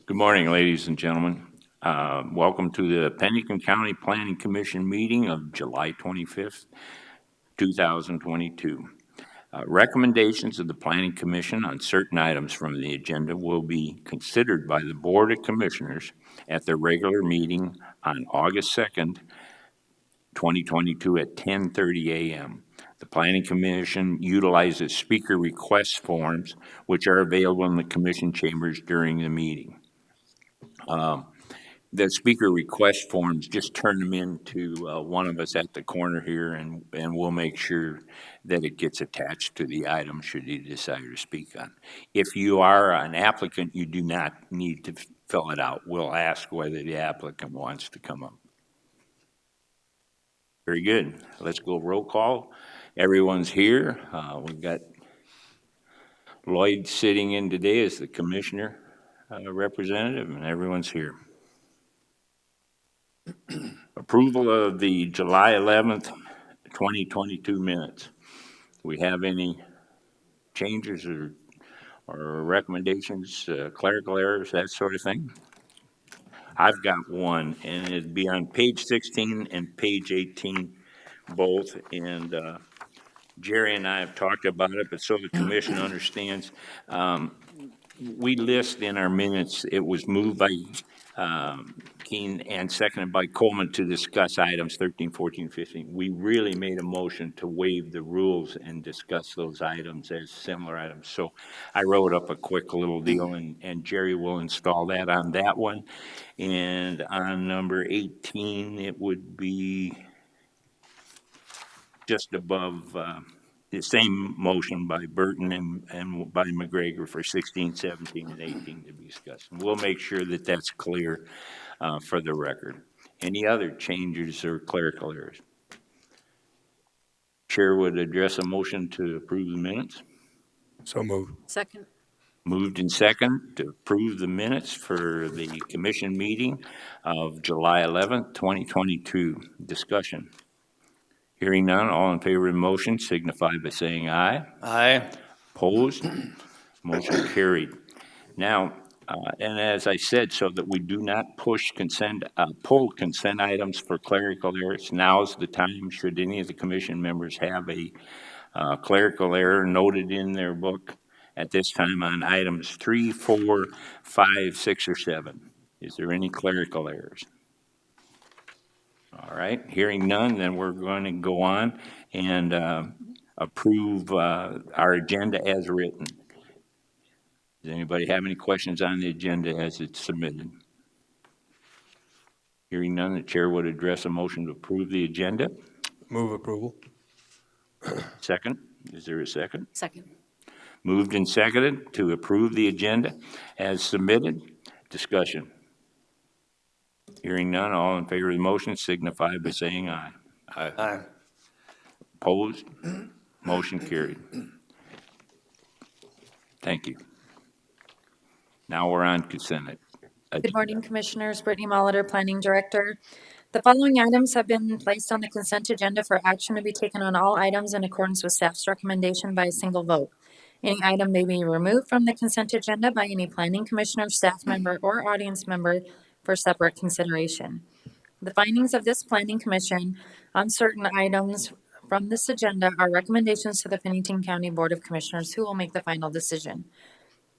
Good morning, ladies and gentlemen. Welcome to the Pennington County Planning Commission meeting of July 25th, 2022. Recommendations of the Planning Commission on certain items from the agenda will be considered by the Board of Commissioners at their regular meeting on August 2nd, 2022 at 10:30 a.m. The Planning Commission utilizes speaker request forms, which are available in the Commission chambers during the meeting. The speaker request forms, just turn them in to one of us at the corner here, and we'll make sure that it gets attached to the item should you decide to speak on. If you are an applicant, you do not need to fill it out. We'll ask whether the applicant wants to come up. Very good. Let's go roll call. Everyone's here. We've got Lloyd sitting in today as the commissioner representative, and everyone's here. Approval of the July 11th, 2022 minutes. Do we have any changes or recommendations, clerical errors, that sort of thing? I've got one, and it'd be on page 16 and page 18 both, and Jerry and I have talked about it, but so the commission understands. We list in our minutes, it was moved by Keene and seconded by Coleman to discuss items 13, 14, 15. We really made a motion to waive the rules and discuss those items as similar items. So I wrote up a quick little deal, and Jerry will install that on that one. And on number 18, it would be just above the same motion by Burton and by McGregor for 16, 17, and 18 to be discussed. And we'll make sure that that's clear for the record. Any other changes or clerical errors? Chair would address a motion to approve the minutes. So moved. Second. Moved and second to approve the minutes for the commission meeting of July 11th, 2022. Discussion. Hearing none, all in favor of the motion signify by saying aye. Aye. Opposed? Motion carried. Now, and as I said, so that we do not pull consent items for clerical errors, now's the time, should any of the commission members have a clerical error noted in their book at this time on items 3, 4, 5, 6, or 7. Is there any clerical errors? All right, hearing none, then we're going to go on and approve our agenda as written. Does anybody have any questions on the agenda as it's submitted? Hearing none, the chair would address a motion to approve the agenda. Move approval. Second, is there a second? Second. Moved and seconded to approve the agenda as submitted. Discussion. Hearing none, all in favor of the motion signify by saying aye. Aye. Aye. Opposed? Motion carried. Thank you. Now we're on consent. Good morning, Commissioners. Brittany Molitor, Planning Director. The following items have been placed on the consent agenda for action to be taken on all items in accordance with staff's recommendation by a single vote. Any item may be removed from the consent agenda by any planning commissioner, staff member, or audience member for separate consideration. The findings of this Planning Commission on certain items from this agenda are recommendations to the Pennington County Board of Commissioners, who will make the final decision.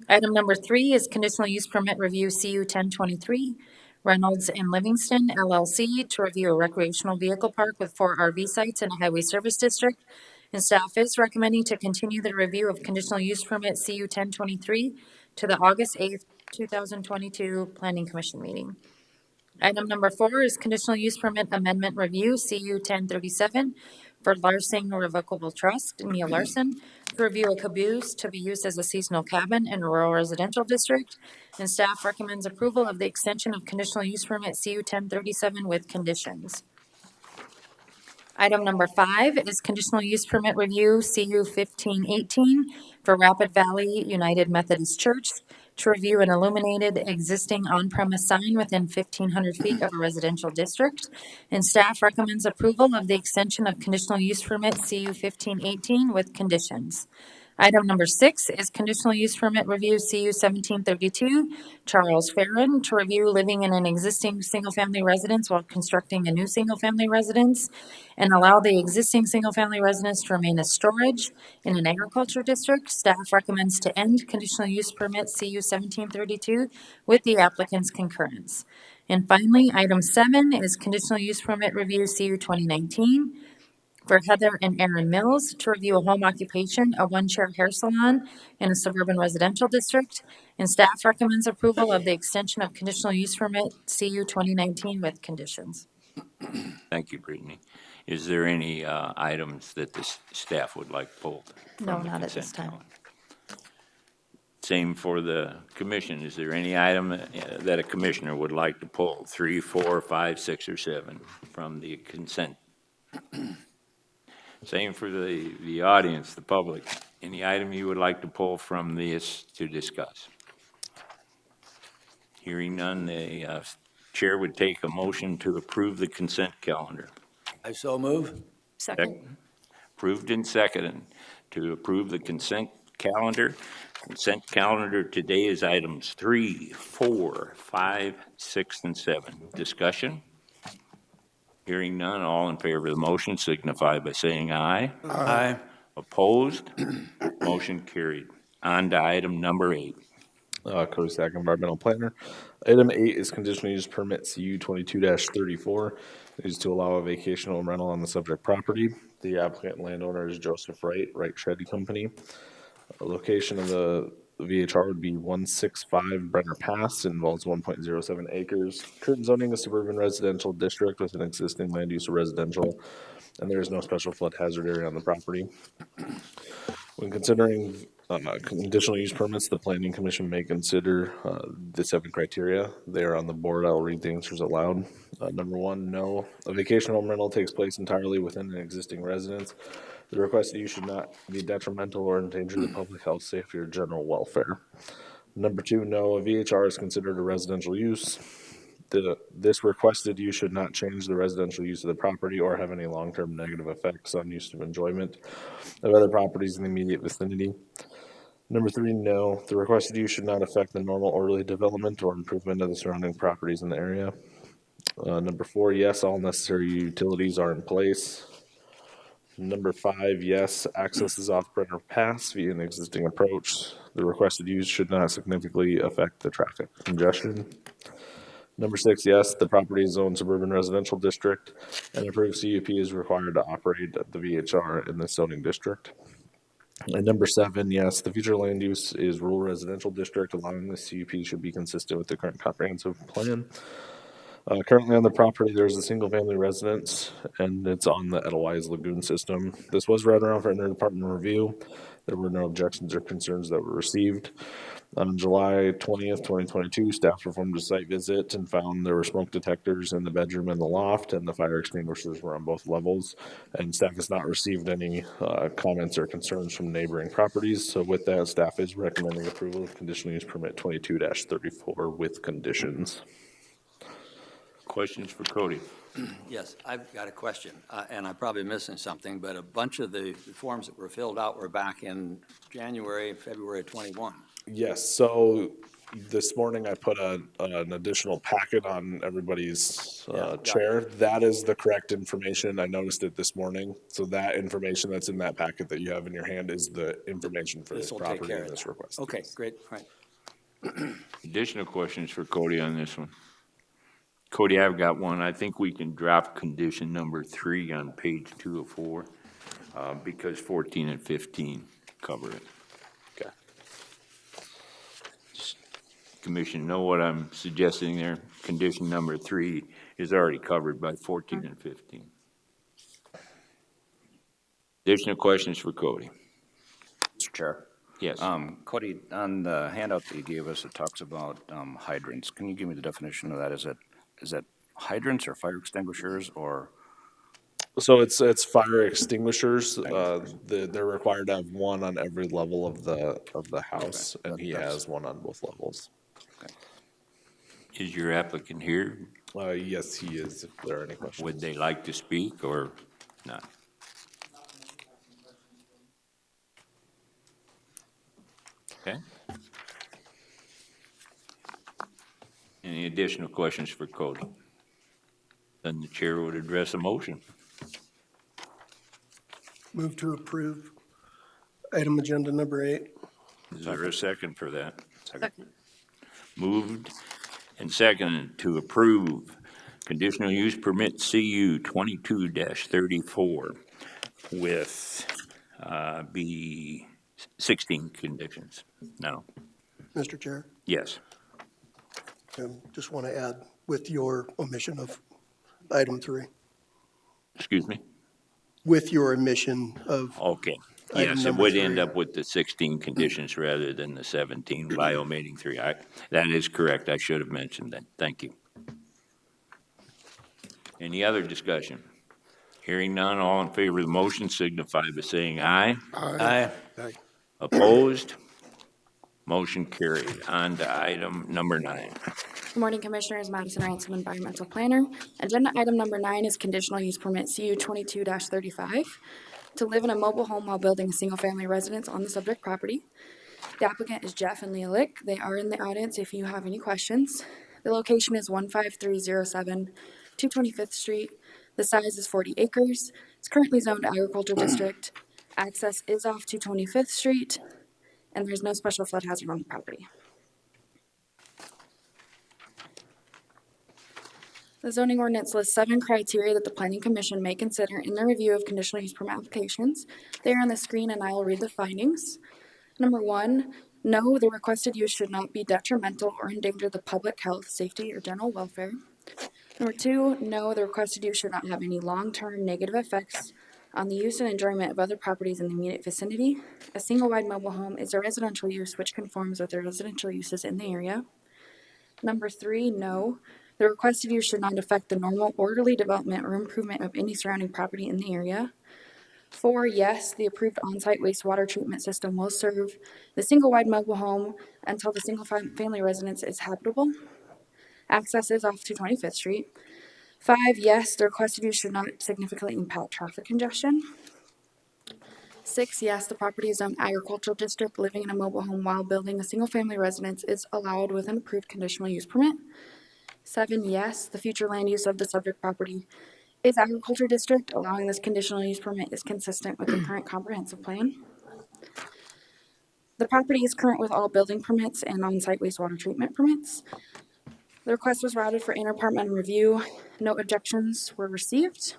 Item number 3 is conditional use permit review CU 1023, Reynolds and Livingston LLC, to review a recreational vehicle park with 4 RV sites in a highway service district. And staff is recommending to continue the review of conditional use permit CU 1023 to the August 8th, 2022 Planning Commission meeting. Item number 4 is conditional use permit amendment review CU 1037 for Larson Revocable Trust, Neil Larson, to review a caboose to be used as a seasonal cabin in a rural residential district. And staff recommends approval of the extension of conditional use permit CU 1037 with conditions. Item number 5 is conditional use permit review CU 1518 for Rapid Valley United Methodist Church to review an illuminated existing on-premise sign within 1,500 feet of a residential district. And staff recommends approval of the extension of conditional use permit CU 1518 with conditions. Item number 6 is conditional use permit review CU 1732, Charles Farren, to review living in an existing single-family residence while constructing a new single-family residence and allow the existing single-family residence to remain as storage in an agriculture district. Staff recommends to end conditional use permit CU 1732 with the applicant's concurrence. And finally, item 7 is conditional use permit review CU 2019 for Heather and Aaron Mills to review a home occupation, a one-chair hair salon in a suburban residential district. And staff recommends approval of the extension of conditional use permit CU 2019 with conditions. Thank you, Brittany. Is there any items that the staff would like pulled No, from the not at this consent time. calendar? Same for the commission. Is there any item that a commissioner would like to pull? 3, 4, 5, 6, or 7 from the consent? Same for the audience, the public. Any item you would like to pull from this to discuss? Hearing none, the chair would take a motion to approve the consent calendar. I so move. Second. Approved and seconded to approve the consent calendar. Consent calendar today is items 3, 4, 5, 6, and 7. Discussion? Hearing none, all in favor of the motion signify by saying aye. Aye. Opposed? Motion carried. On to item number 8. Cody Stack, Environmental Planner. Item 8 is conditional use permit CU 22-34. It is to allow a vacational rental on the subject property. The applicant and landowner is Joseph Wright, Wright Shed Company. The location of the VHR would be 165 Brenner Pass. It involves 1.07 acres. Current zoning is suburban residential district with an existing land use of residential, and there is no special flood hazard area on the property. When considering conditional use permits, the planning commission may consider the 7 criteria. They are on the board. I'll read the answers aloud. Number 1, no. A vacation home rental takes place entirely within an existing residence. The requested use should not be detrimental or endanger the public health, safety, or general welfare. Number 2, no. A VHR is considered a residential use. This requested use should not change the residential use of the property or have any long-term negative effects on use of enjoyment of other properties in the immediate vicinity. Number 3, no. The requested use should not affect the normal orderly development or improvement of the surrounding properties in the area. Number 4, yes, all necessary utilities are in place. Number 5, yes, access is off Brenner Pass via an existing approach. The requested use should not significantly affect the traffic congestion. Number 6, yes, the property is zoned suburban residential district, and approved CUP is required to operate the VHR in the zoning district. And number 7, yes, the future land use is rural residential district, allowing the CUP should be consistent with the current comprehensive plan. Currently on the property, there's a single-family residence, and it's on the Edelweiss Lagoon system. This was read around for interdepartmental review. There were no objections or concerns that were received. On July 20th, 2022, staff performed a site visit and found there were smoke detectors in the bedroom and the loft, and the fire extinguishers were on both levels. And staff has not received any comments or concerns from neighboring properties. So with that, staff is recommending approval of conditional use permit 22-34 with conditions. Questions for Cody? Yes, I've got a question, and I'm probably missing something, but a bunch of the forms that were filled out were back in January, February of '21. Yes, so this morning I put an additional packet on everybody's got chair. That is the correct information. I noticed it this morning. So that information that's in that packet that you have in your hand is the information for this This will take property care and of this that. request. Okay, great, all right. Additional questions for Cody on this one? Cody, I've got one. I think we can drop condition number 3 on page 2 of 4 because 14 and 15 cover it. Okay. Commission know what I'm suggesting there? Condition number 3 is already covered by 14 and 15. Additional questions for Cody? Mr. Chair. Yes. Cody, on the handout that you gave us, it talks about hydrants. Can you give me the definition of that? Is that hydrants or fire extinguishers or? So it's fire extinguishers. They're required to have one on every level of the house, Okay. and he has one on both levels. Is your applicant here? Yes, he is. If there are any questions, Would they like to speak or not? Okay. Any additional questions for Cody? Then the chair would address a motion. Move to approve item agenda number 8. Is there a second for that? Second. Moved and seconded to approve conditional use permit CU 22-34 with B 16 conditions. No. Mr. Chair, Yes. just want to add with your omission of item 3, Excuse me? with your omission of Okay. Item Yes, it number would end 3. up with the 16 conditions rather than the 17 by omitting 3. That is correct. I should have mentioned that. Thank you. Any other discussion? Hearing none, all in favor of the motion signify by saying aye. Aye. Opposed? Motion carried. On to item number 9. Good morning, Commissioners. Madison Ransom, Environmental Planner. Agenda item number 9 is conditional use permit CU 22-35 to live in a mobile home while building a single-family residence on the subject property. The applicant is Jeff and Leah Lick. They are in the audience if you have any questions. The location is 15307 225th Street. The size is 40 acres. It's currently zoned agriculture district. Access is off 225th Street, and there's no special flood hazard on the property. The zoning ordinance lists 7 criteria that the planning commission may consider in the review of conditional use permit applications. They are on the screen and I will read the findings. Number 1, no, the requested use should not be detrimental or endanger the public health, safety, or general welfare. Number 2, no, the requested use should not have any long-term negative effects on the use and enjoyment of other properties in the immediate vicinity. A single-wide mobile home is a residential use which conforms with the residential uses in the area. Number 3, no, the requested use should not affect the normal orderly development or improvement of any surrounding property in the area. 4, yes, the approved on-site wastewater treatment system will serve the single-wide mobile home until the single-family residence is habitable. Access is off to 25th Street. 5, yes, the requested use should not significantly impact traffic congestion. 6, yes, the property is zoned agricultural district. Living in a mobile home while building a single-family residence is allowed with an approved conditional use permit. 7, yes, the future land use of the subject property is agriculture district. Allowing this conditional use permit is consistent with the current comprehensive plan. The property is current with all building permits and on-site wastewater treatment permits. The request was routed for interdepartmental review. No objections were received.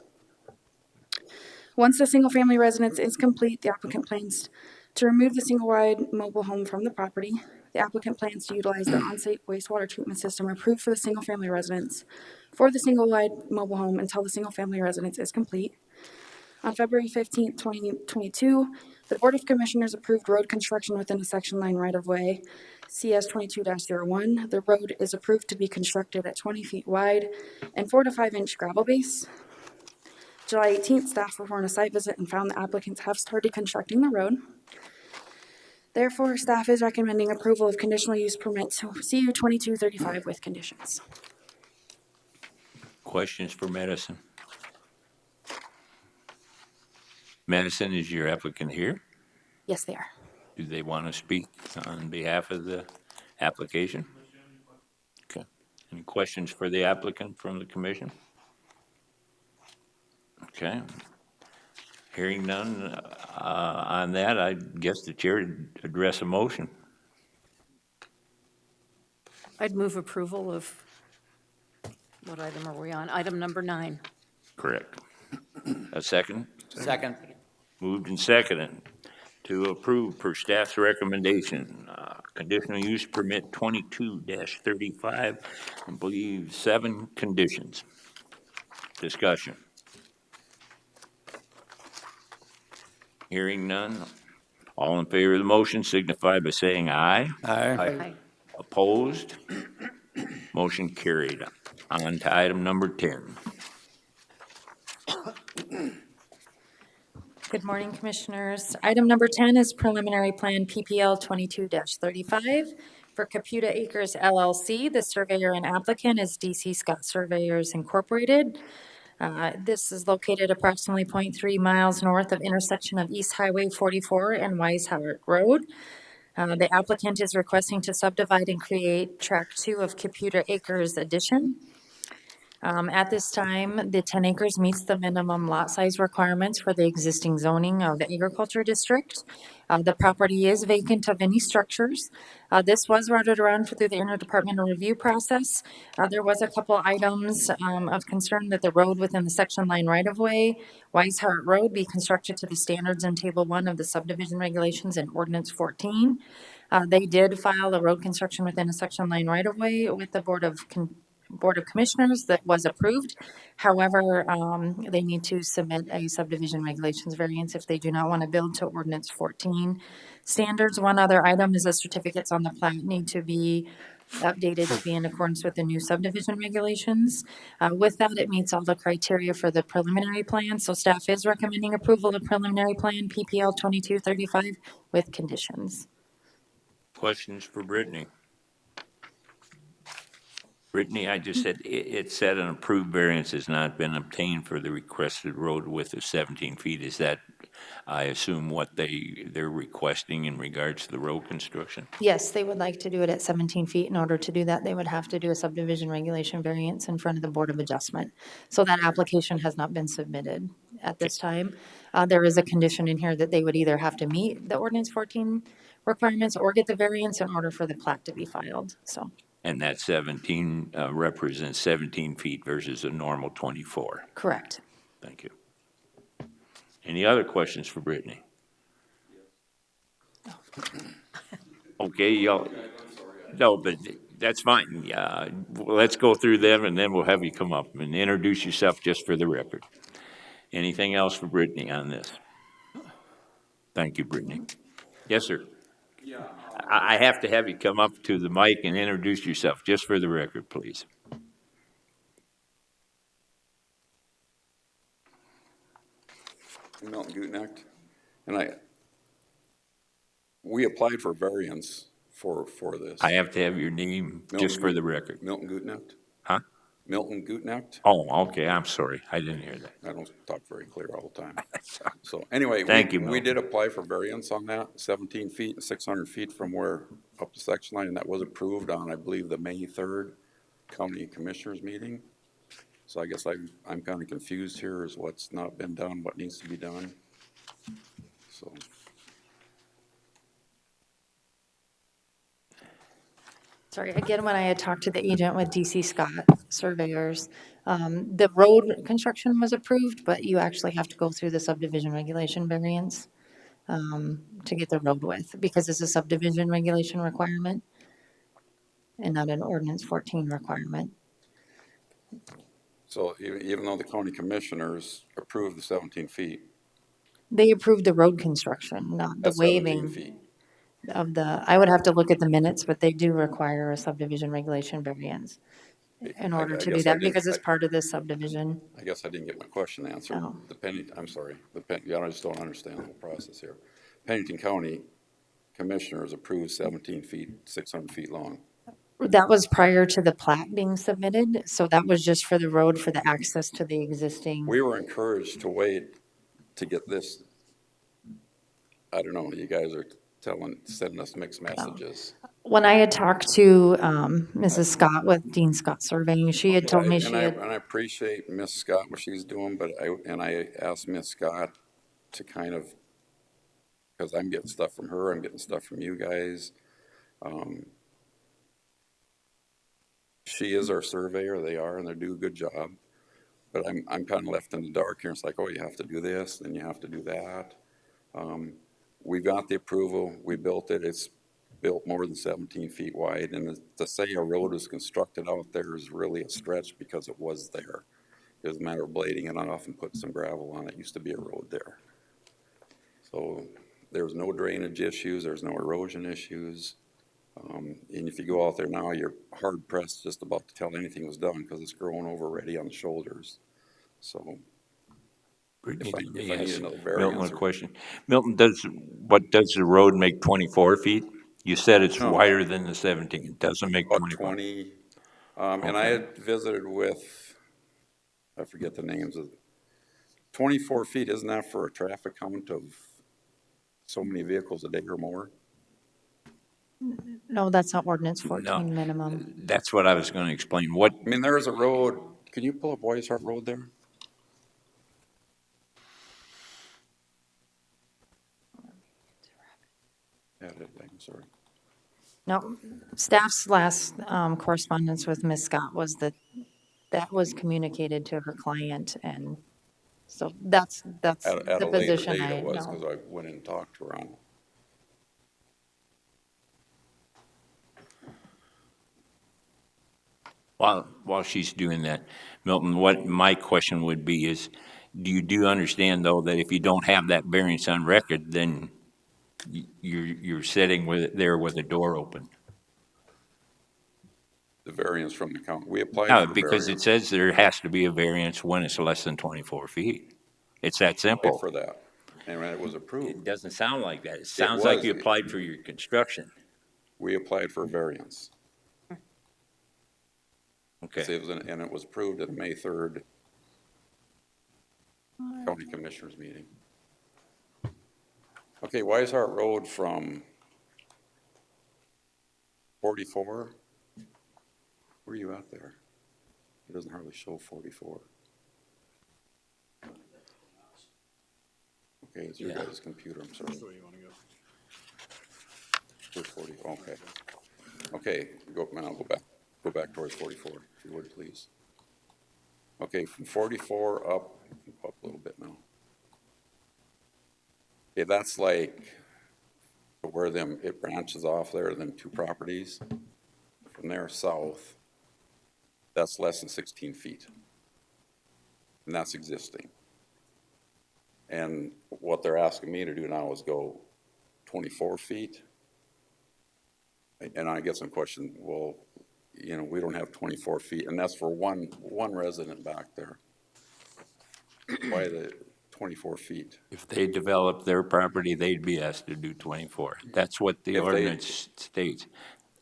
Once the single-family residence is complete, the applicant plans to remove the single-wide mobile home from the property. The applicant plans to utilize the on-site wastewater treatment system approved for the single-family residence for the single-wide mobile home until the single-family residence is complete. On February 15th, 2022, the Board of Commissioners approved road construction within a section line right-of-way, CS 22-01. The road is approved to be constructed at 20 feet wide and 4 to 5 inch gravel base. July 18th, staff performed a site visit and found the applicants have started constructing the road. Therefore, staff is recommending approval of conditional use permits CU 2235 with conditions. Questions for Madison? Madison, is your applicant here? Yes, they are. Do they want to speak on behalf of the application? Okay. Any questions for the applicant from the commission? Okay. Hearing none on that, I guess the chair would address a motion. I'd move approval of, what item are we on? Item number 9. Correct. A second? Second. Moved and seconded to approve per staff's recommendation, conditional use permit 22-35, I believe 7 conditions. Discussion. Hearing none. All in favor of the motion signify by saying aye. Aye. Opposed? Motion carried. On to item number 10. Good morning, Commissioners. Item number 10 is preliminary plan PPL 22-35 for Caputa Acres LLC. The surveyor and applicant is DC Scott Surveyors Incorporated. This is located approximately 0.3 miles north of intersection of East Highway 44 and Weishart Road. The applicant is requesting to subdivide and create Track 2 of Computer Acres Addition. At this time, the 10 acres meets the minimum lot size requirements for the existing zoning of the agriculture district. The property is vacant of any structures. This was routed around through the interdepartmental review process. There was a couple items of concern that the road within the section line right-of-way, Wise Heart Road, be constructed to the standards in Table 1 of the subdivision regulations in Ordinance 14. They did file a road construction within a section line right-of-way with the Board of Commissioners that was approved. However, they need to submit a subdivision regulations variance if they do not want to build to ordinance 14 standards. One other item is the certificates on the plat need to be updated to be in accordance with the new subdivision regulations. With that, it meets all the criteria for the preliminary plan, so staff is recommending approval of preliminary plan PPL 2235 with conditions. Questions for Brittany? Brittany, I just said, it said an approved variance has not been obtained for the requested road width of 17 feet. Is that, I assume, what they're requesting in regards to the road construction? Yes, they would like to do it at 17 feet. In order to do that, they would have to do a subdivision regulation variance in front of the Board of Adjustment. So that application has not been submitted at this time. There is a condition in here that they would either have to meet the ordinance 14 requirements or get the variance in order for the plat to be filed, so. And that 17 represents 17 feet versus a normal 24. Correct. Thank you. Any other questions for Brittany? Okay, y'all. No, but that's fine. Let's go through them and then we'll have you come up and introduce yourself just for the record. Anything else for Brittany on this? Thank you, Brittany. Yes, sir. Yeah. I have to have you come up to the mic and introduce yourself just for the record, please. Milton Gutnacht, and we applied for variance for this. I have to have your name just for the record. Milton Gutnacht. Huh? Milton Gutnacht. Oh, okay, I'm sorry. I didn't hear that. I don't talk very clear all the time. So anyway, Thank you, we Milton. did apply for variance on that, 17 feet and 600 feet from where up the section line, and that was approved on, I believe, the May 3rd County Commissioners meeting. So I guess I'm kind of confused here as what's not been done, what needs to be done. So. Sorry, again, when I had talked to the agent with DC Scott Surveyors, the road construction was approved, but you actually have to go through the subdivision regulation variance to get the road width, because it's a subdivision regulation requirement and not an ordinance 14 requirement. So even though the county commissioners approved the 17 feet. They approved the road construction, not the That's 17 waiving feet. of the, I would have to look at the minutes, but they do require a subdivision regulation variance in order to do guess I that, didn't- because it's part of this subdivision. I guess I didn't get my question answered. Oh. I'm sorry, I just don't understand the whole process here. Pennington County commissioners approved 17 feet, 600 feet long. That was prior to the plat being submitted, so that was just for the road for the access to the existing. We were encouraged to wait to get this. I don't know, you guys are sending us mixed messages. When I had talked to Mrs. Scott with Dean Scott Surveying, she had told me she had. And I appreciate Miss Scott, what she's doing, but I asked Miss Scott to kind of, because I'm getting stuff from her, I'm getting stuff from you guys. She is our surveyor, they are, and they do a good job. But I'm kind of left in the dark here. It's like, oh, you have to do this, then you have to do that. We got the approval, we built it, it's built more than 17 feet wide, and to say a road is constructed out there is really a stretch because it was there. It was a matter of blading it off and putting some gravel on it. It used to be a road there. So there's no drainage issues, there's no erosion issues. And if you go out there now, you're hard pressed just about to tell anything was done because it's growing over already on the shoulders. So Brittany, if I need yes. another Milton, variance. one question. Milton, does the road make 24 feet? You said it's No. wider than the 17. It doesn't make About 24. 20, and I had visited with, I forget the names of, 24 feet, isn't that for a traffic count of so many vehicles a day or more? No, that's not ordinance No. 14 minimum. That's what I was gonna explain. What, I mean, there is a road, can you pull up Boys Heart Road there? Edit thing, sorry. No, staff's last correspondence with Ms. Scott was that was communicated to her client, and so that's At the a later position date I it was, know. because I went in and talked to her on. while she's doing that, Milton, what my question would be is, do you understand, though, that if you don't have that variance on record, then you're sitting there with a door open? The variance from the county. We applied No, for because it variance. says there has to be a variance when it's less than 24 feet. It's that Applied simple. for that, and when it was It approved, doesn't sound like that. It sounds like you applied for your construction. we applied for variance. Okay. And it was approved at May 3rd County Commissioners meeting. Okay, Weishart Road from 44. Where are you at there? It doesn't hardly show 44. Okay, it's your Yeah. guys' computer, I'm sorry. Where's 40, okay. Okay, I'll go back towards 44, if you would, please. Okay, from 44 up a little bit now. Okay, that's like where it branches off there, them two properties. From there south, that's less than 16 feet. And that's existing. And what they're asking me to do now is go 24 feet. And I get some question, well, we don't have 24 feet, and that's for one resident back there. Why the 24 feet? If they develop their property, they'd be asked to do 24. That's what the If they- ordinance states.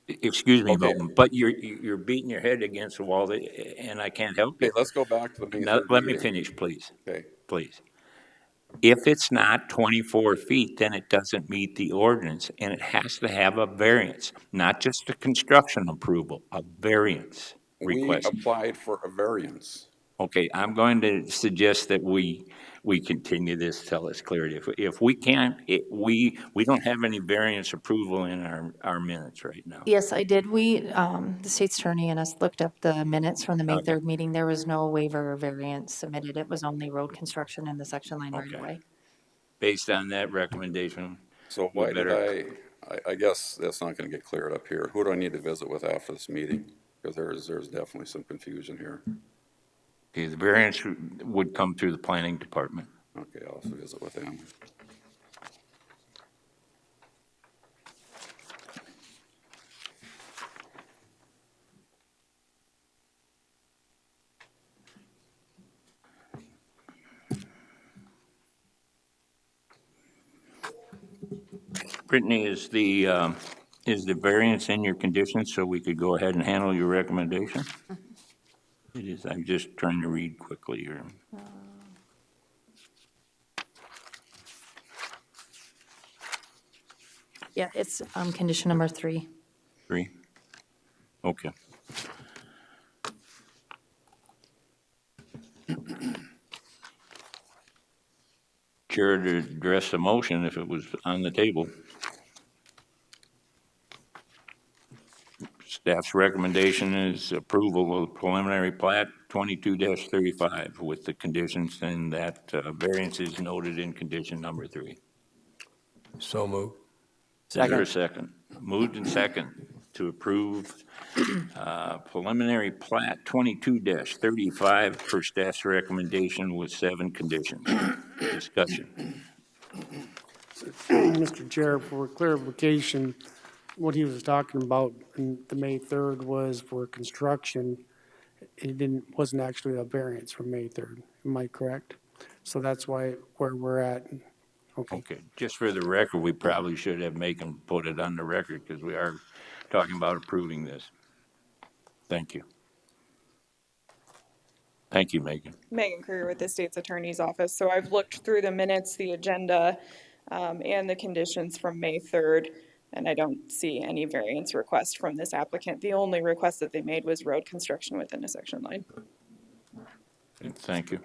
Excuse me, Okay. Milton, but you're beating your head against the wall, and I can't help Okay, you. let's go back to the May Now, 3rd let me meeting. finish, please. Okay, Please. If it's not 24 feet, then it doesn't meet the ordinance, and it has to have a variance, not just a construction approval, a variance we request. applied for a variance. Okay, I'm going to suggest that we continue this till it's cleared. If we can't, we don't have any variance approval in our minutes right now. Yes, I did. The state's attorney and us looked up the minutes from the May Okay. 3rd meeting. There was no waiver or variance submitted. It was only road construction and the section line right Okay. away. Based on that recommendation, So we why did better. I guess that's not gonna get cleared up here. Who do I need to visit with after this meeting? Because there's definitely some confusion here. Okay, the variance would come through the planning department. Okay, I'll also visit with them. Brittany, is the variance in your conditions so we could go ahead and handle your recommendation? It is, I'm just trying to read quickly here. Yeah, it's condition number 3. 3? Okay. Chair to address the motion if it was on the table. Staff's recommendation is approval of preliminary plat 22-35 with the conditions, and that variance is noted in condition number 3. So moved. Is there a second? Moved and second to approve preliminary plat 22-35 per staff's recommendation with 7 conditions. Discussion. Mr. Chair, for clarification, what he was talking about in the May 3rd was for construction. Wasn't actually a variance from May 3rd. Am I correct? So that's where we're at. Okay. Okay, just for the record, we probably should have Macon put it on the record because we are talking about approving this. Thank you. Thank you, Megan. Megan Kruger with the State's Attorney's Office. So I've looked through the minutes, the agenda, and the conditions from May 3rd. And I don't see any variance request from this applicant. The only request that they made was road construction within a section line. Thank you.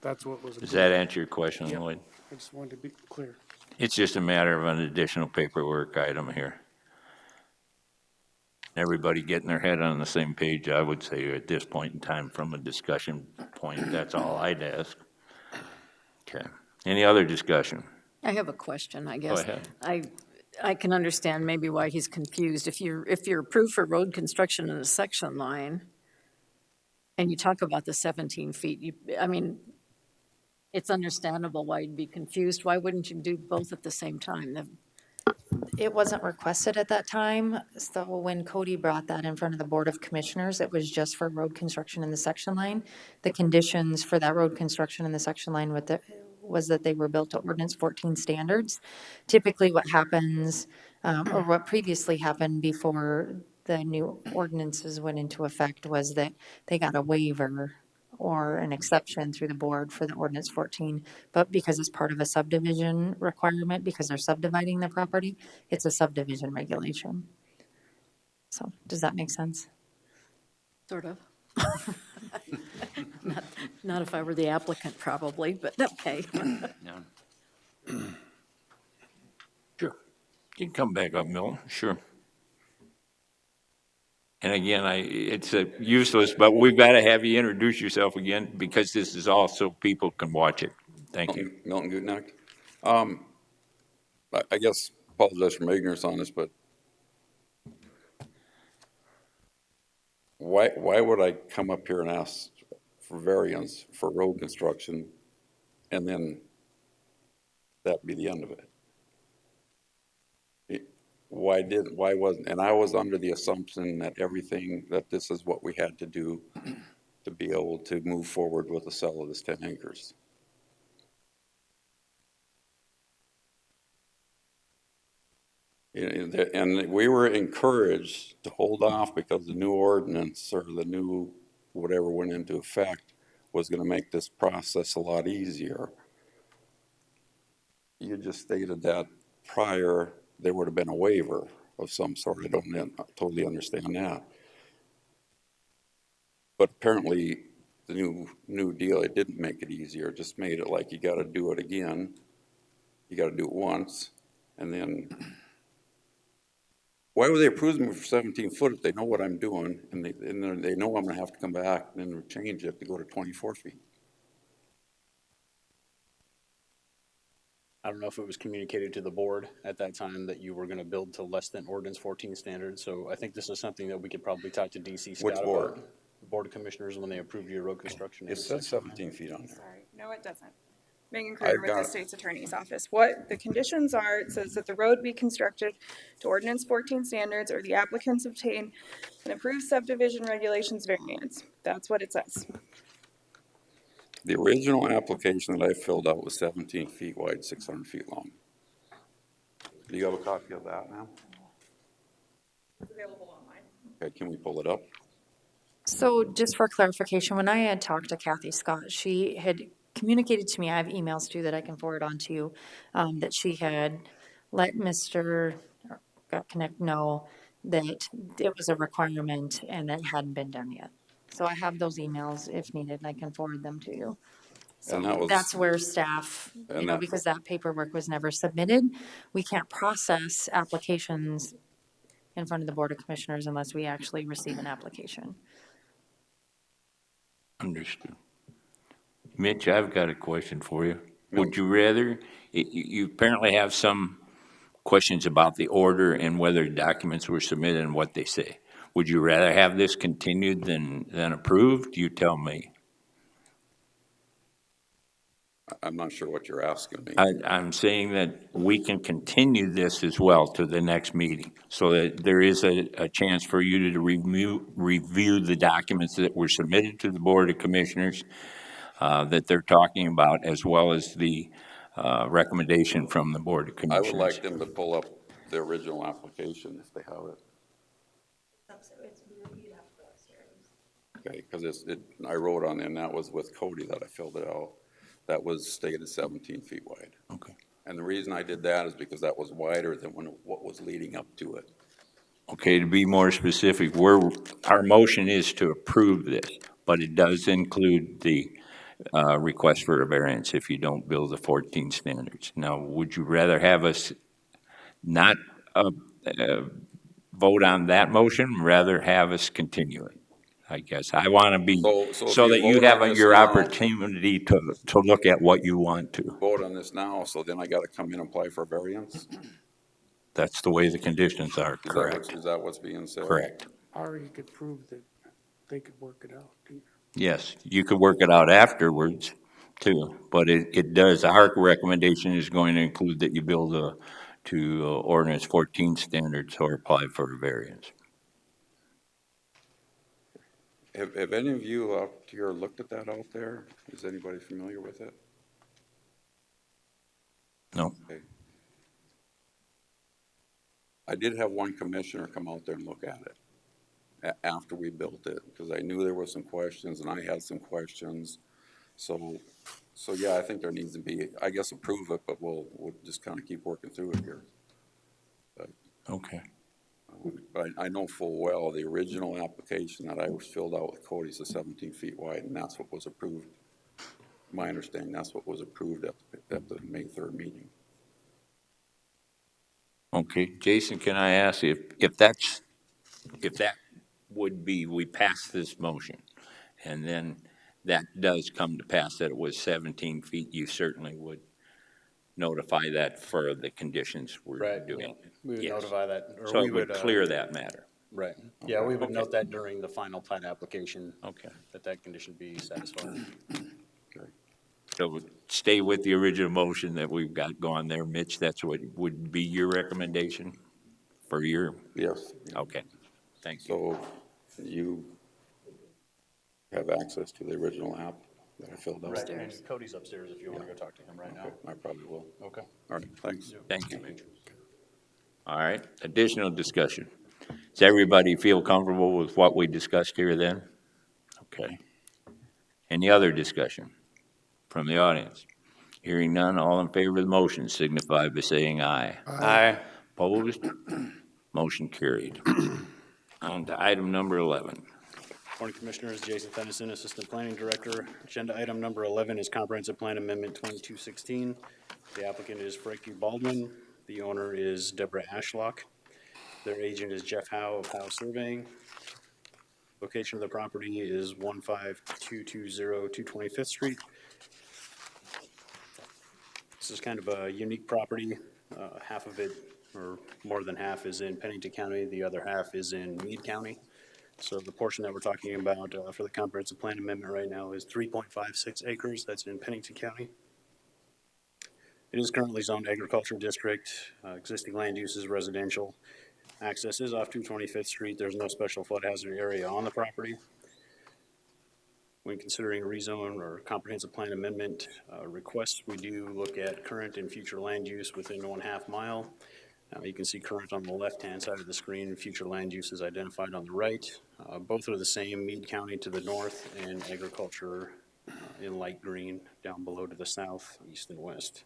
That's what was Does approved. that answer your question, Yep. Lloyd? I just wanted to be clear. It's just a matter of an additional paperwork item here. Everybody getting their head on the same page, I would say, at this point in time, from a discussion point, that's all I'd ask. Okay. Any other discussion? I have a question, I Go guess. ahead. I can understand maybe why he's confused. If you're approved for road construction in a section line, and you talk about the 17 feet, I mean, it's understandable why you'd be confused. Why wouldn't you do both at the same time? It wasn't requested at that time, so when Cody brought that in front of the Board of Commissioners, it was just for road construction in the section line. The conditions for that road construction in the section line was that they were built to ordinance 14 standards. Typically what happens, or what previously happened before the new ordinances went into effect, was that they got a waiver or an exception through the board for the ordinance 14, but because it's part of a subdivision requirement, because they're subdividing the property, it's a subdivision regulation. So, does that make sense? Sort of. Not if I were the applicant, probably, but okay. Yeah. Sure. You can come back up, Milton, sure. And again, it's useless, but we've got to have you introduce yourself again, because this is all so people can watch it. Thank you. Milton Gutnack. I guess, apologize for my ignorance on this, but why would I come up here and ask for variance for road construction and then that be the end of it? Why wasn't, and I was under the assumption that that this is what we had to do to be able to move forward with the sale of this 10 acres. And we were encouraged to hold off because the new ordinance or the new whatever went into effect was going to make this process a lot easier. You just stated that prior there would have been a waiver of some sort. I don't totally understand that. But apparently the new deal, it didn't make it easier. It just made it like you got to do it again. You got to do it once. And then why would they approve me for 17 foot if they know what I'm doing and they know I'm going to have to come back and then change it to go to 24 feet? I don't know if it was communicated to the board at that time that you were going to build to less than ordinance 14 standards. So I think this is something that we could probably talk to DC Scott Which board? about. The Board of Commissioners, when they approved your road construction. It says 17 feet on there. Sorry, no, it doesn't. Megan Kruger with the state's attorney's office. What the conditions are, it says that the road be constructed to ordinance 14 standards or the applicants obtain an approved subdivision regulations variance. That's what it says. The original application that I filled out was 17 feet wide, 600 feet long. Do you have a copy of that now? It's available online. Okay, can we pull it up? So just for clarification, when I had talked to Kathy Scott, she had communicated to me, I have emails too that I can forward on to you, that she had let Mr. Connect know that it was a requirement and that hadn't been done yet. So I have those emails if needed, and I can forward them to you. And that was, That's where staff, because that paperwork was never submitted, we can't process applications in front of the Board of Commissioners unless we actually receive an application. Understood. Mitch, I've got a question for you. Would you rather, you apparently have some questions about the order and whether documents were submitted and what they say. Would you rather have this continued than approved? You tell me. I'm not sure what you're asking me. I'm saying that we can continue this as well to the next meeting, so that there is a chance for you to review the documents that were submitted to the Board of Commissioners that they're talking about, as well as the recommendation from the Board of I Commissioners. would like them to pull up the original application if they have it. Okay, because I wrote on it, and that was with Cody that I filled it out. That was stated 17 feet wide. Okay. And the reason I did that is because that was wider than what was leading up to it. Okay, to be more specific, our motion is to approve this, but it does include the request for a variance if you don't build the 14 standards. Now, would you rather have us not vote on that motion, rather have us continue it? I guess I want to be, So if so you that you vote have on this your now- opportunity to look at what you want to. Vote on this now, so then I gotta come in and apply for a variance? That's the way the conditions are, Is that correct? Is that what's being said? Correct. Or you could prove that they could work it out. Yes, you could work it out afterwards too, but it does, our recommendation is going to include that you build to ordinance 14 standards or apply for a variance. Have any of you up here looked at that out there? Is anybody familiar with it? No? Okay. I did have one commissioner come out there and look at it after we built it, because I knew there were some questions and I had some questions. So yeah, I think there needs to be, I guess, approve it, but we'll just kind of keep working through it here. Okay. But I know full well the original application that I was filled out with Cody's is 17 feet wide, and that's what was approved. My understanding, that's what was approved at the May 3rd meeting. Okay, Jason, can I ask if that would be, we pass this motion, and then that does come to pass that it was 17 feet, you certainly would notify that for the conditions we're Right, doing. we would Yes. notify that, or So we it would would. clear that matter. Right, yeah, we would Okay. note that during the final plat application. Okay. That condition be satisfied. So stay with the original motion that we've got going there, Mitch, that's what would be your recommendation for your? Yes. Okay, thank you. So you have access to the original app that I filled out? Right, and Cody's upstairs if you want to go talk to him right now. Okay, I probably will. Okay. All right, thanks. Thank you, Mitch. All right, additional discussion. Does everybody feel comfortable with what we discussed here then? Okay. Any other discussion from the audience? Hearing none, all in favor of the motion signify by saying aye. Aye. Opposed? Motion carried. On to item number 11. Morning, Commissioners. Jason Fennison, Assistant Planning Director. Agenda item number 11 is Comprehensive Plan Amendment 2216. The applicant is Frankie Baldwin. The owner is Deborah Ashlock. Their agent is Jeff Howe of Howe Surveying. Location of the property is 15220 225th Street. This is kind of a unique property. Half of it, or more than half, is in Pennington County. The other half is in Meade County. So the portion that we're talking about for the comprehensive plan amendment right now is 3.56 acres. That's in Pennington County. It is currently zoned agriculture district. Existing land use is residential. Access is off 225th Street. There's no special flood hazard area on the property. When considering rezone or comprehensive plan amendment requests, we do look at current and future land use within 1/2 mile. You can see current on the left-hand side of the screen, future land use is identified on the right. Both are the same, Meade County to the north and agriculture in light green down below to the south, east, and west.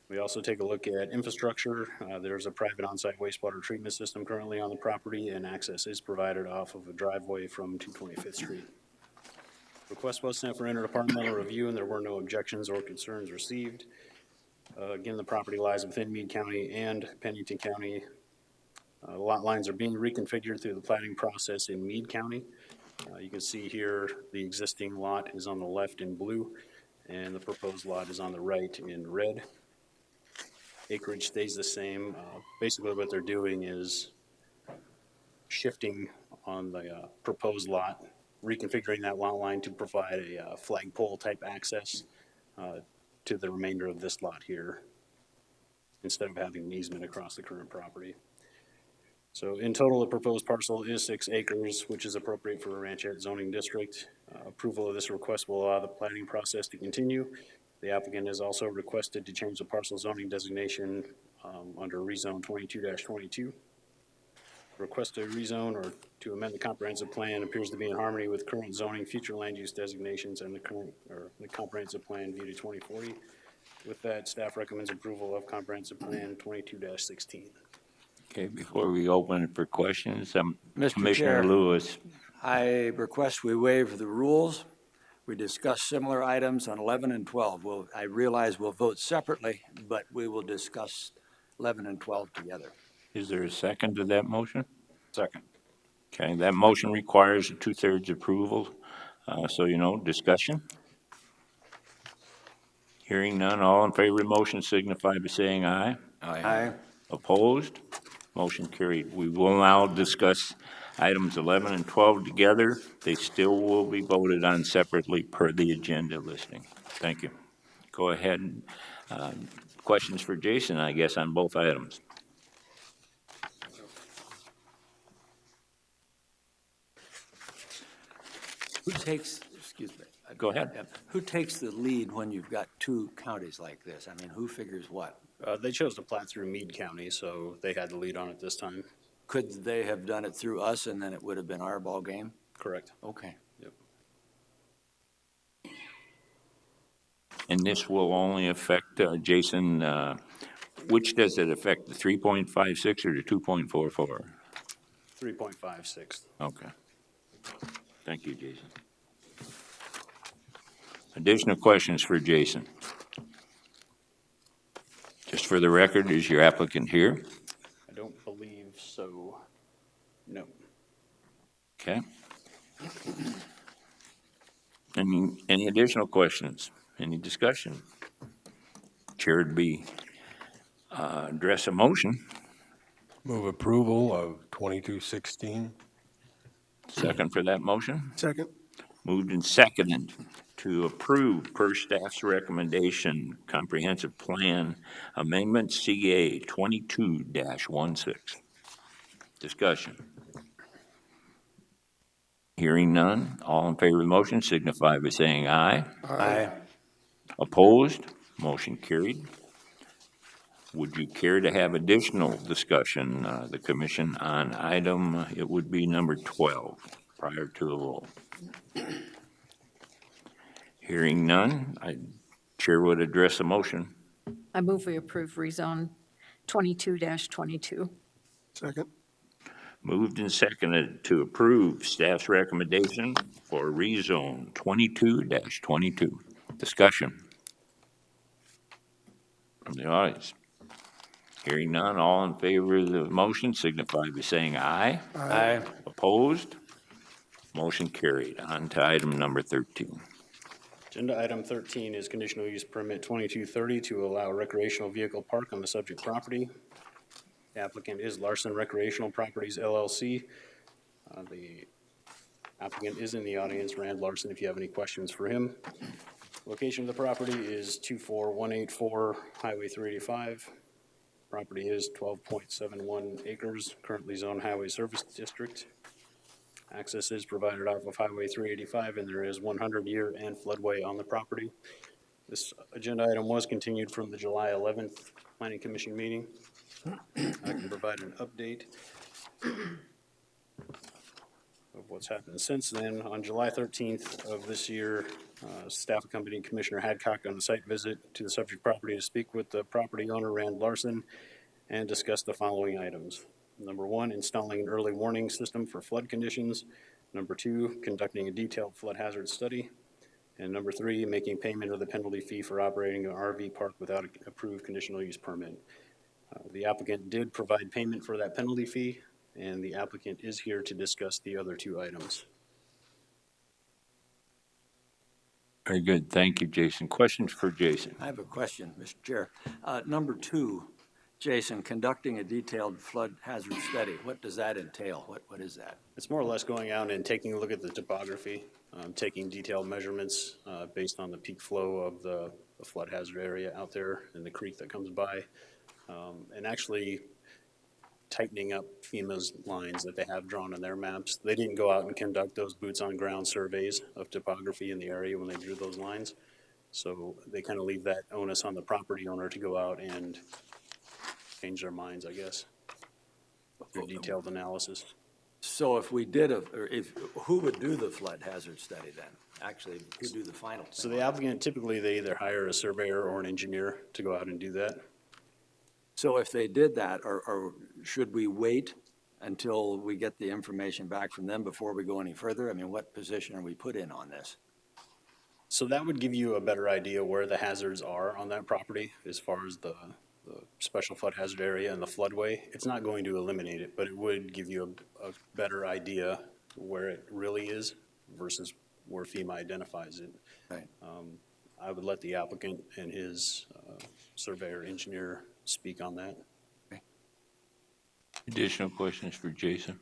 We also take a look at infrastructure. There's a private on-site wastewater treatment system currently on the property, and access is provided off of a driveway from 225th Street. Request was sent for interdepartmental review, and there were no objections or concerns received. Again, the property lies within Meade County and Pennington County. Lot lines are being reconfigured through the planning process in Meade County. You can see here the existing lot is on the left in blue, and the proposed lot is on the right in red. Acreage stays the same. Basically what they're doing is shifting on the proposed lot, reconfiguring that lot line to provide a flagpole type access to the remainder of this lot here, instead of having an easement across the current property. So in total, the proposed parcel is 6 acres, which is appropriate for a ranchette zoning district. Approval of this request will allow the planning process to continue. The applicant has also requested to change the parcel zoning designation under rezone 22-22. Request to rezone or to amend the comprehensive plan appears to be in harmony with current zoning, future land use designations, and the comprehensive plan view to 2040. With that, staff recommends approval of comprehensive plan 22-16. Okay, before we open it for questions, Mr. Commissioner Chair. Lewis, I request we waive the rules. We discuss similar items on 11 and 12. I realize we'll vote separately, but we will discuss 11 and 12 together. is there a second to that motion? Second. Okay, that motion requires a 2/3 approval, so discussion. Hearing none, all in favor of the motion signify by saying aye. Aye. Opposed? Motion carried. We will now discuss items 11 and 12 together. They still will be voted on separately per the agenda listing. Thank you. Go ahead. Questions for Jason, I guess, on both items. Who takes, excuse me. Go ahead. Who takes the lead when you've got two counties like this? I mean, who figures what? They chose to plat through Meade County, so they had the lead on it this time. Could they have done it through us and then it would have been our ball game? Correct. Okay. Yep. And this will only affect, Jason, which does it affect, the 3.56 or the 2.44? 3.56. Okay. Thank you, Jason. Additional questions for Jason? Just for the record, is your applicant here? I don't believe so. No. Okay. Any additional questions? Any discussion? Chair would be, address a motion. Move approval of 2216. Second for that motion. Second. Moved and seconded to approve per staff's recommendation comprehensive plan amendment CA 22-16. Discussion. Hearing none, all in favor of the motion signify by saying aye. Aye. Opposed? Motion carried. Would you care to have additional discussion, the commission, on item, it would be number 12, prior to a vote? Hearing none, Chair would address a motion. I move we approve rezone 22-22. Second. Moved and seconded to approve staff's recommendation for rezone 22-22. Discussion from the audience. Hearing none, all in favor of the motion signify by saying aye. Aye. Opposed? Motion carried. On to item number 13. Agenda item 13 is conditional use permit 2230 to allow recreational vehicle park on the subject property. The applicant is Larson Recreational Properties LLC. The applicant is in the audience. Rand Larson, if you have any questions for him. Location of the property is 24184 Highway 385. Property is 12.71 acres, currently zoned Highway Service District. Access is provided off of Highway 385, and there is 100-year and floodway on the property. This agenda item was continued from the July 11th Planning Commission meeting. I can provide an update of what's happened since then. On July 13th of this year, staff accompanied Commissioner Hadcock on a site visit to the subject property to speak with the property owner, Rand Larson, and discuss the following items. Number one, installing an early warning system for flood conditions. Number two, conducting a detailed flood hazard study. And number three, making payment of the penalty fee for operating an RV park without an approved conditional use permit. The applicant did provide payment for that penalty fee, and the applicant is here to discuss the other two items. Very good. Thank you, Jason. Questions for Jason? I have a question, Mr. Chair. Number two, Jason, conducting a detailed flood hazard study. What does that entail? What is that? It's more or less going out and taking a look at the topography, taking detailed measurements based on the peak flow of the flood hazard area out there and the creek that comes by, and actually tightening up FEMA's lines that they have drawn on their maps. They didn't go out and conduct those boots on ground surveys of topography in the area when they drew those lines. So they kind of leave that onus on the property owner to go out and change their minds, I guess, through detailed analysis. So if we did, who would do the flood hazard study then? actually who do the final thing. So the applicant, typically, they either hire a surveyor or an engineer to go out and do that. So if they did that, or should we wait until we get the information back from them before we go any further? I mean, what position are we put in on this? So that would give you a better idea where the hazards are on that property as far as the special flood hazard area and the floodway. It's not going to eliminate it, but it would give you a better idea where it really is versus where FEMA identifies it. Right. I would let the applicant and his surveyor engineer speak on that. Additional questions for Jason?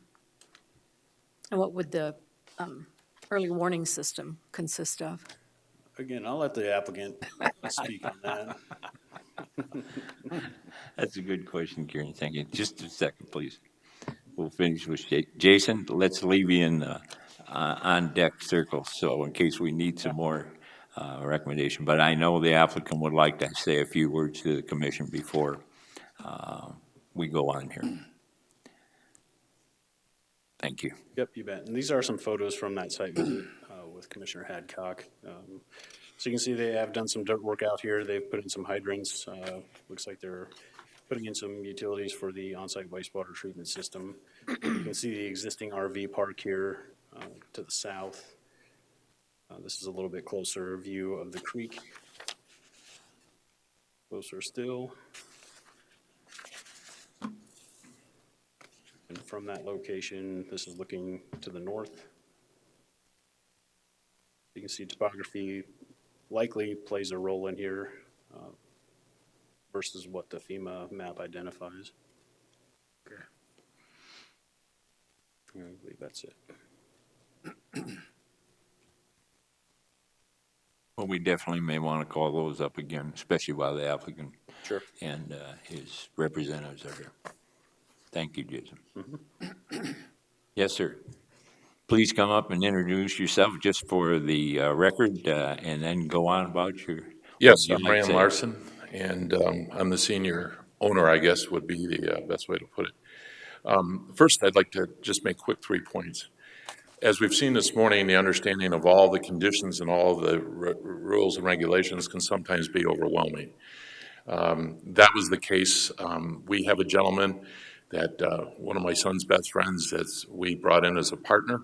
And what would the early warning system consist of? Again, I'll let the applicant speak on that. That's a good question, Karen. Thank you. Just a second, please. We'll finish with Jason. Let's leave you in on deck circle, so in case we need some more recommendation. But I know the applicant would like to say a few words to the commission before we go on here. Thank you. Yep, you bet. And these are some photos from that site visit with Commissioner Hadcock. So you can see they have done some dirt work out here. They've put in some hydrants. Looks like they're putting in some utilities for the on-site wastewater treatment system. You can see the existing RV park here to the south. This is a little bit closer view of the creek. Closer still. And from that location, this is looking to the north. You can see topography likely plays a role in here versus what the FEMA map identifies. Okay. I believe that's it. Well, we definitely may want to call those up again, especially while the applicant Sure. and his representatives are here. Thank you, Jason. Mm-hmm. Yes, sir. Please come up and introduce yourself just for the record, and then go on about your. Yes, what I'm you'd like to Rand say. Larson, and I'm the senior owner, I guess would be the best way to put it. First, I'd like to just make quick 3 points. As we've seen this morning, the understanding of all the conditions and all the rules and regulations can sometimes be overwhelming. That was the case. We have a gentleman that one of my son's best friends that we brought in as a partner.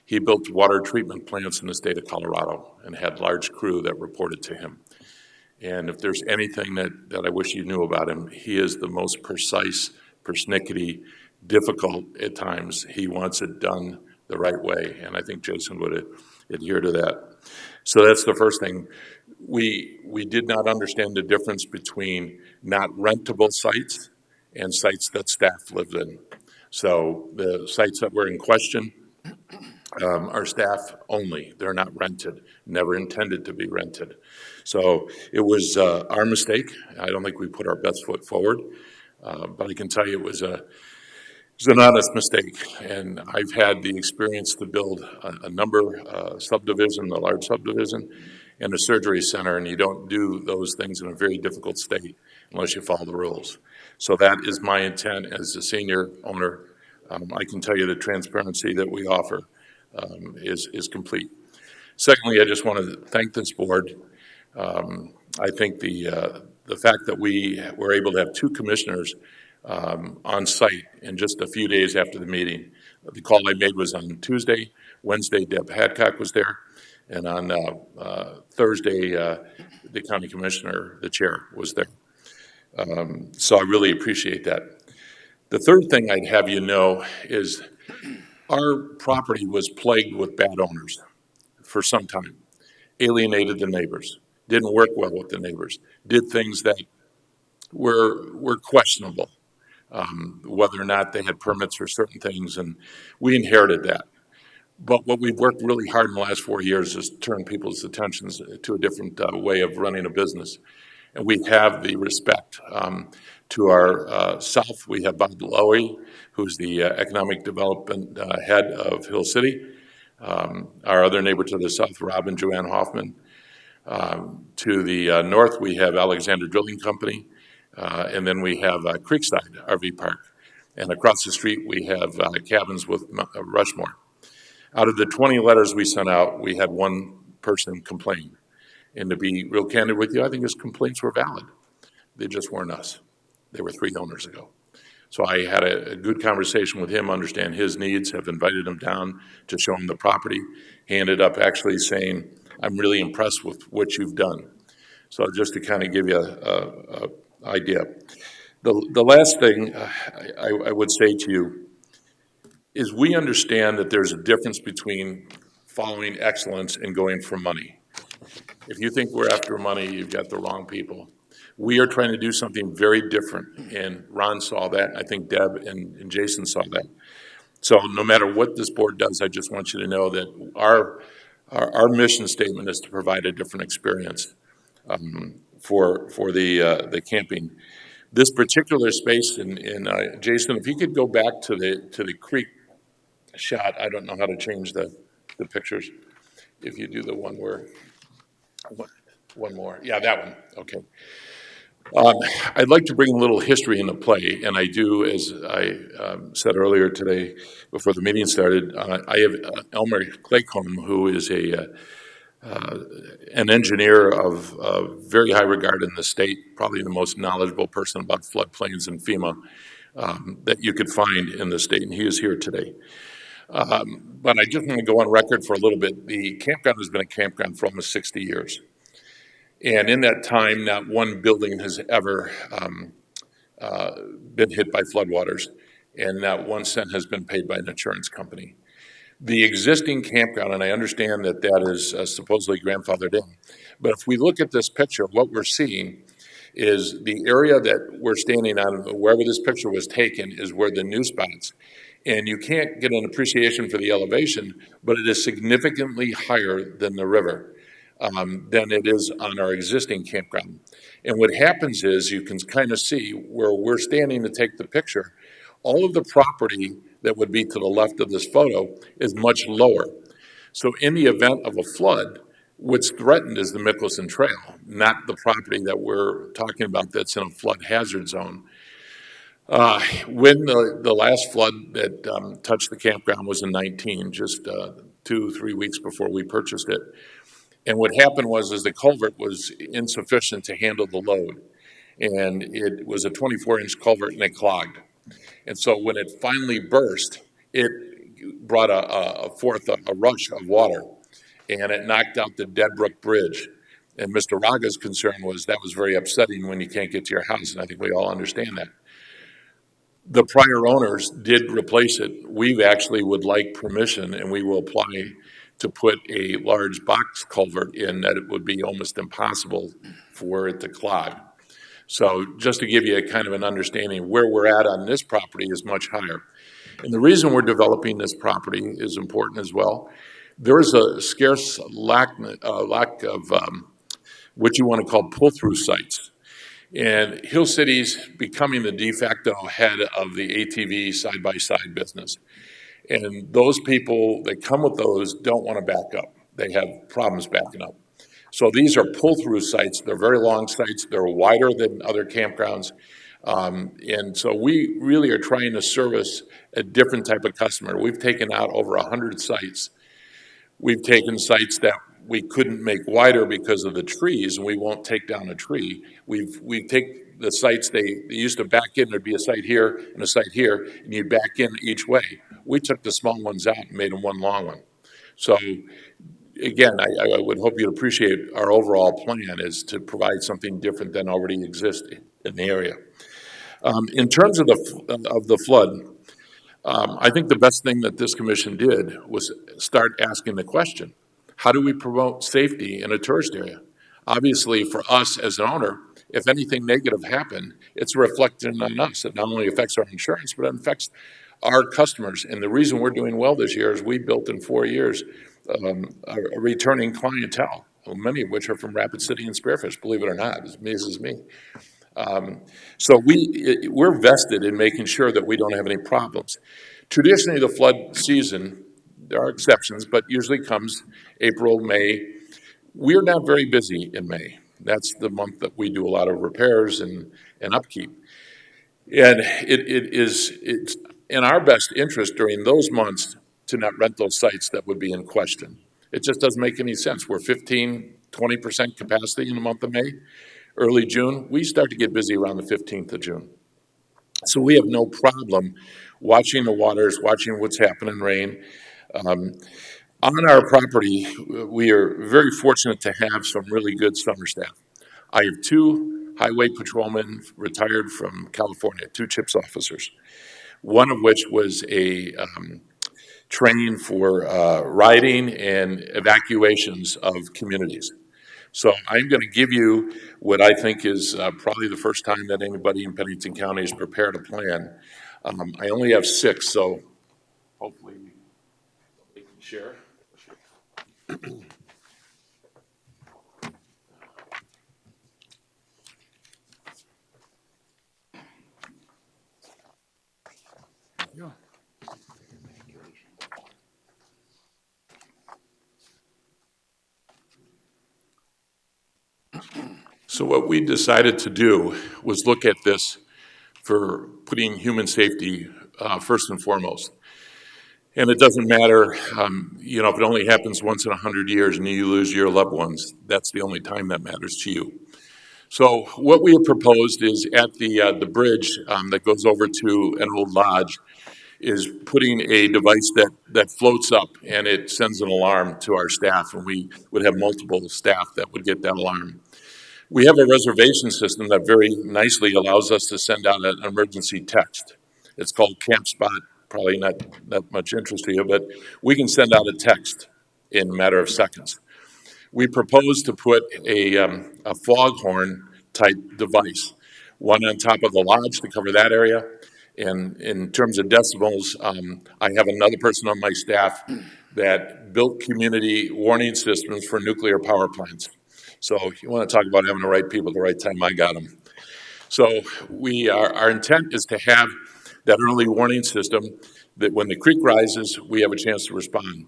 He built water treatment plants in the state of Colorado and had large crew that reported to him. And if there's anything that I wish you knew about him, he is the most precise, persnickety, difficult at times. He wants it done the right way, and I think Jason would adhere to that. So that's the first thing. We did not understand the difference between not rentable sites and sites that staff lived in. So the sites that were in question are staff only. They're not rented, never intended to be rented. So it was our mistake. I don't think we put our best foot forward, but I can tell you it was an honest mistake. And I've had the experience to build a number subdivision, a large subdivision, and a surgery center, and you don't do those things in a very difficult state unless you follow the rules. So that is my intent as a senior owner. I can tell you the transparency that we offer is complete. Secondly, I just want to thank this board. I think the fact that we were able to have 2 commissioners on site in just a few days after the meeting. The call I made was on Tuesday. Wednesday, Deb Hadcock was there. And on Thursday, the county commissioner, the chair, was there. So I really appreciate that. The third thing I'd have you know is our property was plagued with bad owners for some time. Alienated the neighbors, didn't work well with the neighbors, did things that were questionable, whether or not they had permits for certain things, and we inherited that. But what we've worked really hard in the last 4 years is turn people's attentions to a different way of running a business. And we have the respect. To our south, we have Bob Lowy, who's the economic development head of Hill City. Our other neighbor to the south, Rob and Joanne Hoffman. To the north, we have Alexander Drilling Company. And then we have Creekside RV Park. And across the street, we have cabins with Rushmore. Out of the 20 letters we sent out, we had one person complained. And to be real candid with you, I think his complaints were valid. They just weren't us. They were 3 owners ago. So I had a good conversation with him, understand his needs, have invited him down to show him the property. He ended up actually saying, I'm really impressed with what you've done. So just to kind of give you a idea. The last thing I would say to you is we understand that there's a difference between following excellence and going for money. If you think we're after money, you've got the wrong people. We are trying to do something very different, and Ron saw that. I think Deb and Jason saw that. So no matter what this board does, I just want you to know that our mission statement is to provide a different experience for the camping. This particular space, Jason, if you could go back to the creek shot, I don't know how to change the pictures. If you do the one where, one more, yeah, that one, okay. I'd like to bring a little history into play, and I do, as I said earlier today before the meeting started, I have Elmer Claycomb, who is an engineer of very high regard in the state, probably the most knowledgeable person about floodplains and FEMA that you could find in the state, and he is here today. But I just want to go on record for a little bit. The campground has been a campground for almost 60 years. And in that time, not one building has ever been hit by floodwaters, and not 1 cent has been paid by an insurance company. The existing campground, and I understand that that is supposedly grandfathered in, but if we look at this picture, what we're seeing is the area that we're standing on, wherever this picture was taken, is where the new spots. And you can't get an appreciation for the elevation, but it is significantly higher than the river, than it is on our existing campground. And what happens is you can kind of see where we're standing to take the picture, all of the property that would be to the left of this photo is much lower. So in the event of a flood, what's threatened is the Mickelson Trail, not the property that we're talking about that's in a flood hazard zone. When the last flood that touched the campground was in 19, just 2-3 weeks before we purchased it. And what happened was the culvert was insufficient to handle the load. And it was a 24-inch culvert and it clogged. And so when it finally burst, it brought a rush of water, and it knocked out the Deadbrook Bridge. And Mr. Raga's concern was that was very upsetting when you can't get to your house, and I think we all understand that. The prior owners did replace it. We actually would like permission, and we will apply to put a large box culvert in that it would be almost impossible for it to clog. So just to give you a kind of an understanding, where we're at on this property is much higher. And the reason we're developing this property is important as well. There is a scarce lack of what you want to call pull-through sites. And Hill City's becoming the de facto head of the ATV side-by-side business. And those people that come with those don't want to back up. They have problems backing up. So these are pull-through sites. They're very long sites. They're wider than other campgrounds. And so we really are trying to service a different type of customer. We've taken out over 100 sites. We've taken sites that we couldn't make wider because of the trees, and we won't take down a tree. We take the sites, they used to back in, there'd be a site here and a site here, and you'd back in each way. We took the small ones out and made them one long one. So again, I would hope you'd appreciate our overall plan is to provide something different than already exists in the area. In terms of the flood, I think the best thing that this commission did was start asking the question, how do we promote safety in a tourist area? Obviously, for us as an owner, if anything negative happened, it's reflected on us. It not only affects our insurance, but it affects our customers. And the reason we're doing well this year is we built in 4 years a returning clientele, many of which are from Rapid City and Spearfish, believe it or not. It amazes me. So we're vested in making sure that we don't have any problems. Traditionally, the flood season, there are exceptions, but usually comes April, May. We're not very busy in May. That's the month that we do a lot of repairs and upkeep. And it's in our best interest during those months to not rent those sites that would be in question. It just doesn't make any sense. We're 20% capacity in the month of May, early June. We start to get busy around the 15th of June. So we have no problem watching the waters, watching what's happening in rain. On our property, we are very fortunate to have some really good summer staff. I have 2 highway patrolmen retired from California, 2 CHIPS officers, one of which was a training for riding and evacuations of communities. So I'm going to give you what I think is probably the first time that anybody in Pennington County has prepared a plan. I only have 6, so hopefully we can share. So what we decided to do was look at this for putting human safety first and foremost. And it doesn't matter, if it only happens once in 100 years and you lose your loved ones, that's the only time that matters to you. So what we have proposed is at the bridge that goes over to an old lodge is putting a device that floats up and it sends an alarm to our staff, and we would have multiple staff that would get that alarm. We have a reservation system that very nicely allows us to send out an emergency text. It's called Camp Spot, probably not that much interest to you, but we can send out a text in a matter of seconds. We propose to put a foghorn type device, one on top of the lodge to cover that area. And in terms of decibels, I have another person on my staff that built community warning systems for nuclear power plants. So you want to talk about having the right people at the right time, I got them. So our intent is to have that early warning system that when the creek rises, we have a chance to respond.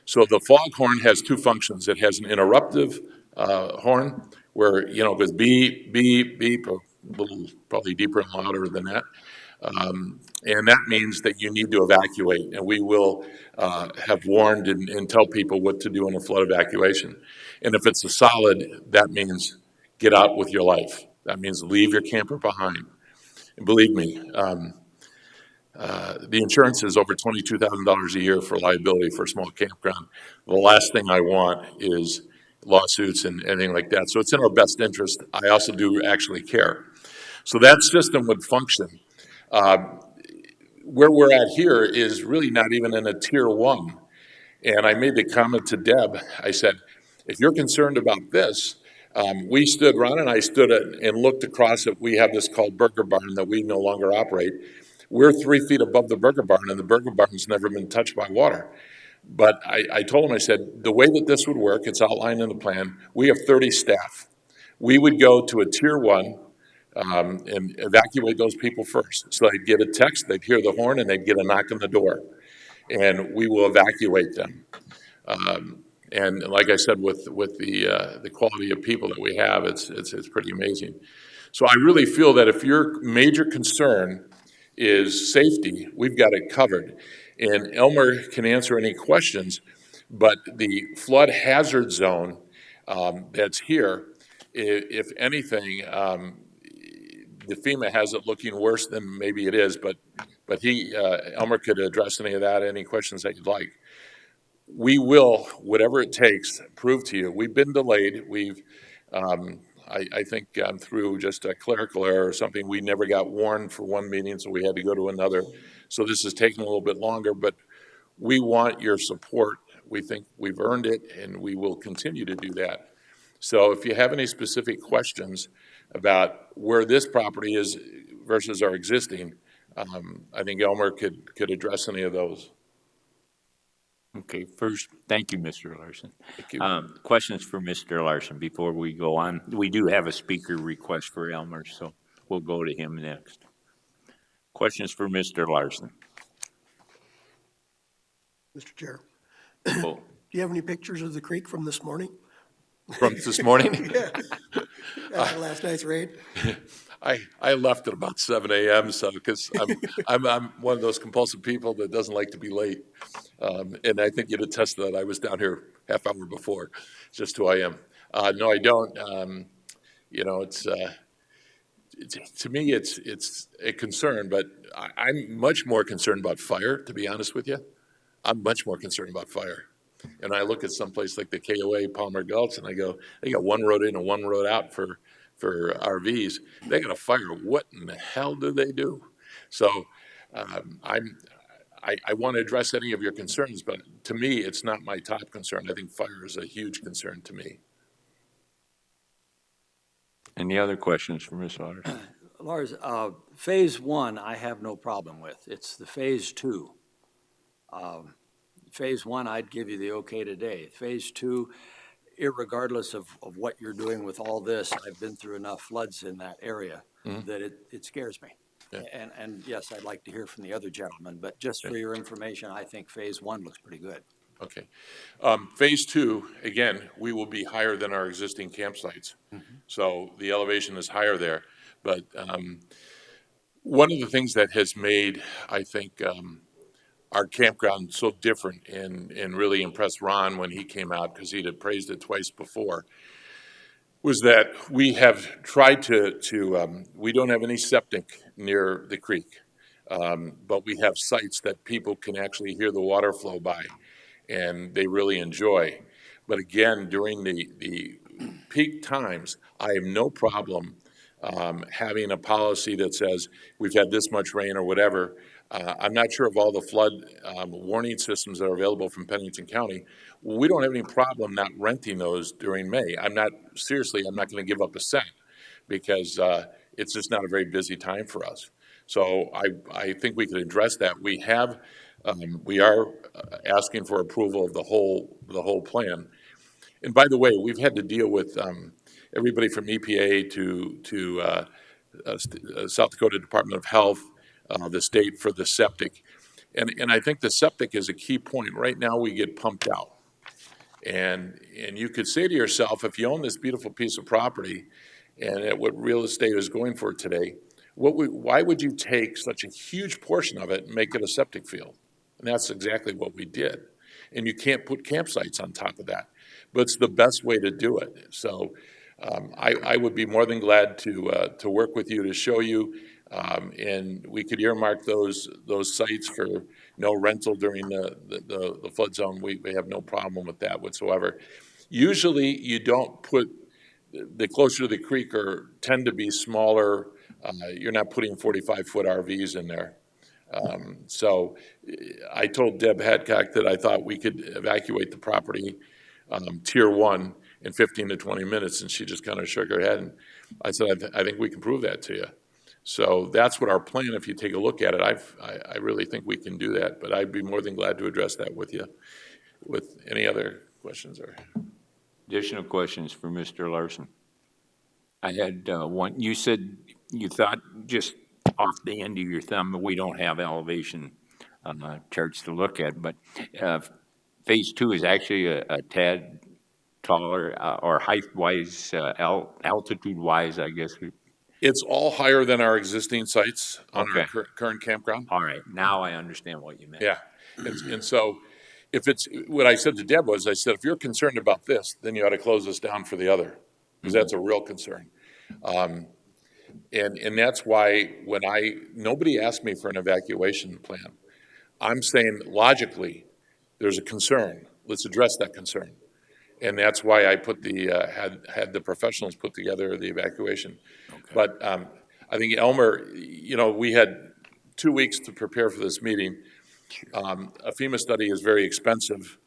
So the foghorn has 2 functions. It has an interruptive horn where, it goes beep, beep, beep, a little probably deeper and louder than that. And that means that you need to evacuate, and we will have warned and tell people what to do in a flood evacuation. And if it's a solid, that means get out with your life. That means leave your camper behind. And believe me, the insurance is over $22,000 a year for liability for a small campground. The last thing I want is lawsuits and anything like that. So it's in our best interest. I also do actually care. So that system would function. Where we're at here is really not even in a tier 1. And I made the comment to Deb, I said, if you're concerned about this, Ron and I stood and looked across it. We have this called Burger Barn that we no longer operate. We're 3 feet above the Burger Barn, and the Burger Barn's never been touched by water. But I told him, I said, the way that this would work, it's outlined in the plan, we have 30 staff. We would go to a tier 1 and evacuate those people first. So they'd get a text, they'd hear the horn, and they'd get a knock on the door. And we will evacuate them. And like I said, with the quality of people that we have, it's pretty amazing. So I really feel that if your major concern is safety, we've got it covered. And Elmer can answer any questions, but the flood hazard zone that's here, if anything, the FEMA has it looking worse than maybe it is, but Elmer could address any of that, any questions that you'd like. We will, whatever it takes, prove to you. We've been delayed. I think gone through just a clerical error or something. We never got warned for one meeting, so we had to go to another. So this is taking a little bit longer, but we want your support. We think we've earned it, and we will continue to do that. So if you have any specific questions about where this property is versus our existing, I think Elmer could address any of those. Okay, first, thank you, Mr. Larson. Thank you. Questions for Mr. Larson before we go on? We do have a speaker request for Elmer, so we'll go to him next. Questions for Mr. Larson? Mr. Chair, Oh, do you have any pictures of the creek from this morning? From this morning? Yeah. After last night's raid? I left at about 7 a.m. So because I'm one of those compulsive people that doesn't like to be late, and I think you'd attest to that. I was down here half hour before, just who I am. No, I don't. To me, it's a concern, but I'm much more concerned about fire. To be honest with you, I'm much more concerned about fire. And I look at someplace like the KOA Palmer Gulch, and I go, they got one road in and one road out for RVs. They got a fire. What in the hell do they do? So I want to address any of your concerns, but to me, it's not my top concern. I think fire is a huge concern to me. Any other questions for Ms. Waters? Lars, phase one, I have no problem with. It's the phase two. Phase one, I'd give you the okay today. Phase two, irregardless of what you're doing with all this, I've been through enough floods in that area that it scares me. Yeah. And yes, I'd like to hear from the other gentleman, but just for your information, I think phase one looks pretty good. Okay. Phase two, again, we will be higher than our existing campsites. So the elevation is higher there. But one of the things that has made, I think, our campground so different and really impressed Ron when he came out, because he'd appraised it twice before, was that we have tried we don't have any septic near the creek, but we have sites that people can actually hear the water flow by, and they really enjoy. But again, during the peak times, I have no problem having a policy that says we've had this much rain or whatever. I'm not sure of all the flood warning systems that are available from Pennington County. We don't have any problem not renting those during May. I'm not going to give up a cent because it's just not a very busy time for us. So I think we could address that. We are asking for approval of the whole plan. And by the way, we've had to deal with everybody from EPA to South Dakota Department of Health, the state for the septic. And I think the septic is a key point. Right now, we get pumped out. And you could say to yourself, if you own this beautiful piece of property and at what real estate is going for today, why would you take such a huge portion of it and make it a septic field? And that's exactly what we did. And you can't put campsites on top of that, but it's the best way to do it. So I would be more than glad to work with you to show you, and we could earmark those sites for no rental during the flood zone. We have no problem with that whatsoever. Usually, you don't put the closer to the creek tend to be smaller. You're not putting 45-foot RVs in there. So I told Deb Hadcock that I thought we could evacuate the property, tier one, in 15 to 20 minutes, and she just kind of shook her head. And I said, I think we can prove that to you. So that's what our plan, if you take a look at it, I really think we can do that, but I'd be more than glad to address that with you. With any other questions or? Additional questions for Mr. Larson? I had one. You said you thought just off the end of your thumb, we don't have elevation charts to look at, but phase two is actually a tad taller or height-wise, altitude-wise, I guess. It's all higher than our existing sites on our current campground. All right, now I understand what you meant. Yeah, and so if it's, what I said to Deb was, I said, if you're concerned about this, then you ought to close this down for the other, because that's a real concern. And that's why nobody asked me for an evacuation plan. I'm saying logically, there's a concern. Let's address that concern. And that's why I put had the professionals put together the evacuation. Okay. But I think Elmer, we had 2 weeks to prepare for this meeting. A FEMA study is very expensive,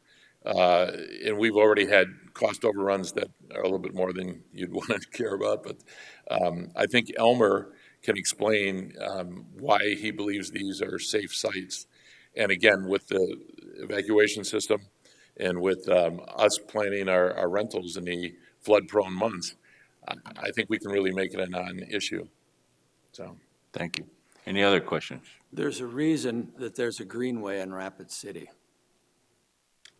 and we've already had cost overruns that are a little bit more than you'd want to care about. But I think Elmer can explain why he believes these are safe sites. And again, with the evacuation system and with us planning our rentals in the flood-prone months, I think we can really make it a non-issue. So, thank you. Any other questions? There's a reason that there's a greenway in Rapid City.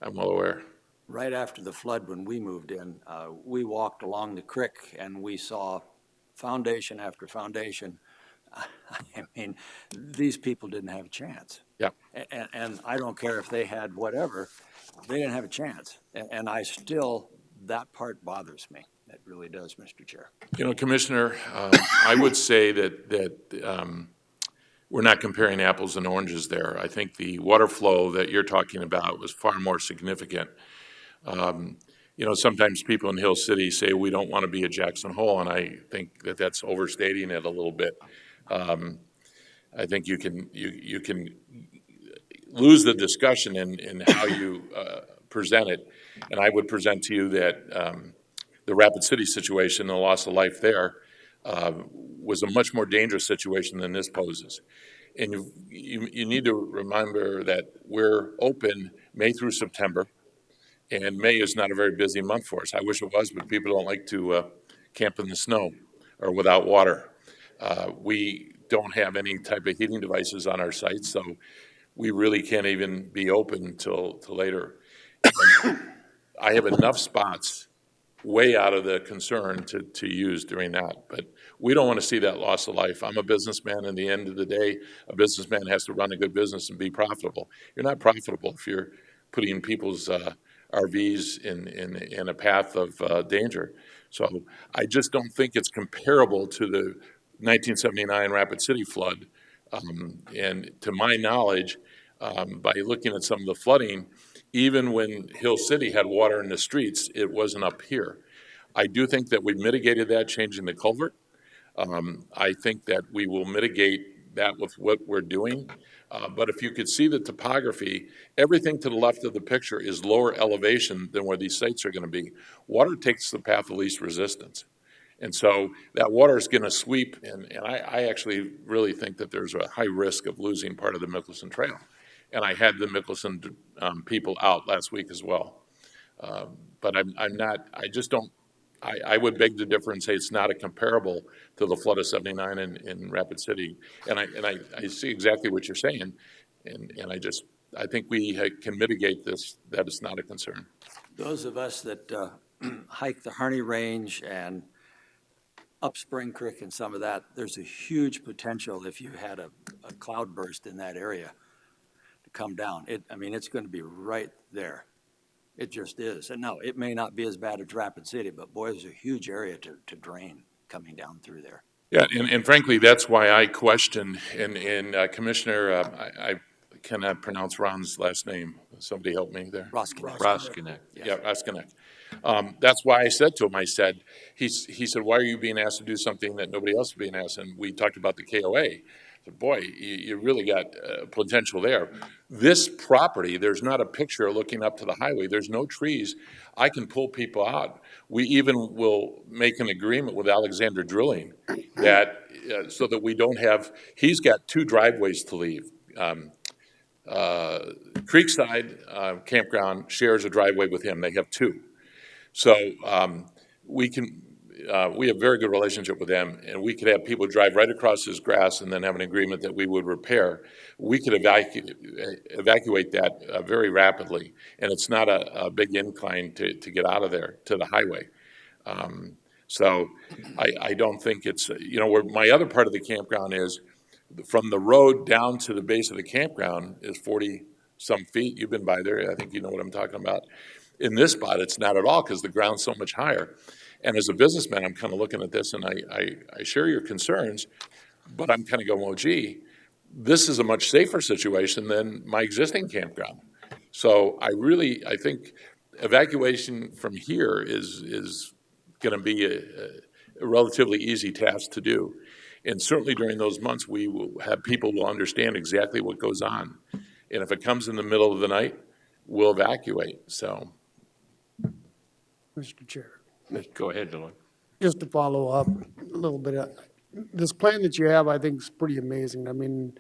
I'm well aware. Right after the flood, when we moved in, we walked along the creek and we saw foundation after foundation. I mean, these people didn't have a chance. Yeah. And I don't care if they had whatever, they didn't have a chance. And I still, that part bothers me. It really does, Mr. Chair. You know, Commissioner, I would say that we're not comparing apples and oranges there. I think the water flow that you're talking about was far more significant. You know, sometimes people in Hill City say we don't want to be a Jackson Hole, and I think that that's overstating it a little bit. I think you can lose the discussion in how you present it, and I would present to you that the Rapid City situation, the loss of life there, was a much more dangerous situation than this poses. And you need to remember that we're open May through September. And May is not a very busy month for us. I wish it was, but people don't like to camp in the snow or without water. We don't have any type of heating devices on our site, so we really can't even be open till later. And I have enough spots way out of the concern to use during that. But we don't want to see that loss of life. I'm a businessman. In the end of the day, a businessman has to run a good business and be profitable. You're not profitable if you're putting people's RVs in a path of danger. So I just don't think it's comparable to the 1979 Rapid City flood. And to my knowledge, by looking at some of the flooding, even when Hill City had water in the streets, it wasn't up here. I do think that we mitigated that changing the culvert. I think that we will mitigate that with what we're doing. But if you could see the topography, everything to the left of the picture is lower elevation than where these sites are going to be. Water takes the path of least resistance. And so that water is going to sweep, and I actually really think that there's a high risk of losing part of the Mickelson Trail. And I had the Mickelson people out last week as well. But I'm not, I just don't, I would beg to differ and say it's not a comparable to the flood of '79 in Rapid City. And I see exactly what you're saying, and I think we can mitigate this, that it's not a concern. Those of us that hike the Harney Range and up Spring Creek and some of that, there's a huge potential if you had a cloud burst in that area to come down. I mean, it's going to be right there. It just is. And no, it may not be as bad as Rapid City, but boy, there's a huge area to drain coming down through there. Yeah, and frankly, that's why I question, and Commissioner, I cannot pronounce Ron's last name. Somebody help me there. Roskinek. Yeah, Roskinek. That's why I said to him, I said, he said, why are you being asked to do something that nobody else is being asked? And we talked about the KOA. I said, boy, you really got potential there. This property, there's not a picture looking up to the highway. There's no trees. I can pull people out. We even will make an agreement with Alexander Drilling that so that we don't have, he's got 2 driveways to leave. Creekside Campground shares a driveway with him. They have 2. So we have very good relationship with them, and we could have people drive right across his grass and then have an agreement that we would repair. We could evacuate that very rapidly, and it's not a big incline to get out of there to the highway. So I don't think it's, where my other part of the campground is, from the road down to the base of the campground is 40-some feet. You've been by there. I think you know what I'm talking about. In this spot, it's not at all because the ground's so much higher. And as a businessman, I'm kind of looking at this, and I share your concerns, but I'm kind of going, well, gee, this is a much safer situation than my existing campground. So I think evacuation from here is going to be a relatively easy task to do. And certainly during those months, we will have people will understand exactly what goes on. And if it comes in the middle of the night, we'll evacuate, so. Mr. Chair, Go ahead, Dylan. just to follow up a little bit, this plan that you have, I think, is pretty amazing. I mean,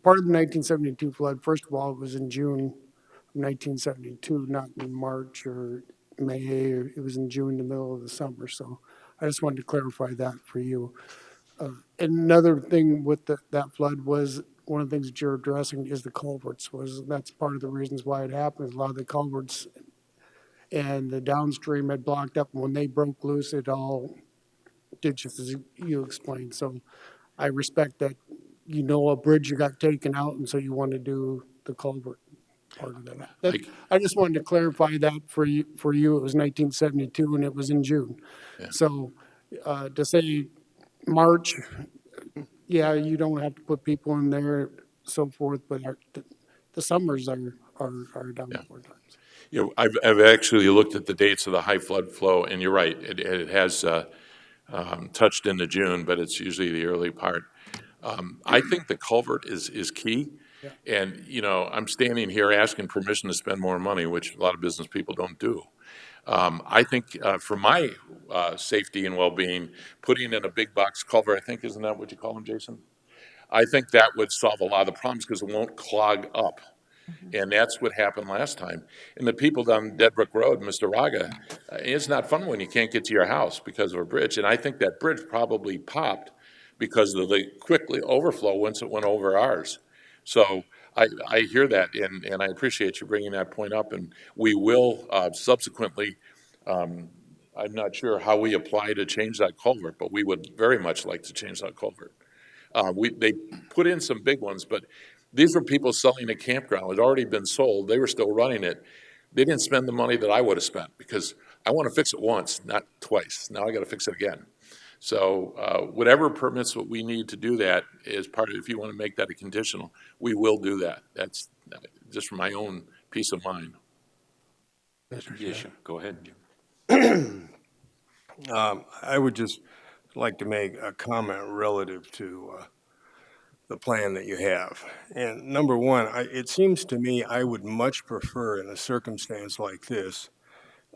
part of the 1972 flood, first of all, it was in June of 1972, not in March or May. It was in June, the middle of the summer. So I just wanted to clarify that for you. Another thing with that flood was one of the things that you're addressing is the culverts. That's part of the reasons why it happened. A lot of the culverts and the downstream had blocked up. And when they broke loose, it all ditches as you explained. So I respect that, you know, a bridge you got taken out, and so you want to do the culvert part of that. I just wanted to clarify that for you. It was 1972, and it was in June. Yeah. So to say March, yeah, you don't have to put people in there, so forth, but the summers are down Yeah. 4 times. You know, I've actually looked at the dates of the high flood flow, and you're right, it has touched into June, but it's usually the early part. I think the culvert is key. Yeah. And, you know, I'm standing here asking permission to spend more money, which a lot of business people don't do. I think for my safety and well-being, putting in a big box culvert, I think, isn't that what you call them, Jason? I think that would solve a lot of the problems because it won't clog up. And that's what happened last time. And the people down Dead Brook Road, Mr. Raga, it's not fun when you can't get to your house because of a bridge. And I think that bridge probably popped because of the quickly overflow once it went over ours. So I hear that, and I appreciate you bringing that point up. And we will subsequently, I'm not sure how we apply to change that culvert, but we would very much like to change that culvert. They put in some big ones, but these were people selling a campground. It had already been sold. They were still running it. They didn't spend the money that I would have spent because I want to fix it once, not twice. Now I got to fix it again. So whatever permits what we need to do that is part of, if you want to make that a conditional, we will do that. That's just for my own peace of mind. Yes, go ahead, Jim. I would just like to make a comment relative to the plan that you have. And number one, it seems to me I would much prefer in a circumstance like this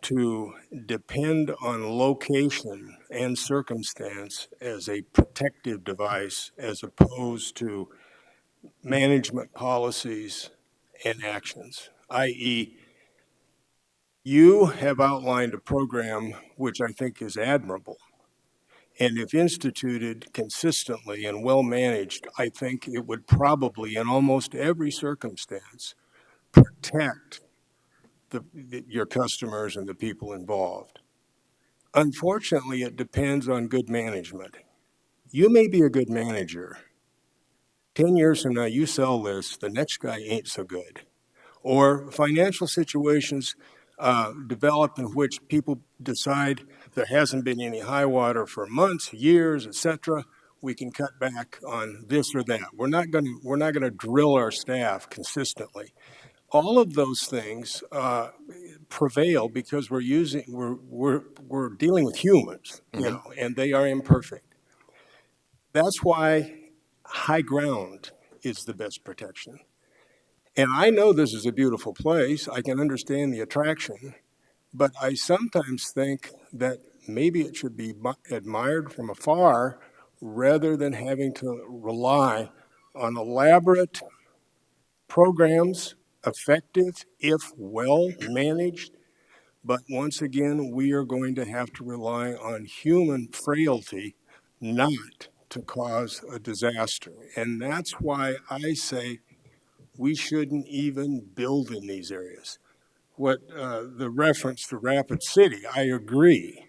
to depend on location and circumstance as a protective device as opposed to management policies and actions, i.e., you have outlined a program which I think is admirable. And if instituted consistently and well managed, I think it would probably, in almost every circumstance, protect your customers and the people involved. Unfortunately, it depends on good management. You may be a good manager. 10 years from now, you sell this, the next guy ain't so good. Or financial situations develop in which people decide there hasn't been any high water for months, years, etc. We can cut back on this or that. We're not going to drill our staff consistently. All of those things prevail because we're dealing with humans, you know, and they are imperfect. That's why high ground is the best protection. And I know this is a beautiful place. I can understand the attraction, but I sometimes think that maybe it should be admired from afar rather than having to rely on elaborate programs, effective if well managed. But once again, we are going to have to rely on human frailty not to cause a disaster. And that's why I say we shouldn't even build in these areas. What the reference to Rapid City, I agree.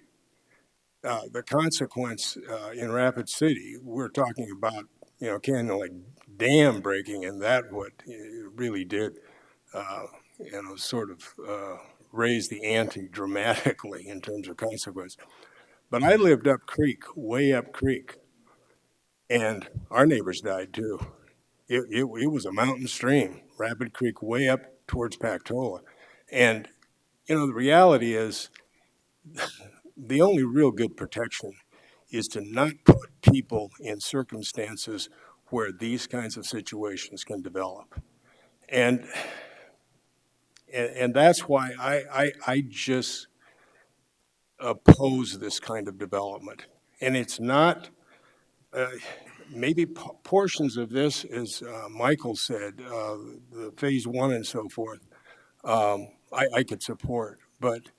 The consequence in Rapid City, we're talking about, you know, kind of like dam breaking, and that what it really did, you know, sort of raise the ante dramatically in terms of consequence. But I lived up creek, way up creek, and our neighbors died too. It was a mountain stream, Rapid Creek, way up towards Pactola. And, you know, the reality is the only real good protection is to not put people in circumstances where these kinds of situations can develop. And that's why I just oppose this kind of development. And it's not, maybe portions of this, as Michael said, the phase one and so forth, I could support. But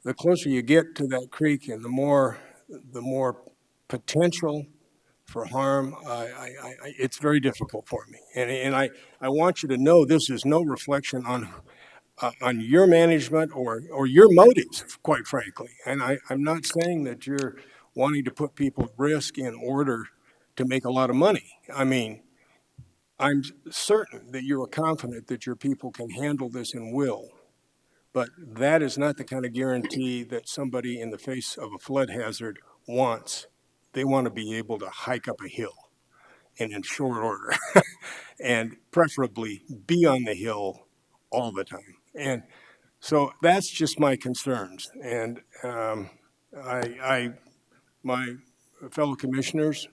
the closer you get to that creek and the more potential for harm, it's very difficult for me. And I want you to know this is no reflection on your management or your motives, quite frankly. And I'm not saying that you're wanting to put people at risk in order to make a lot of money. I mean, I'm certain that you're confident that your people can handle this and will, but that is not the kind of guarantee that somebody in the face of a flood hazard wants. They want to be able to hike up a hill and in short order and preferably be on the hill all the time. And so that's just my concerns. And my fellow commissioners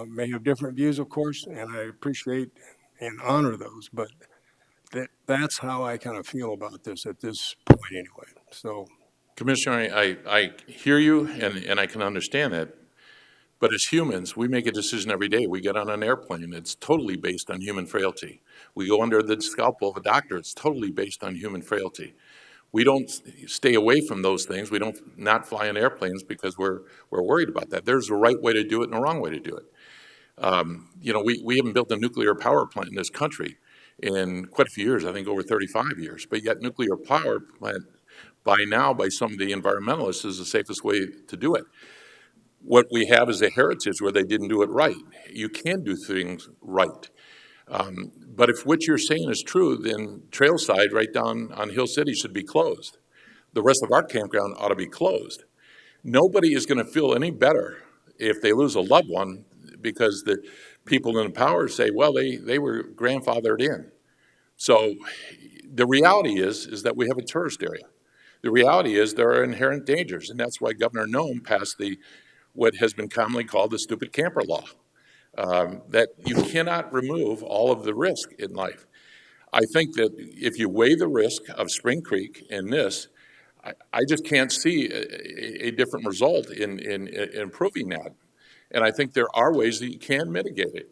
may have different views, of course, and I appreciate and honor those, but that's how I kind of feel about this at this point anyway. So, Commissioner, I hear you and I can understand that. But as humans, we make a decision every day. We get on an airplane, it's totally based on human frailty. We go under the scalpel of a doctor, it's totally based on human frailty. We don't stay away from those things. We don't not fly in airplanes because we're worried about that. There's a right way to do it and a wrong way to do it. We haven't built a nuclear power plant in this country in quite a few years, I think over 35 years, but yet nuclear power plant by now, by some of the environmentalists, is the safest way to do it. What we have is a heritage where they didn't do it right. You can do things right. But if what you're saying is true, then Trailside right down on Hill City should be closed. The rest of our campground ought to be closed. Nobody is going to feel any better if they lose a loved one because the people in power say, well, they were grandfathered in. So the reality is that we have a tourist area. The reality is there are inherent dangers, and that's why Governor Noem passed what has been commonly called the stupid camper law, that you cannot remove all of the risk in life. I think that if you weigh the risk of Spring Creek and this, I just can't see a different result in improving that. And I think there are ways that you can mitigate it.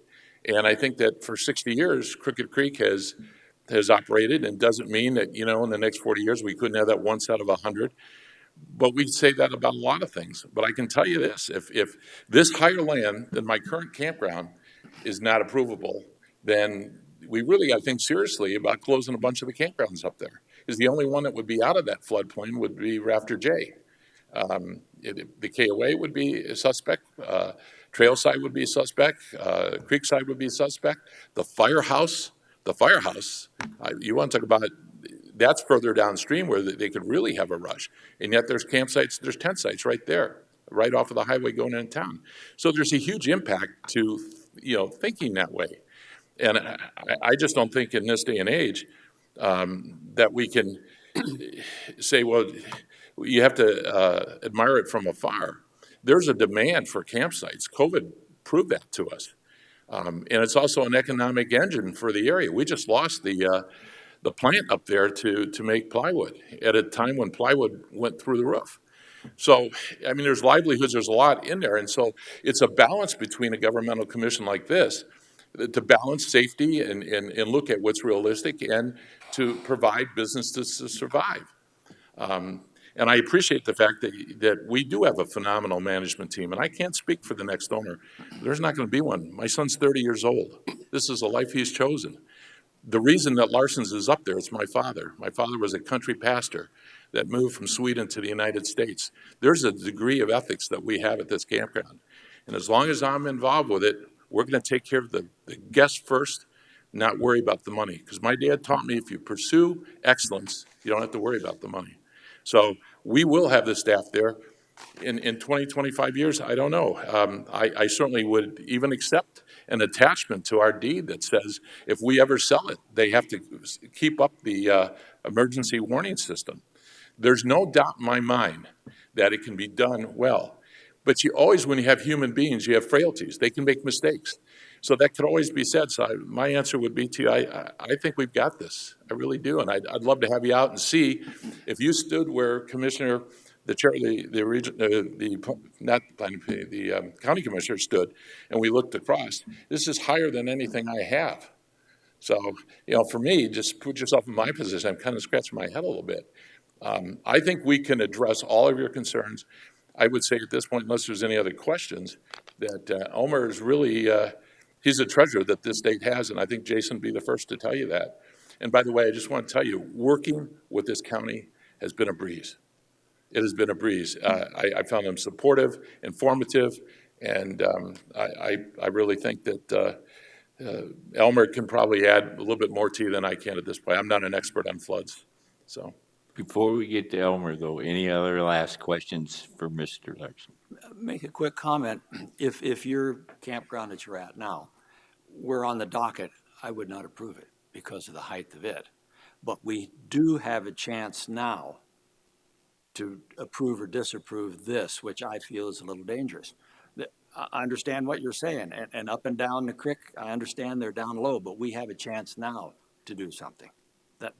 And I think that for 60 years, Crooked Creek has operated, and doesn't mean that, in the next 40 years, we couldn't have that one set of 100. But we say that about a lot of things. But I can tell you this, if this higher land than my current campground is not approvable, then we really, I think seriously about closing a bunch of the campgrounds up there. Because the only one that would be out of that floodplain would be Rafter J. The KOA would be a suspect, Trailside would be a suspect, Creekside would be a suspect. The firehouse, you want to talk about, that's further downstream where they could really have a rush. And yet there's campsites, there's tent sites right there, right off of the highway going into town. So there's a huge impact to, thinking that way. And I just don't think in this day and age that we can say, well, you have to admire it from afar. There's a demand for campsites. COVID proved that to us. And it's also an economic engine for the area. We just lost the plant up there to make plywood at a time when plywood went through the roof. So, I mean, there's livelihoods, there's a lot in there. And so it's a balance between a governmental commission like this to balance safety and look at what's realistic and to provide businesses to survive. And I appreciate the fact that we do have a phenomenal management team. And I can't speak for the next owner. There's not going to be one. My son's 30 years old. This is a life he's chosen. The reason that Larson's is up there is my father. My father was a country pastor that moved from Sweden to the United States. There's a degree of ethics that we have at this campground. And as long as I'm involved with it, we're going to take care of the guests first, not worry about the money. Because my dad taught me if you pursue excellence, you don't have to worry about the money. So we will have the staff there. In 20, 25 years, I don't know. I certainly would even accept an attachment to our deed that says if we ever sell it, they have to keep up the emergency warning system. There's no doubt in my mind that it can be done well. But you always, when you have human beings, you have frailties. They can make mistakes. So that could always be said. So my answer would be to you, I think we've got this. I really do. And I'd love to have you out and see if you stood where Commissioner, the chair, the county commissioner stood, and we looked across. This is higher than anything I have. So, for me, just put yourself in my position. I'm kind of scratching my head a little bit. I think we can address all of your concerns. I would say at this point, unless there's any other questions, that Omer is really, he's a treasure that this state has, and I think Jason would be the first to tell you that. And by the way, I just want to tell you, working with this county has been a breeze. it has been a breeze. I found them supportive, informative, and I really think that Elmer can probably add a little bit more to you than I can at this point. I'm not an expert on floods, so. Before we get to Elmer, though, any other last questions for Mr. Larson? Make a quick comment. If your campground that you're at now were on the docket, I would not approve it because of the height of it. But we do have a chance now to approve or disapprove this, which I feel is a little dangerous. I understand what you're saying, and up and down the creek, I understand they're down low, but we have a chance now to do something.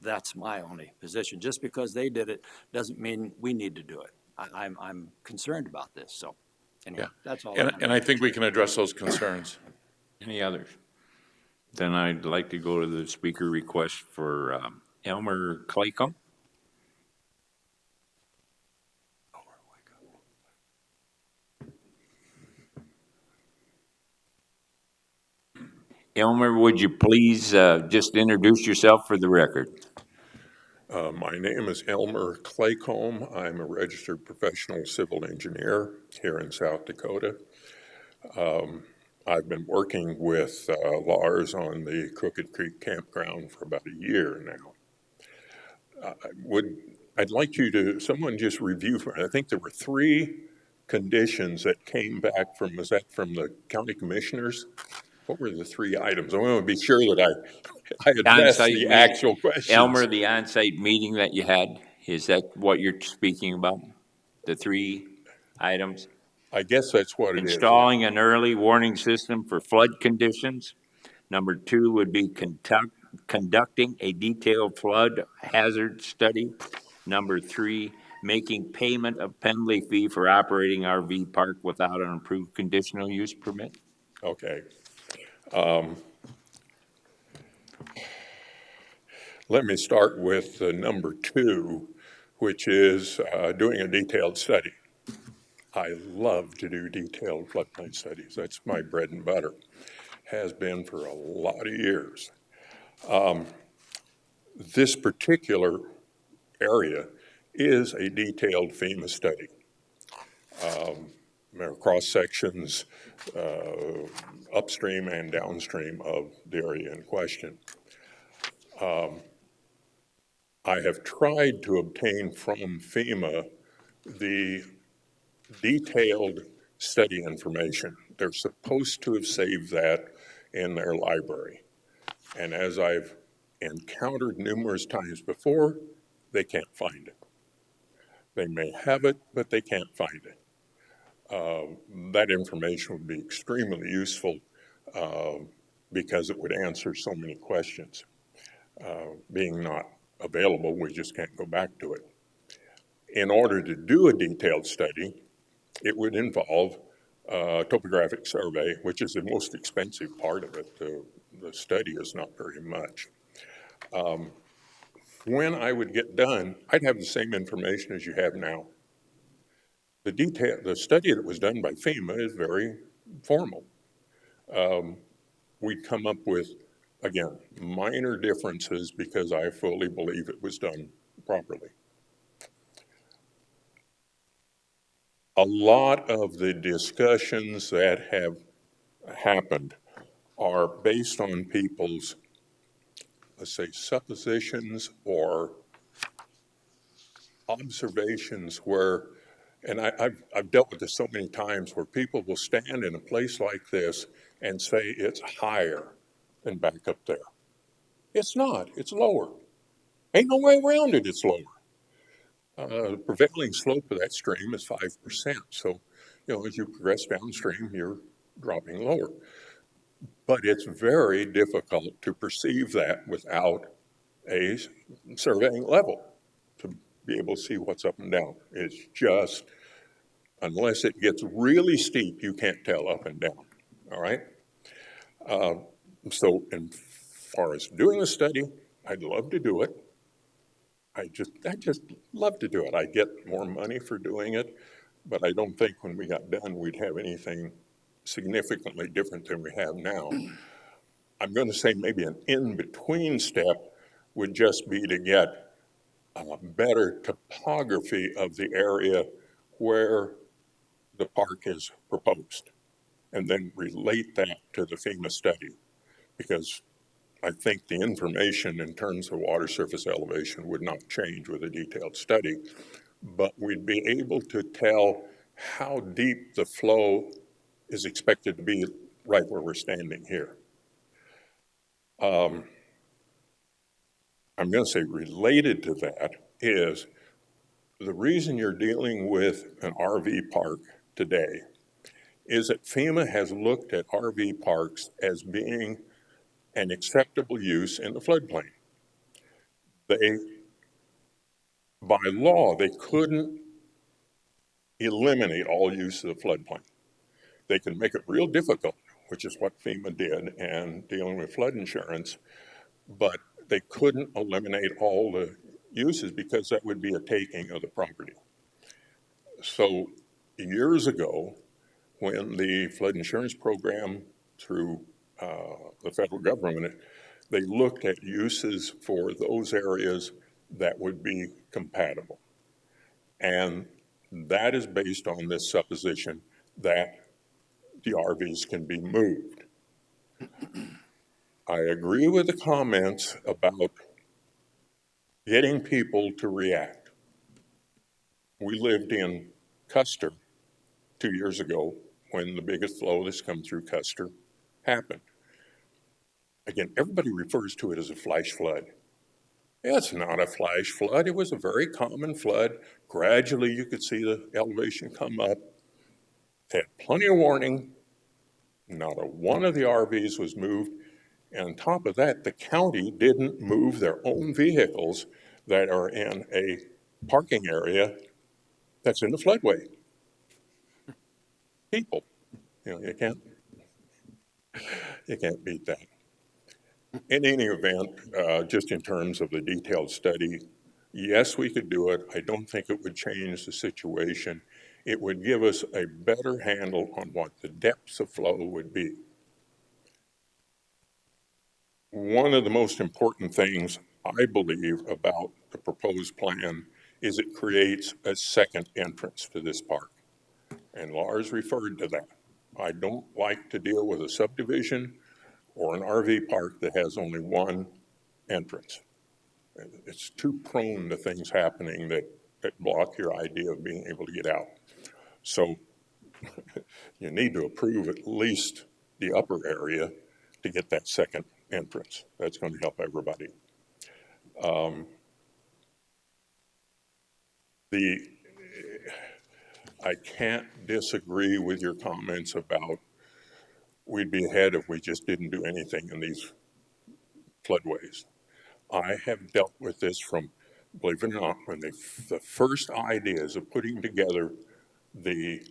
That's my only position. Just because they did it doesn't mean we need to do it. I'm concerned about this, so anyway, Yeah. that's all. And I think we can address those concerns. Any others? Then I'd like to go to the speaker request for Elmer Claycomb. Elmer, would you please just introduce yourself for the record? My name is Elmer Claycomb. I'm a registered professional civil engineer here in South Dakota. I've been working with Lars on the Crooked Creek Campground for about a year now. I'd like you to, someone just review, I think there were 3 conditions that came back from, was that from the county commissioners? What were the 3 items? I want to be sure that I address the actual questions. Elmer, the on-site meeting that you had, is that what you're speaking about? The 3 items? I guess that's what it is. Installing an early warning system for flood conditions. Number 2 would be conducting a detailed flood hazard study. Number 3, making payment of penalty fee for operating RV park without an approved conditional use permit. Okay. Let me start with number 2, which is doing a detailed study. I love to do detailed floodplain studies. That's my bread and butter. Has been for a lot of years. This particular area is a detailed FEMA study. There are cross sections upstream and downstream of the area in question. I have tried to obtain from FEMA the detailed study information. They're supposed to have saved that in their library. And as I've encountered numerous times before, they can't find it. They may have it, but they can't find it. That information would be extremely useful because it would answer so many questions. Being not available, we just can't go back to it. In order to do a detailed study, it would involve a topographic survey, which is the most expensive part of it. The study is not very much. When I would get done, I'd have the same information as you have now. The study that was done by FEMA is very formal. We'd come up with, again, minor differences because I fully believe it was done properly. A lot of the discussions that have happened are based on people's, let's say, suppositions or observations where, and I've dealt with this so many times, where people will stand in a place like this and say it's higher than back up there. It's not, it's lower. Ain't no way around it, it's lower. The prevailing slope of that stream is 5%. So, as you progress downstream, you're dropping lower. But it's very difficult to perceive that without a surveying level to be able to see what's up and down. It's just, unless it gets really steep, you can't tell up and down, all right? So as far as doing the study, I'd love to do it. I just love to do it. I get more money for doing it, but I don't think when we got done we'd have anything significantly different than we have now. I'm going to say maybe an in-between step would just be to get better topography of the area where the park is proposed, and then relate that to the FEMA study, because I think the information in terms of water surface elevation would not change with a detailed study, but we'd be able to tell how deep the flow is expected to be right where we're standing here. I'm going to say related to that is the reason you're dealing with an RV park today is that FEMA has looked at RV parks as being an acceptable use in the floodplain. By law, they couldn't eliminate all use of the floodplain. They could make it real difficult, which is what FEMA did, and dealing with flood insurance, but they couldn't eliminate all the uses because that would be a taking of the property. So years ago, when the flood insurance program through the federal government, they looked at uses for those areas that would be compatible. And that is based on this supposition that the RVs can be moved. I agree with the comments about getting people to react. We lived in Custer 2 years ago when the biggest flow that's come through Custer happened. Again, everybody refers to it as a flash flood. It's not a flash flood. It was a very common flood. Gradually, you could see the elevation come up. Had plenty of warning. Not a one of the RVs was moved. And on top of that, the county didn't move their own vehicles that are in a parking area that's in the floodway. People, you can't beat that. In any event, just in terms of the detailed study, yes, we could do it. I don't think it would change the situation. It would give us a better handle on what the depths of flow would be. One of the most important things I believe about the proposed plan is it creates a second entrance to this park. And Lars referred to that. I don't like to deal with a subdivision or an RV park that has only one entrance. It's too prone to things happening that block your idea of being able to get out. So you need to approve at least the upper area to get that second entrance. That's going to help everybody. I can't disagree with your comments about we'd be ahead if we just didn't do anything in these floodways. I have dealt with this from, believe it or not, when the first ideas of putting together the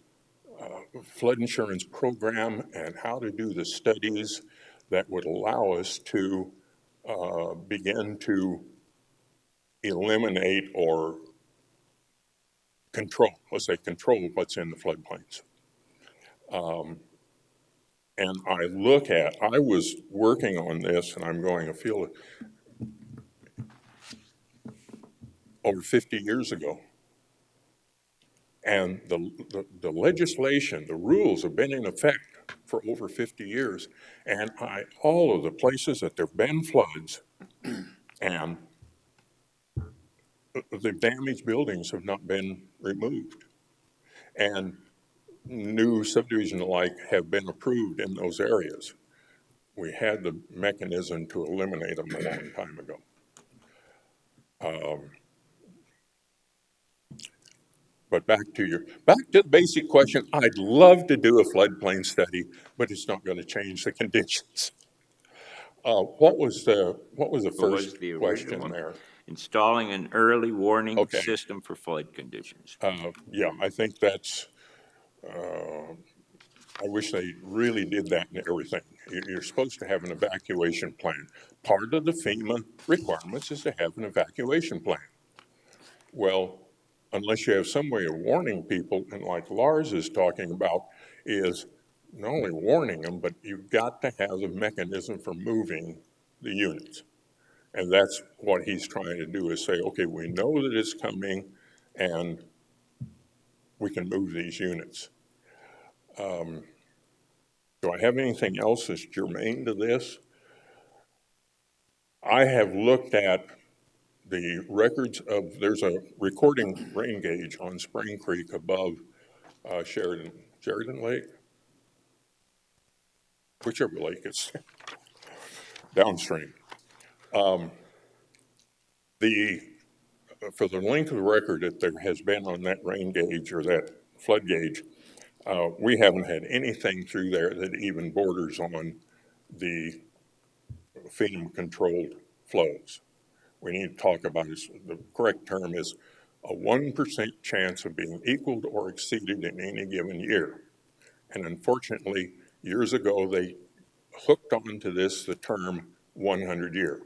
flood insurance program and how to do the studies that would allow us to begin to eliminate or control, let's say control what's in the floodplains. And I was working on this and I'm going, I feel over 50 years ago. And the legislation, the rules have been in effect for over 50 years. And all of the places that there have been floods and the damaged buildings have not been removed. And new subdivision alike have been approved in those areas. We had the mechanism to eliminate them a long time ago. But back to the basic question, I'd love to do a floodplain study, but it's not going to change the conditions. What was the first question there? Installing an early warning system for flood conditions. Yeah, I think that's, I wish they really did that in everything. You're supposed to have an evacuation plan. Part of the FEMA requirements is to have an evacuation plan. Well, unless you have some way of warning people, and like Lars is talking about, is not only warning them, but you've got to have a mechanism for moving the units. And that's what he's trying to do, is say, okay, we know that it's coming and we can move these units. Do I have anything else that's germane to this? I have looked at the records of, there's a recording rain gauge on Spring Creek above Sheridan Lake, whichever lake it's downstream. For the length of the record that there has been on that rain gauge or that flood gauge, we haven't had anything through there that even borders on the FEMA-controlled flows. We need to talk about it. The correct term is a 1% chance of being equaled or exceeded in any given year. And unfortunately, years ago, they hooked onto this the term 100-year.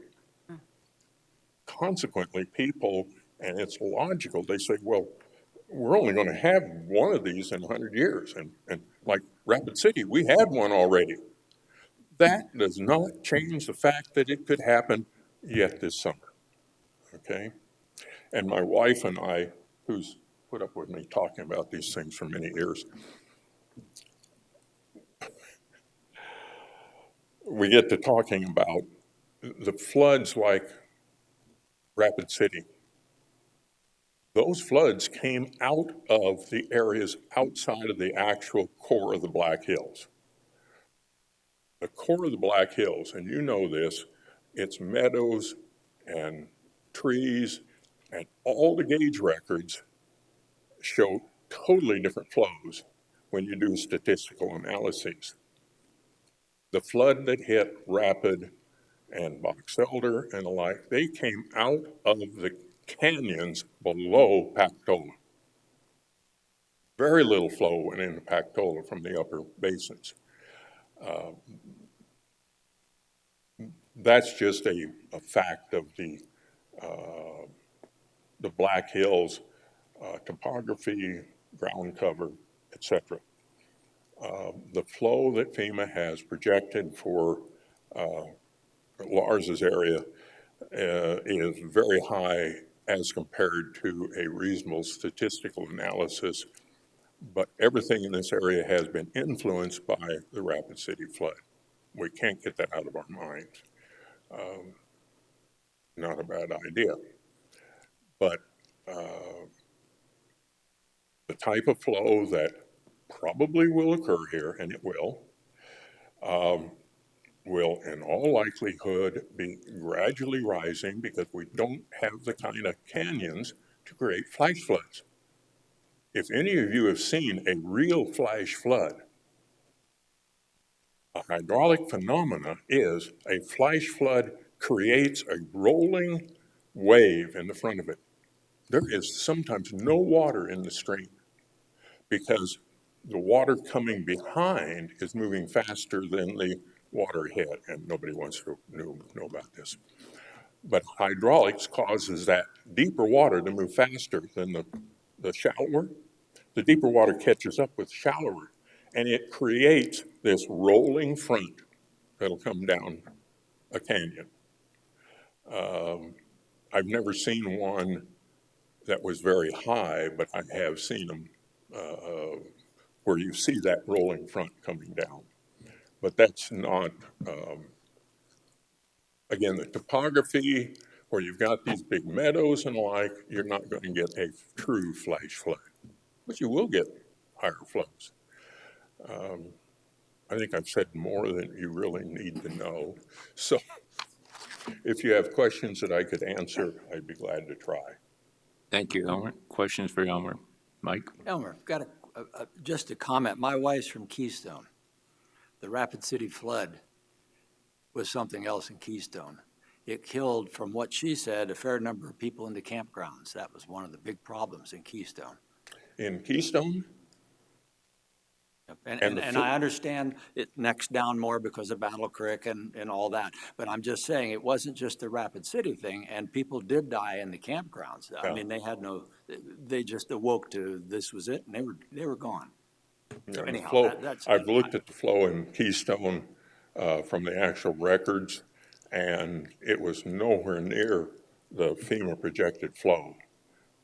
Consequently, people, and it's logical, they say, well, we're only going to have one of these in 100 years. And like Rapid City, we had one already. That does not change the fact that it could happen yet this summer, okay? And my wife and I, who's put up with me talking about these things for many years, we get to talking about the floods like Rapid City. Those floods came out of the areas outside of the actual core of the Black Hills. The core of the Black Hills, and you know this, it's meadows and trees, and all the gauge records show totally different flows when you do statistical analyses. The flood that hit Rapid and Box Elder and the like, they came out of the canyons below Pactola. Very little flow went into Pactola from the upper basins. That's just a fact of the Black Hills topography, ground cover, etc. The flow that FEMA has projected for Lars's area is very high as compared to a reasonable statistical analysis, but everything in this area has been influenced by the Rapid City flood. We can't get that out of our minds. Not a bad idea. But the type of flow that probably will occur here, and it will in all likelihood be gradually rising because we don't have the kind of canyons to create flash floods. If any of you have seen a real flash flood, a hydraulic phenomena is a flash flood creates a rolling wave in the front of it. There is sometimes no water in the stream because the water coming behind is moving faster than the water ahead, and nobody wants to know about this. But hydraulics causes that deeper water to move faster than the shallower. The deeper water catches up with shallower, and it creates this rolling front that'll come down a canyon. I've never seen one that was very high, but I have seen them where you see that rolling front coming down. But that's not, again, the topography, where you've got these big meadows and the like, you're not going to get a true flash flood, but you will get higher flows. I think I've said more than you really need to know. So if you have questions that I could answer, I'd be glad to try. Thank you, Elmer. Questions for Elmer? Mike? Elmer, I've got just a comment. My wife's from Keystone. The Rapid City flood was something else in Keystone. It killed, from what she said, a fair number of people in the campgrounds. That was one of the big problems in Keystone. In Keystone? And I understand it next down more because of Battle Creek and all that. But I'm just saying it wasn't just the Rapid City thing, and people did die in the campgrounds. I mean, they just awoke to this was it, and they were gone. So anyhow, I've looked at the flow in Keystone from the actual records, and it was nowhere near the FEMA projected flow.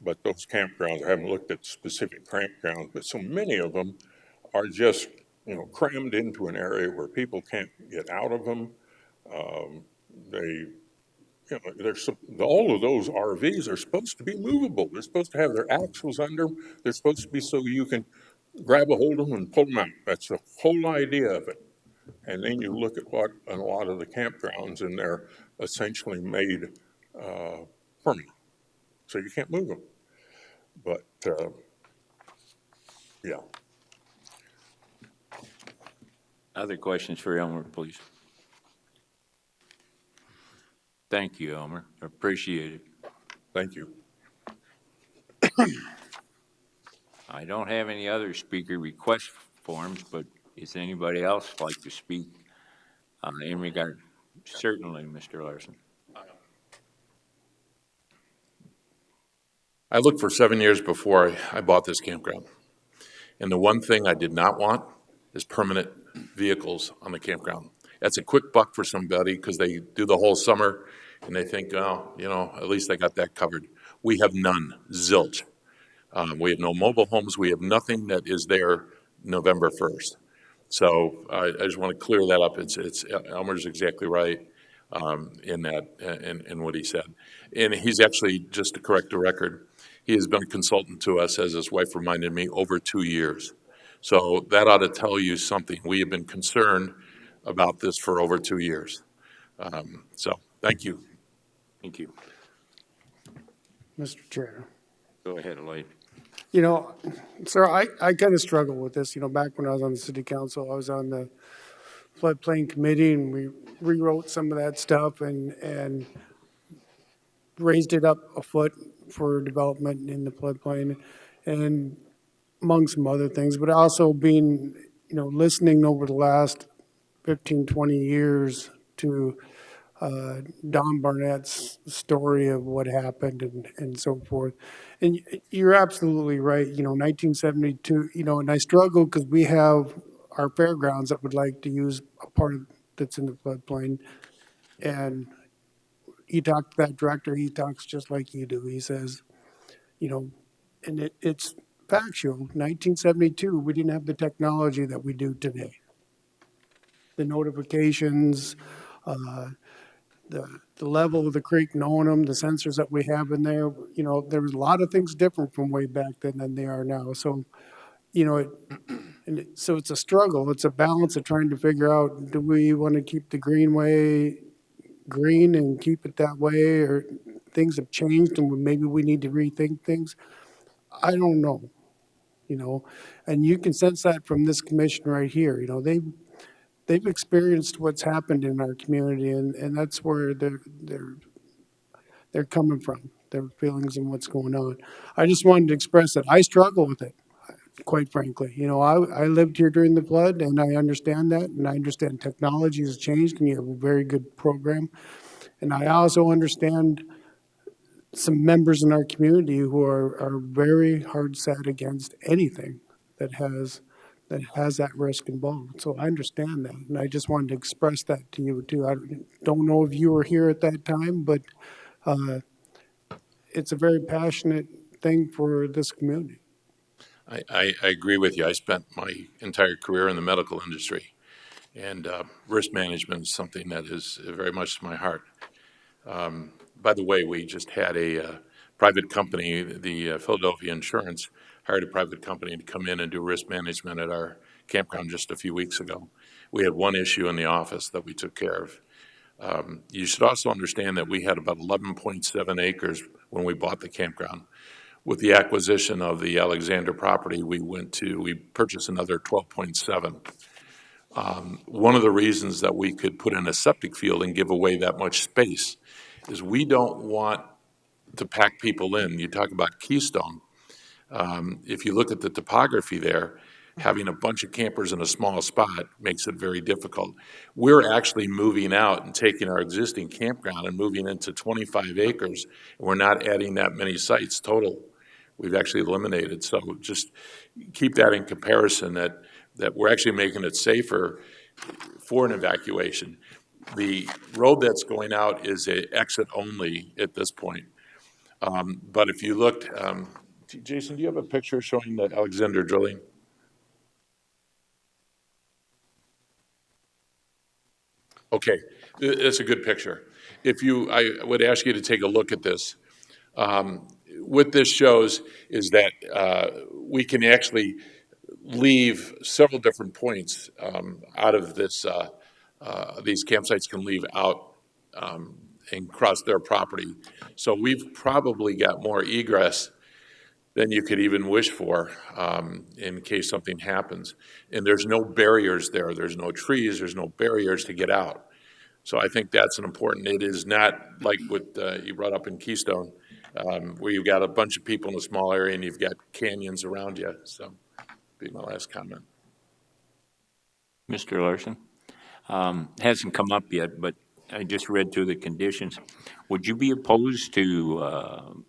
But those campgrounds, I haven't looked at specific campgrounds, but so many of them are just, crammed into an area where people can't get out of them. They, all of those RVs are supposed to be movable. They're supposed to have their axles under them. They're supposed to be so you can grab a hold of them and pull them out. That's the whole idea of it. And then you look at what a lot of the campgrounds, and they're essentially made permanent, so you can't move them. But yeah. Other questions for Elmer, please? Thank you, Elmer. Appreciate it. Thank you. I don't have any other speaker request forms, but is anybody else like to speak in regard? Certainly, Mr. Larson. I looked for 7 years before I bought this campground. And the one thing I did not want is permanent vehicles on the campground. That's a quick buck for somebody because they do the whole summer and they think, oh, at least I got that covered. We have none, zilch. We have no mobile homes. We have nothing that is there November 1st. So I just want to clear that up. Elmer's exactly right in that, in what he said. And he's actually, just to correct the record, he has been a consultant to us, as his wife reminded me, over 2 years. So that ought to tell you something. We have been concerned about this for over 2 years. So thank you. Thank you. Mr. Chair. Go ahead, Elaine. Sir, I kind of struggle with this. Back when I was on the city council, I was on the floodplain committee, and we rewrote some of that stuff and raised it up a foot for development in the floodplain, and among some other things, but also being, listening over the last 15, 20 years to Don Barnett's story of what happened and so forth. And you're absolutely right, 1972, and I struggle because we have our fairgrounds that would like to use a part that's in the floodplain. And he talked to that director, he talks just like you do. He says, and it's factual. 1972, we didn't have the technology that we do today. The notifications, the level of the creek, knowing them, the sensors that we have in there, there was a lot of things different from way back then than they are now. So, so it's a struggle. It's a balance of trying to figure out, do we want to keep the greenway green and keep it that way, or things have changed and maybe we need to rethink things? I don't know, and you can sense that from this commission right here. They've experienced what's happened in our community, and that's where they're coming from, their feelings and what's going on. I just wanted to express that I struggle with it, quite frankly. I lived here during the flood, and I understand that, and I understand technology has changed, and you have a very good program. And I also understand some members in our community who are very hard set against anything that has that risk involved. So I understand that, and I just wanted to express that to you too. I don't know if you were here at that time, but it's a very passionate thing for this community. I agree with you. I spent my entire career in the medical industry, and risk management is something that is very much to my heart. By the way, we just had a private company, the Philadelphia Insurance, hired a private company to come in and do risk management at our campground just a few weeks ago. We had one issue in the office that we took care of. You should also understand that we had about 11.7 acres when we bought the campground. With the acquisition of the Alexander property, we purchased another 12.7. One of the reasons that we could put in a septic field and give away that much space is we don't want to pack people in. You talk about Keystone. If you look at the topography there, having a bunch of campers in a small spot makes it very difficult. We're actually moving out and taking our existing campground and moving into 25 acres, and we're not adding that many sites total. We've actually eliminated. So just keep that in comparison, that we're actually making it safer for an evacuation. The road that's going out is a exit only at this point. But if you looked, Jason, do you have a picture showing the Alexander drilling? Okay, it's a good picture. I would ask you to take a look at this. What this shows is that we can actually leave several different points out of this. These campsites can leave out and cross their property. So we've probably got more egress than you could even wish for in case something happens. And there's no barriers there. There's no trees. There's no barriers to get out. So I think that's an important. It is not like what you brought up in Keystone, where you've got a bunch of people in a small area and you've got canyons around you. So, be my last comment. Mr. Larson, hasn't come up yet, but I just read through the conditions. Would you be opposed to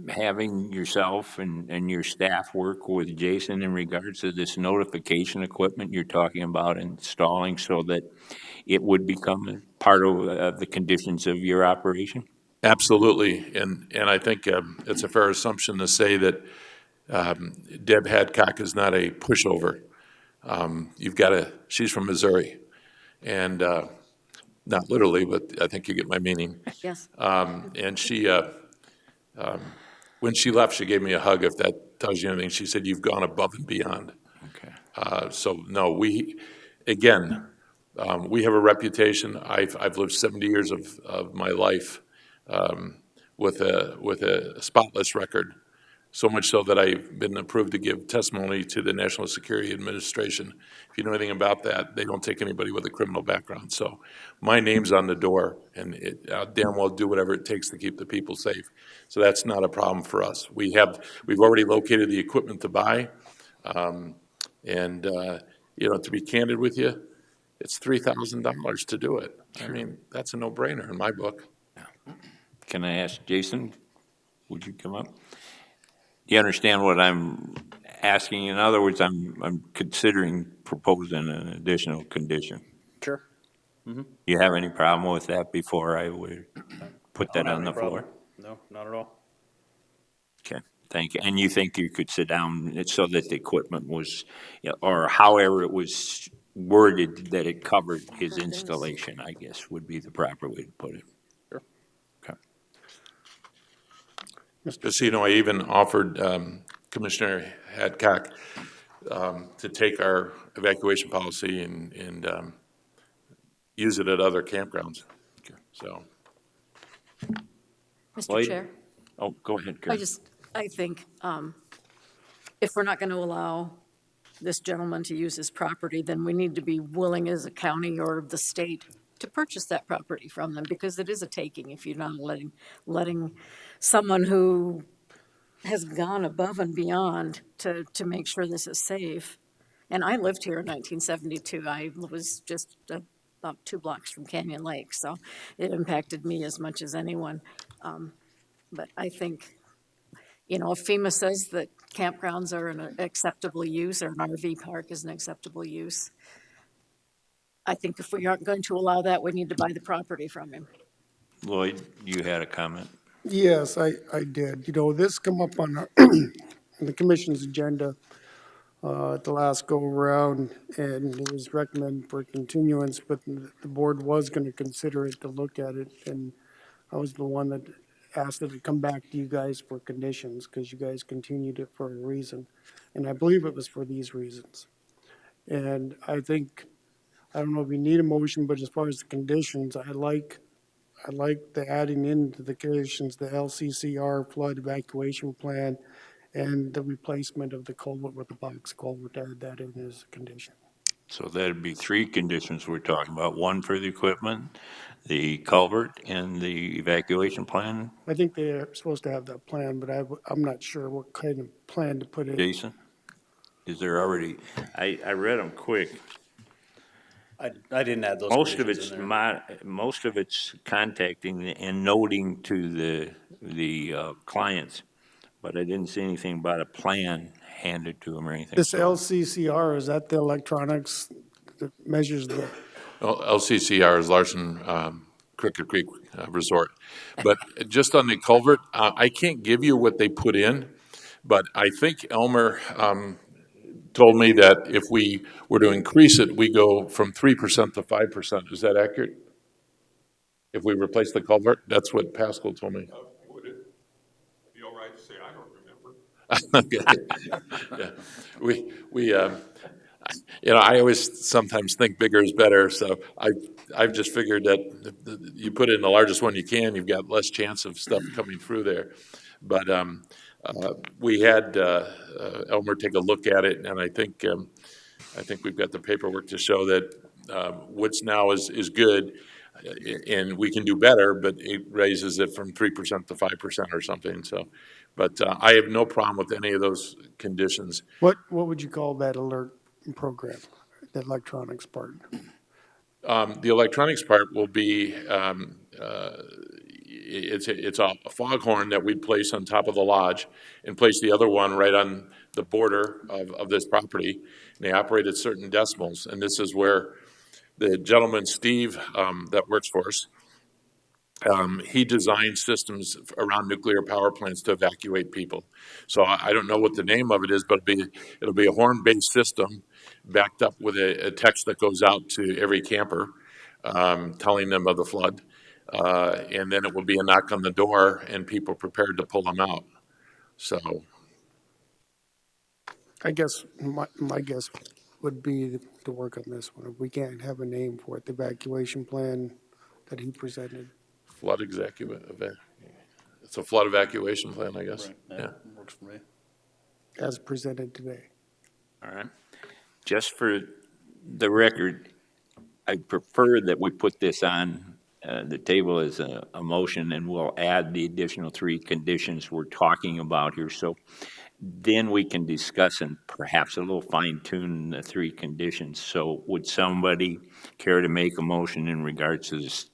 having yourself and your staff work with Jason in regards to this notification equipment you're talking about installing so that it would become a part of the conditions of your operation? Absolutely, and I think it's a fair assumption to say that Deb Hadcock is not a pushover. She's from Missouri, and not literally, but I think you get my meaning. Yes. And when she left, she gave me a hug, if that tells you anything. She said, "You've gone above and beyond." Okay. So no, we have a reputation. I've lived 70 years of my life with a spotless record. So much so that I've been approved to give testimony to the National Security Administration. If you know anything about that, they don't take anybody with a criminal background. So my name's on the door, and I'll damn well do whatever it takes to keep the people safe. So that's not a problem for us. We've already located the equipment to buy, and to be candid with you, it's $3,000 to do it. I mean, that's a no-brainer in my book. Can I ask Jason, would you come up? You understand what I'm asking? In other words, I'm considering proposing an additional condition. Sure. You have any problem with that before I would put that on the floor? No, not at all. Okay, thank you. And you think you could sit down so that the equipment was, or however it was worded, that it covered his installation, I guess, would be the proper way to put it. Sure. Okay. Just so you know, I even offered Commissioner Hadcock to take our evacuation policy and use it at other campgrounds. So, Mr. Lloyd? Chair, Oh, go ahead, Karen. I think if we're not going to allow this gentleman to use his property, then we need to be willing as a county or the state to purchase that property from them, because it is a taking if you're not letting someone who has gone above and beyond to make sure this is safe. And I lived here in 1972. I was just about 2 blocks from Canyon Lake, so it impacted me as much as anyone. But I think, if FEMA says that campgrounds are an acceptable use, or an RV park is an acceptable use, I think if we aren't going to allow that, we need to buy the property from him. Lloyd, you had a comment? Yes, I did. This come up on the commission's agenda at the last go-around, and it was recommended for continuance, but the board was going to consider it, to look at it, and I was the one that asked it to come back to you guys for conditions, because you guys continued it for a reason, and I believe it was for these reasons. And I don't know if we need a motion, but as far as the conditions, I like the adding into the conditions, the LCCR flood evacuation plan and the replacement of the culvert with the box culvert, add that in as a condition. So that'd be 3 conditions we're talking about. 1 for the equipment, the culvert, and the evacuation plan. I think they're supposed to have that plan, but I'm not sure what kind of plan to put in. Jason, is there already, I read them quick. I didn't add those Most of conditions in there. most of it's contacting and noting to the clients, but I didn't see anything about a plan handed to them or anything. This So LCCR, is that the electronics that measures LCCR is Larson Cricket Creek Resort. But just on the culvert, I can't give you what they put in, but I think Elmer told me that if we were to increase it, we go from 3% to 5%. Is that accurate? If we replace the culvert? That's what Pascal told me. Would it be all right to say, I don't remember? Okay. Yeah. I always sometimes think bigger is better, so I've just figured that you put in the largest one you can, you've got less chance of stuff coming through there. But we had Elmer take a look at it, and I think we've got the paperwork to show that what's now is good, and we can do better, but it raises it from 3% to 5% or something. So, but I have no problem with any of those conditions. What would you call that alert program, that electronics part? The electronics part will be it's a foghorn that we'd place on top of the lodge and place the other one right on the border of this property. And they operate at certain decimals. And this is where the gentleman, Steve, that works for us, he designed systems around nuclear power plants to evacuate people. So I don't know what the name of it is, but it'll be a horn-based system backed up with a text that goes out to every camper, telling them of the flood. And then it will be a knock on the door and people prepared to pull them out. So I guess my guess would be to work on this one. If we can't have a name for it, the evacuation plan that he presented. flood it's a flood evacuation plan, I guess. Right, Yeah. works for me. As presented today. All right. Just for the record, I prefer that we put this on the table as a motion, and we'll add the additional 3 conditions we're talking about here. So then we can discuss and perhaps a little fine tune the 3 conditions. So would somebody care to make a motion in regards to this,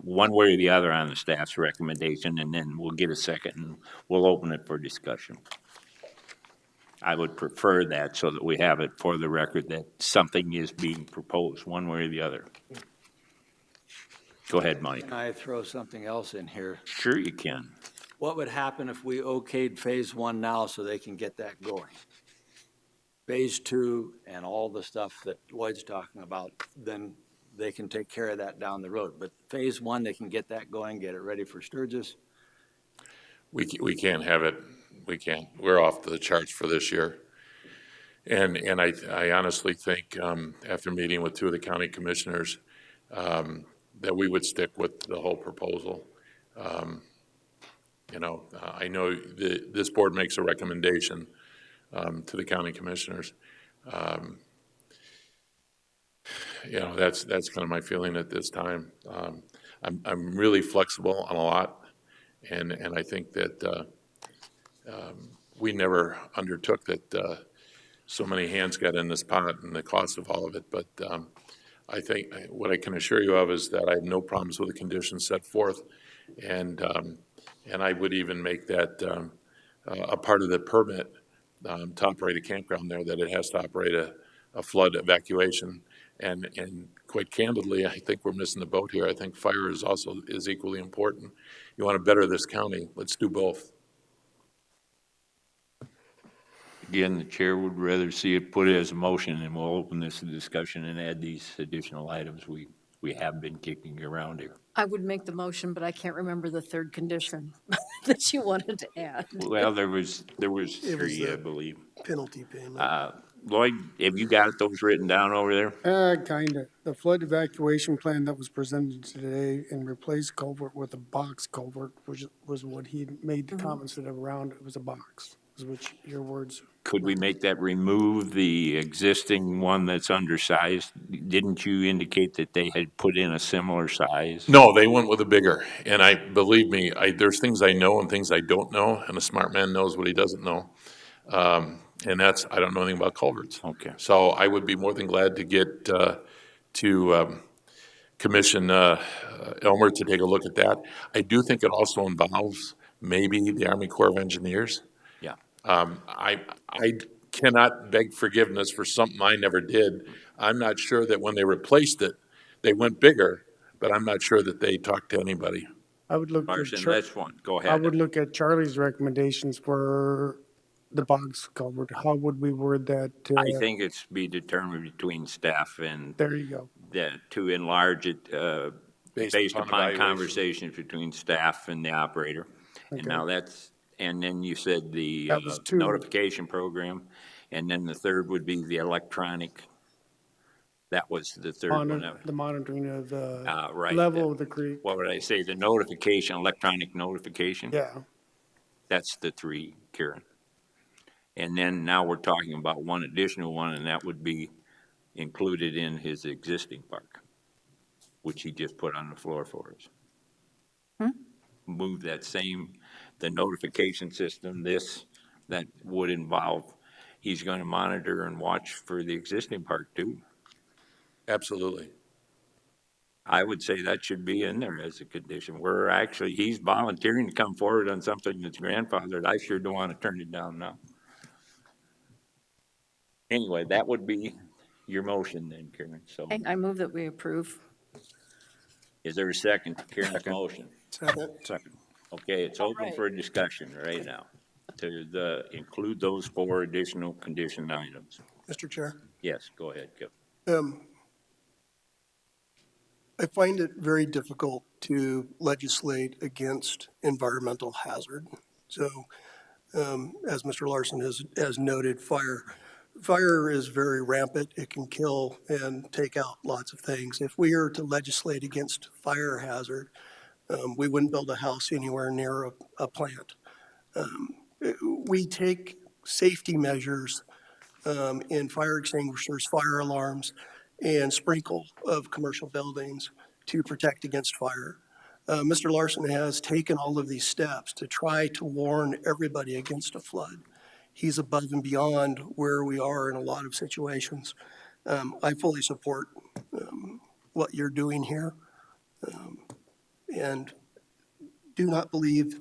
one way or the other on the staff's recommendation, and then we'll get a second and we'll open it for discussion. I would prefer that so that we have it for the record that something is being proposed, one way or the other. Go ahead, Mike. Can I throw something else in here? Sure you can. What would happen if we okayed phase 1 now so they can get that going? Phase 2 and all the stuff that Lloyd's talking about, then they can take care of that down the road. But phase 1, they can get that going, get it ready for Sturgis. We can't have it. We can't. We're off the charts for this year. And I honestly think after meeting with 2 of the county commissioners that we would stick with the whole proposal. I know this board makes a recommendation to the county commissioners. That's kind of my feeling at this time. I'm really flexible on a lot, and I think that we never undertook that so many hands got in this pot and the cost of all of it. But I think what I can assure you of is that I have no problems with the conditions set forth, and I would even make that a part of the permit to operate a campground there, that it has to operate a flood evacuation. And quite candidly, I think we're missing the boat here. I think fire is equally important. You want to better this county, let's do both. Again, the chair would rather see it put as a motion, and we'll open this to discussion and add these additional items we have been kicking around here. I would make the motion, but I can't remember the 3rd condition that you wanted to add. Well, there was 3, I believe. Penalty payment. Lloyd, have you got those written down over there? Kinda. The flood evacuation plan that was presented today and replaced culvert with a box culvert, which was what he made the comments that around it was a box, is which your words. Could we make that remove the existing one that's undersized? Didn't you indicate that they had put in a similar size? No, they went with a bigger. And believe me, there's things I know and things I don't know, and a smart man knows what he doesn't know. And I don't know anything about culverts. Okay. So I would be more than glad to get to commission Elmer to take a look at that. I do think it also involves maybe the Army Corps of Engineers. Yeah. I cannot beg forgiveness for something I never did. I'm not sure that when they replaced it, They went bigger, but I'm not sure that they talked to anybody. I would look at Larson, let's go I ahead. would look at Charlie's recommendations for the box culvert. How would we word that? I think it's be determined between staff and There you go. to enlarge it, based upon upon evaluation. conversations between staff and the operator. And Okay. now and then you said the That was two. notification program, and then the third would be the electronic. That was the third one. The monitoring of the Right. level of the creek. What would I say? The notification, electronic notification? Yeah. That's the three, Karen. And then now we're talking about one additional one, and that would be included in his existing park, which he just put on the floor for us. Move the notification system, that would involve, he's going to monitor and watch for the existing park too. Absolutely. I would say that should be in there as a condition. He's volunteering to come forward on something that's grandfathered. I sure don't want to turn it down now. Anyway, that would be your motion then, Karen. So I move that we approve. is there a second to Karen's motion? Second. Okay, it's open right. for discussion right now to include those 4 additional condition items. Mr. Chair, Yes, go ahead, Kevin. I find it very difficult to legislate against environmental hazard. So, as Mr. Larson has noted, fire is very rampant. It can kill and take out lots of things. If we are to legislate against fire hazard, we wouldn't build a house anywhere near a plant. We take safety measures in fire extinguishers, fire alarms, and sprinkle of commercial buildings to protect against fire. Mr. Larson has taken all of these steps to try to warn everybody against a flood. He's above and beyond where we are in a lot of situations. I fully support what you're doing here, and do not believe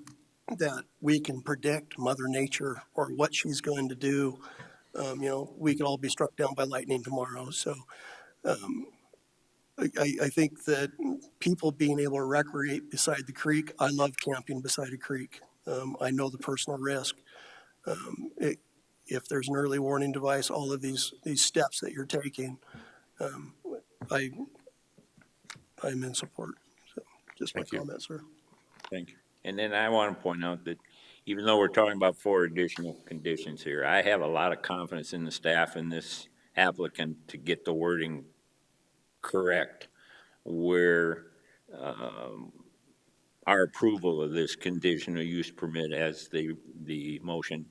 that we can predict Mother Nature or what she's going to do. We could all be struck down by lightning tomorrow. So I think that people being able to recreate beside the creek, I love camping beside a creek. I know the personal risk. If there's an early warning device, all of these steps that you're taking, I'm in support. So just my comment, sir. Thank you. And then I want to point out that even though we're talking about 4 additional conditions here, I have a lot of confidence in the staff and this applicant to get the wording correct, where our approval of this conditional use permit, as the motion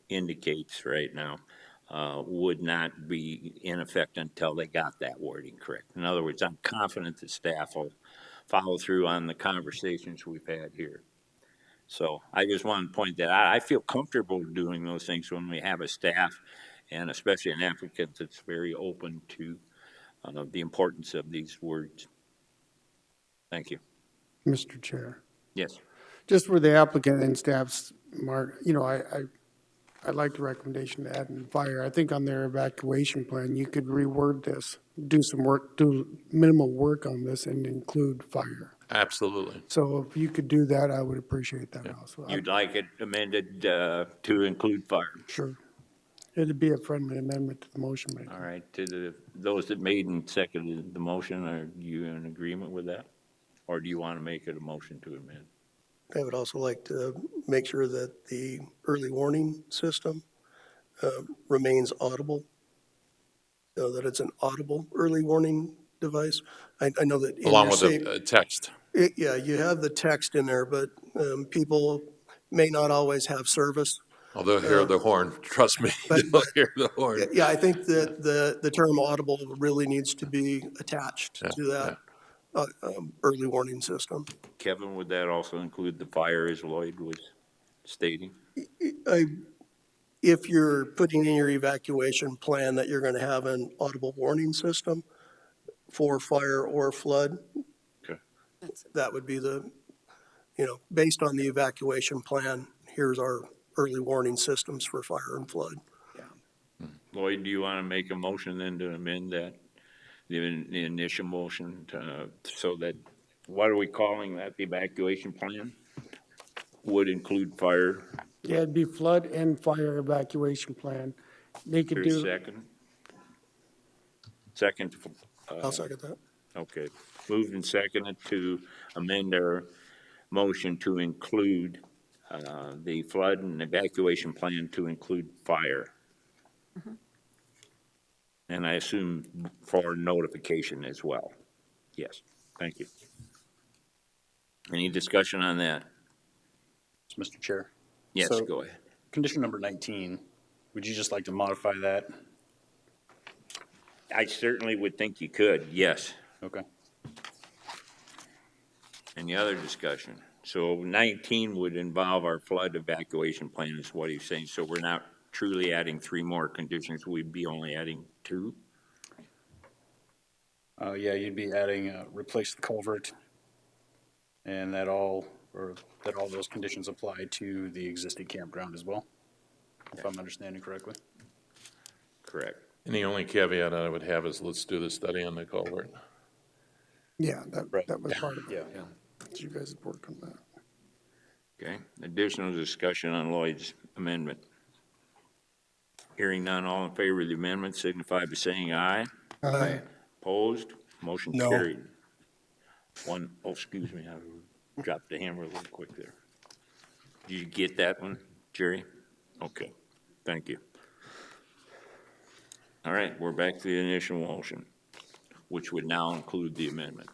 indicates right now, would not be in effect until they got that wording correct. In other words, I'm confident that staff will follow through on the conversations we've had here. So I just want to point that out. I feel comfortable doing those things when we have a staff, and especially an applicant that's very open to the importance of these words. Thank you. Mr. Chair. Yes. Just for the applicant and staff's mark, I like the recommendation to add in fire. I think on their evacuation plan, you could reword this, do minimal work on this and include fire. Absolutely. So if you could do that, I would appreciate that also. You'd like it amended to include fire? Sure. It'd be a friendly amendment to the motion maker. All right. To those that made and seconded the motion, are you in agreement with that? Or do you want to make it a motion to amend? I would also like to make sure that the early warning system remains audible, so that it's an audible early warning device. I know that in Along your with a text. yeah, you have the text in there, but people may not always have service. Oh, they'll hear the horn. Trust me, they'll hear the horn. Yeah, I think that the term audible really needs to be attached to that early warning system. Kevin, would that also include the fire, as Lloyd was stating? If you're putting in your evacuation plan that you're going to have an audible warning system for fire or flood, okay, that would be based on the evacuation plan, here's our early warning systems for fire and flood. Lloyd, do you want to make a motion then to amend that the initial motion, so that, what are we calling that, the evacuation plan? Would include fire. Yeah, it'd be flood and fire evacuation plan. They could There's do, second? Second, I'll second that. okay. Moved and seconded to amend our motion to include, the flood and evacuation plan to include fire. And I assume for notification as well. Yes, thank you. Any discussion on that? Mr. Chair. Yes, So, go ahead. condition number 19, would you just like to modify that? I certainly would think you could, yes. Okay. Any other discussion? So 19 would involve our flood evacuation plan is what he's saying. So we're not truly adding 3 more conditions. We'd be only adding 2? Yeah, you'd be adding, replace the culvert, and that all those conditions apply to the existing campground as well, if I'm understanding correctly. Correct. And the only caveat I would have is let's do the study on the culvert. yeah, Right. that was part of it. Yeah. You guys had worked on that. Okay. Additional discussion on Lloyd's amendment. Hearing none, all in favor of the amendment signify by saying aye. Aye. Opposed? Motion No. carried. Excuse me, I dropped the hammer a little quick there. Did you get that one, Jerry? Okay, thank you. All right, we're back to the initial motion, which would now include the amendment.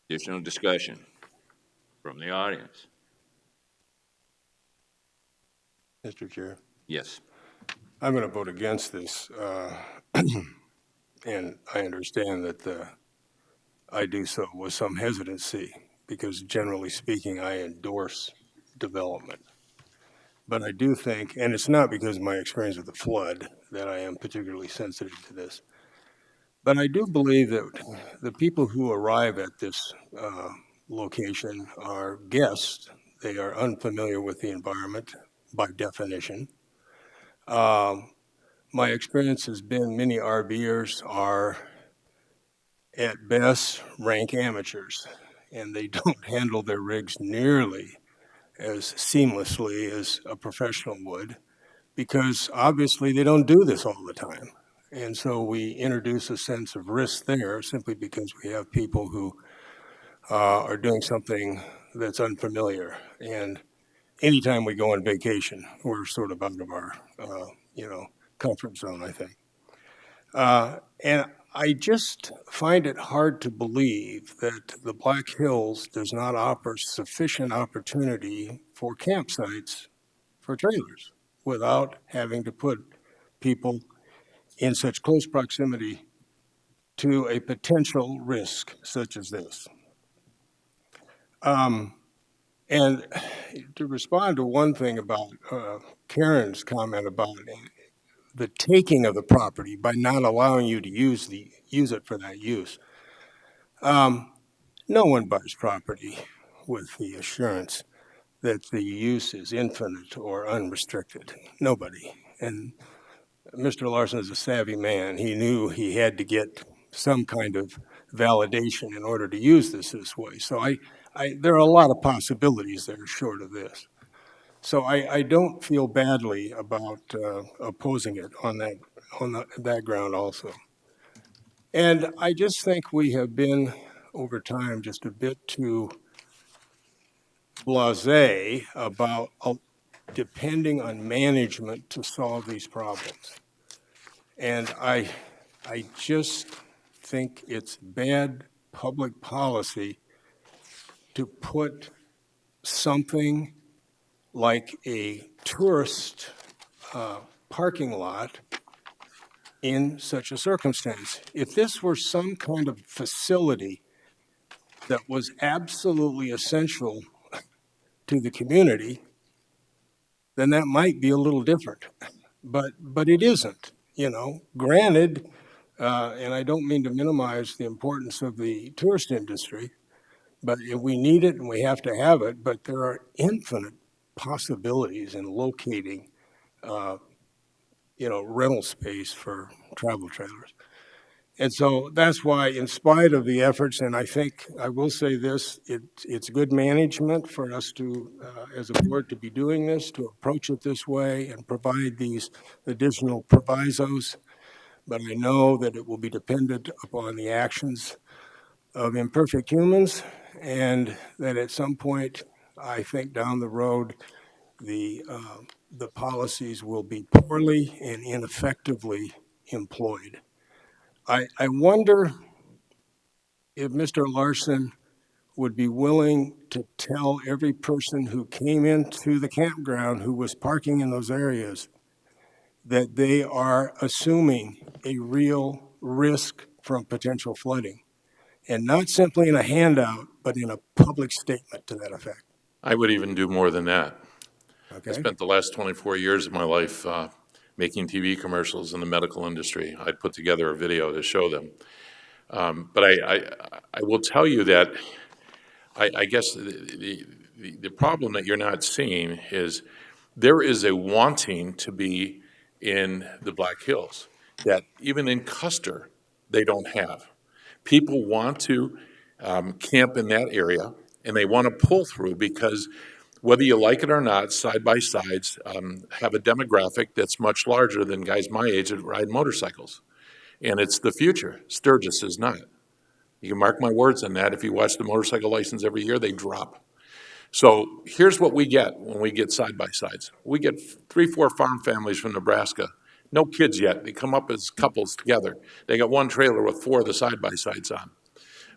Additional discussion from the audience. Mr. Chair, Yes. I'm going to vote against this, and I understand that I do so with some hesitancy, because generally speaking, I endorse development. But I do think, and it's not because of my experience with the flood that I am particularly sensitive to this, but I do believe that the people who arrive at this location are guests. They are unfamiliar with the environment by definition. My experience has been many RVers are at best rank amateurs, and they don't handle their rigs nearly as seamlessly as a professional would, because obviously they don't do this all the time. And so we introduce a sense of risk there simply because we have people who are doing something that's unfamiliar. And anytime we go on vacation, we're sort of out of our, comfort zone, I think. And I just find it hard to believe that the Black Hills does not offer sufficient opportunity for campsites for trailers without having to put people in such close proximity to a potential risk such as this. And to respond to one thing about Karen's comment about the taking of the property by not allowing you to use it for that use. No one buys property with the assurance that the use is infinite or unrestricted. Nobody. And Mr. Larson is a savvy man. He knew he had to get some kind of validation in order to use this way. So there are a lot of possibilities that are short of this. So I don't feel badly about opposing it on that ground also. And I just think we have been, over time, just a bit too blasé about depending on management to solve these problems. And I just think it's bad public policy to put something like a tourist parking lot in such a circumstance. If this were some kind of facility that was absolutely essential to the community, then that might be a little different. But it isn't, Granted, and I don't mean to minimize the importance of the tourist industry, but if we need it and we have to have it, but there are infinite possibilities in locating rental space for travel trailers. And so that's why, in spite of the efforts, and I think I will say this, it's good management for us to, as a board, to be doing this, to approach it this way and provide these additional provisos. But I know that it will be dependent upon the actions of imperfect humans, and that at some point, I think down the road, the policies will be poorly and ineffectively employed. I wonder if Mr. Larson would be willing to tell every person who came into the campground who was parking in those areas that they are assuming a real risk from potential flooding, and not simply in a handout, but in a public statement to that effect. I would even do more than that. I Okay? spent the last 24 years of my life making TV commercials in the medical industry. I put together a video to show them. But I will tell you that I guess the problem that you're not seeing is there is a wanting to be in the Black Hills that even in Custer, they don't have. People want to camp in that area, and they want to pull through because whether you like it or not, side-by-sides have a demographic that's much larger than guys my age that ride motorcycles. And it's the future. Sturgis is not. You can mark my words on that. If you watch the motorcycle license every year, they drop. So here's what we get when we get side-by-sides. We get 3-4 farm families from Nebraska. No kids yet. They come up as couples together. They got one trailer with 4 of the side-by-sides on.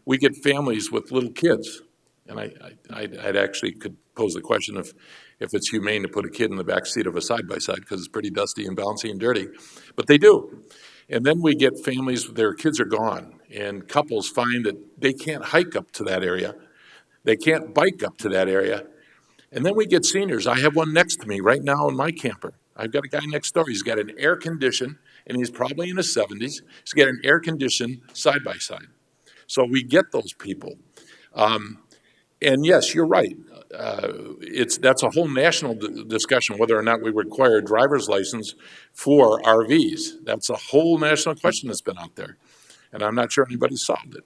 We get families with little kids. And I'd actually could pose the question if it's humane to put a kid in the back seat of a side-by-side because it's pretty dusty and bouncy and dirty. But they do. And then we get families, their kids are gone, and couples find that they can't hike up to that area. They can't bike up to that area. And then we get seniors. I have one next to me right now in my camper. I've got a guy next door. He's got an air conditioned, and he's probably in his 70s. He's got an air conditioned side-by-side. So we get those people. And yes, you're right. That's a whole national discussion whether or not we require a driver's license for RVs. That's a whole national question that's been out there, and I'm not sure anybody's solved it.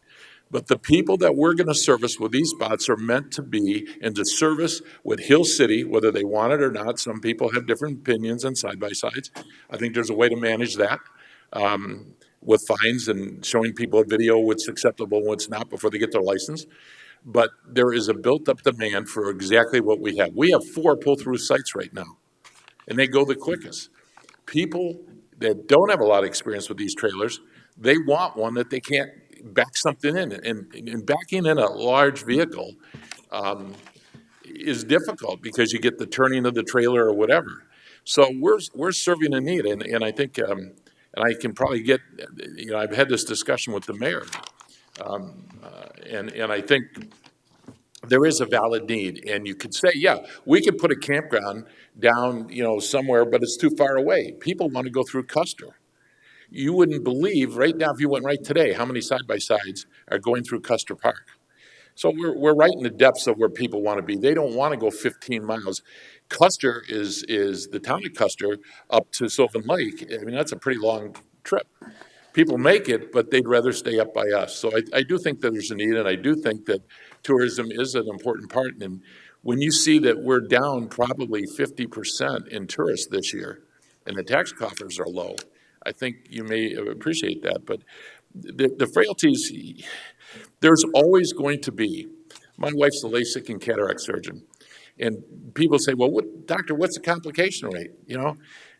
But the people that we're going to service with these spots are meant to be into service with Hill City, whether they want it or not. Some people have different opinions on side-by-sides. I think there's a way to manage that with fines and showing people a video what's acceptable and what's not before they get their license. But there is a built-up demand for exactly what we have. We have 4 pull-through sites right now, and they go the quickest. People that don't have a lot of experience with these trailers, they want one that they can't back something in. And backing in a large vehicle is difficult because you get the turning of the trailer or whatever. So we're serving a need, and I think, and I can probably get, I've had this discussion with the mayor, and I think there is a valid need. And you could say, yeah, we could put a campground down, somewhere, but it's too far away. People want to go through Custer. You wouldn't believe right now, if you went right today, how many side-by-sides are going through Custer Park. So we're right in the depths of where people want to be. They don't want to go 15 miles. Custer is the town of Custer up to Sylvan Lake. I mean, that's a pretty long trip. People make it, but they'd rather stay up by us. So I do think that there's a need, and I do think that tourism is an important part. And when you see that we're down probably 50% in tourists this year, and the tax coffers are low, I think you may appreciate that. But the frailties, there's always going to be. My wife's a LASIK and cataract surgeon. And people say, well, doctor, what's the complication rate?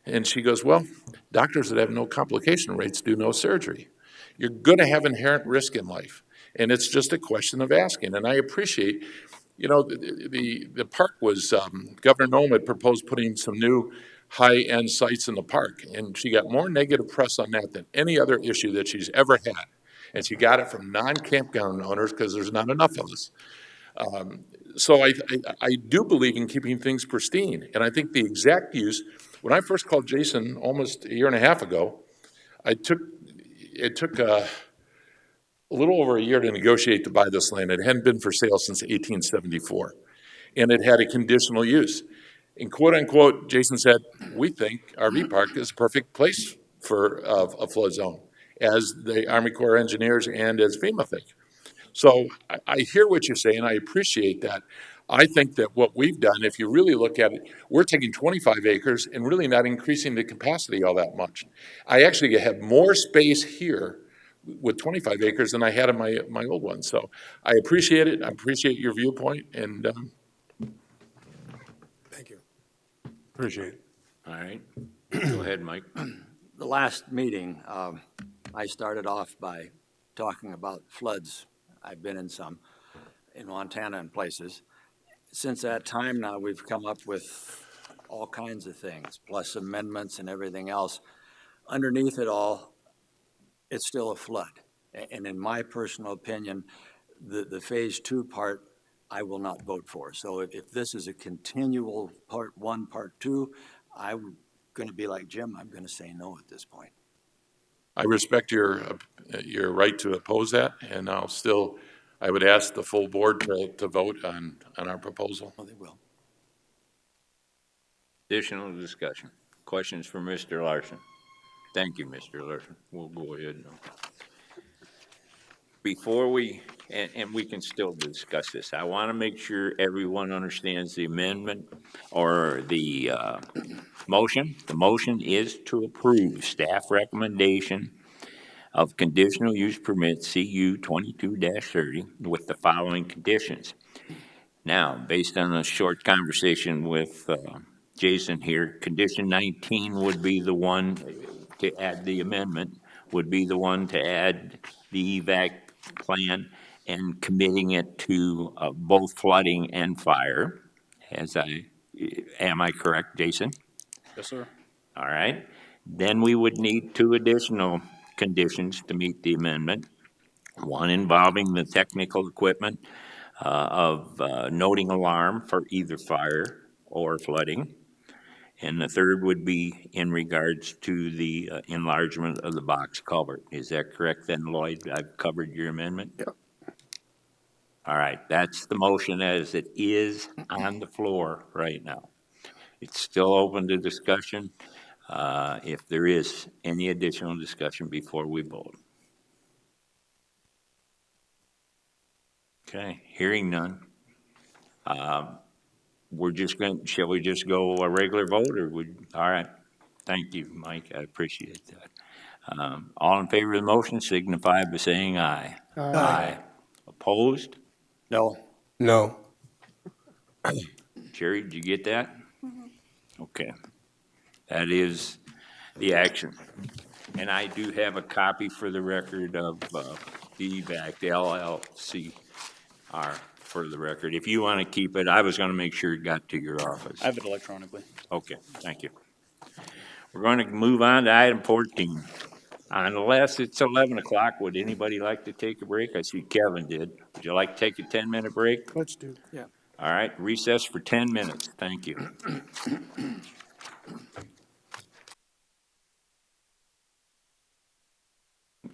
And she goes, well, doctors that have no complication rates do no surgery. You're going to have inherent risk in life. And it's just a question of asking. And I appreciate, the park was, Governor Noem had proposed putting some new high-end sites in the park. And she got more negative press on that than any other issue that she's ever had. And she got it from non-campground owners because there's not enough of us. So I do believe in keeping things pristine. And I think the exact use, when I first called Jason almost a year and a half ago, it took a little over a year to negotiate to buy this land. It hadn't been for sale since 1874. And it had a conditional use. And quote unquote, Jason said, we think RV park is a perfect place for a flood zone, as the Army Corps of Engineers and as FEMA think. So I hear what you're saying. I appreciate that. I think that what we've done, if you really look at it, we're taking 25 acres and really not increasing the capacity all that much. I actually have more space here with 25 acres than I had in my old one. So I appreciate it. I appreciate your viewpoint, and Thank you. Appreciate it. All right. Go ahead, Mike. The last meeting, I started off by talking about floods. I've been in some in Montana and places. Since that time now, we've come up with all kinds of things, plus amendments and everything else. Underneath it all, it's still a flood. And in my personal opinion, the phase two part, I will not vote for. So if this is a continual part one, part two, I'm going to be like Jim. I'm going to say no at this point. I respect your right to oppose that, and I would ask the full board to vote on our proposal. Oh, they will. Additional discussion. Questions for Mr. Larson? Thank you, Mr. Larson. We'll go ahead now. Before and we can still discuss this, I want to make sure everyone understands the amendment or the motion. The motion is to approve staff recommendation of conditional use permit CU 22-30 with the following conditions. Now, based on a short conversation with Jason here, condition 19 would be the one to add the amendment, would be the one to add the evac plan and committing it to both flooding and fire. Am I correct, Jason? Yes, sir. All right. Then we would need two additional conditions to meet the amendment. One involving the technical equipment of noting alarm for either fire or flooding. And the third would be in regards to the enlargement of the box culvert. Is that correct then, Lloyd? I've covered your amendment? Yep. All right, that's the motion as it is on the floor right now. It's still open to discussion if there is any additional discussion before we vote. Okay, hearing none. Shall we just go a regular vote or all right. Thank you, Mike. I appreciate that. All in favor of the motion signify by saying aye. Aye. Opposed? No. No. Jerry, did you get that? Okay. That is the action. And I do have a copy for the record of the EVAC, the LLCR for the record. If you want to keep it, I was going to make sure it got to your office. I have it electronically. Okay, thank you. We're going to move on to item 14. Unless it's 11 o'clock, would anybody like to take a break? I see Kevin did. Would you like to take a 10-minute break? Let's do. Yeah. All right, recess for 10 minutes. Thank you.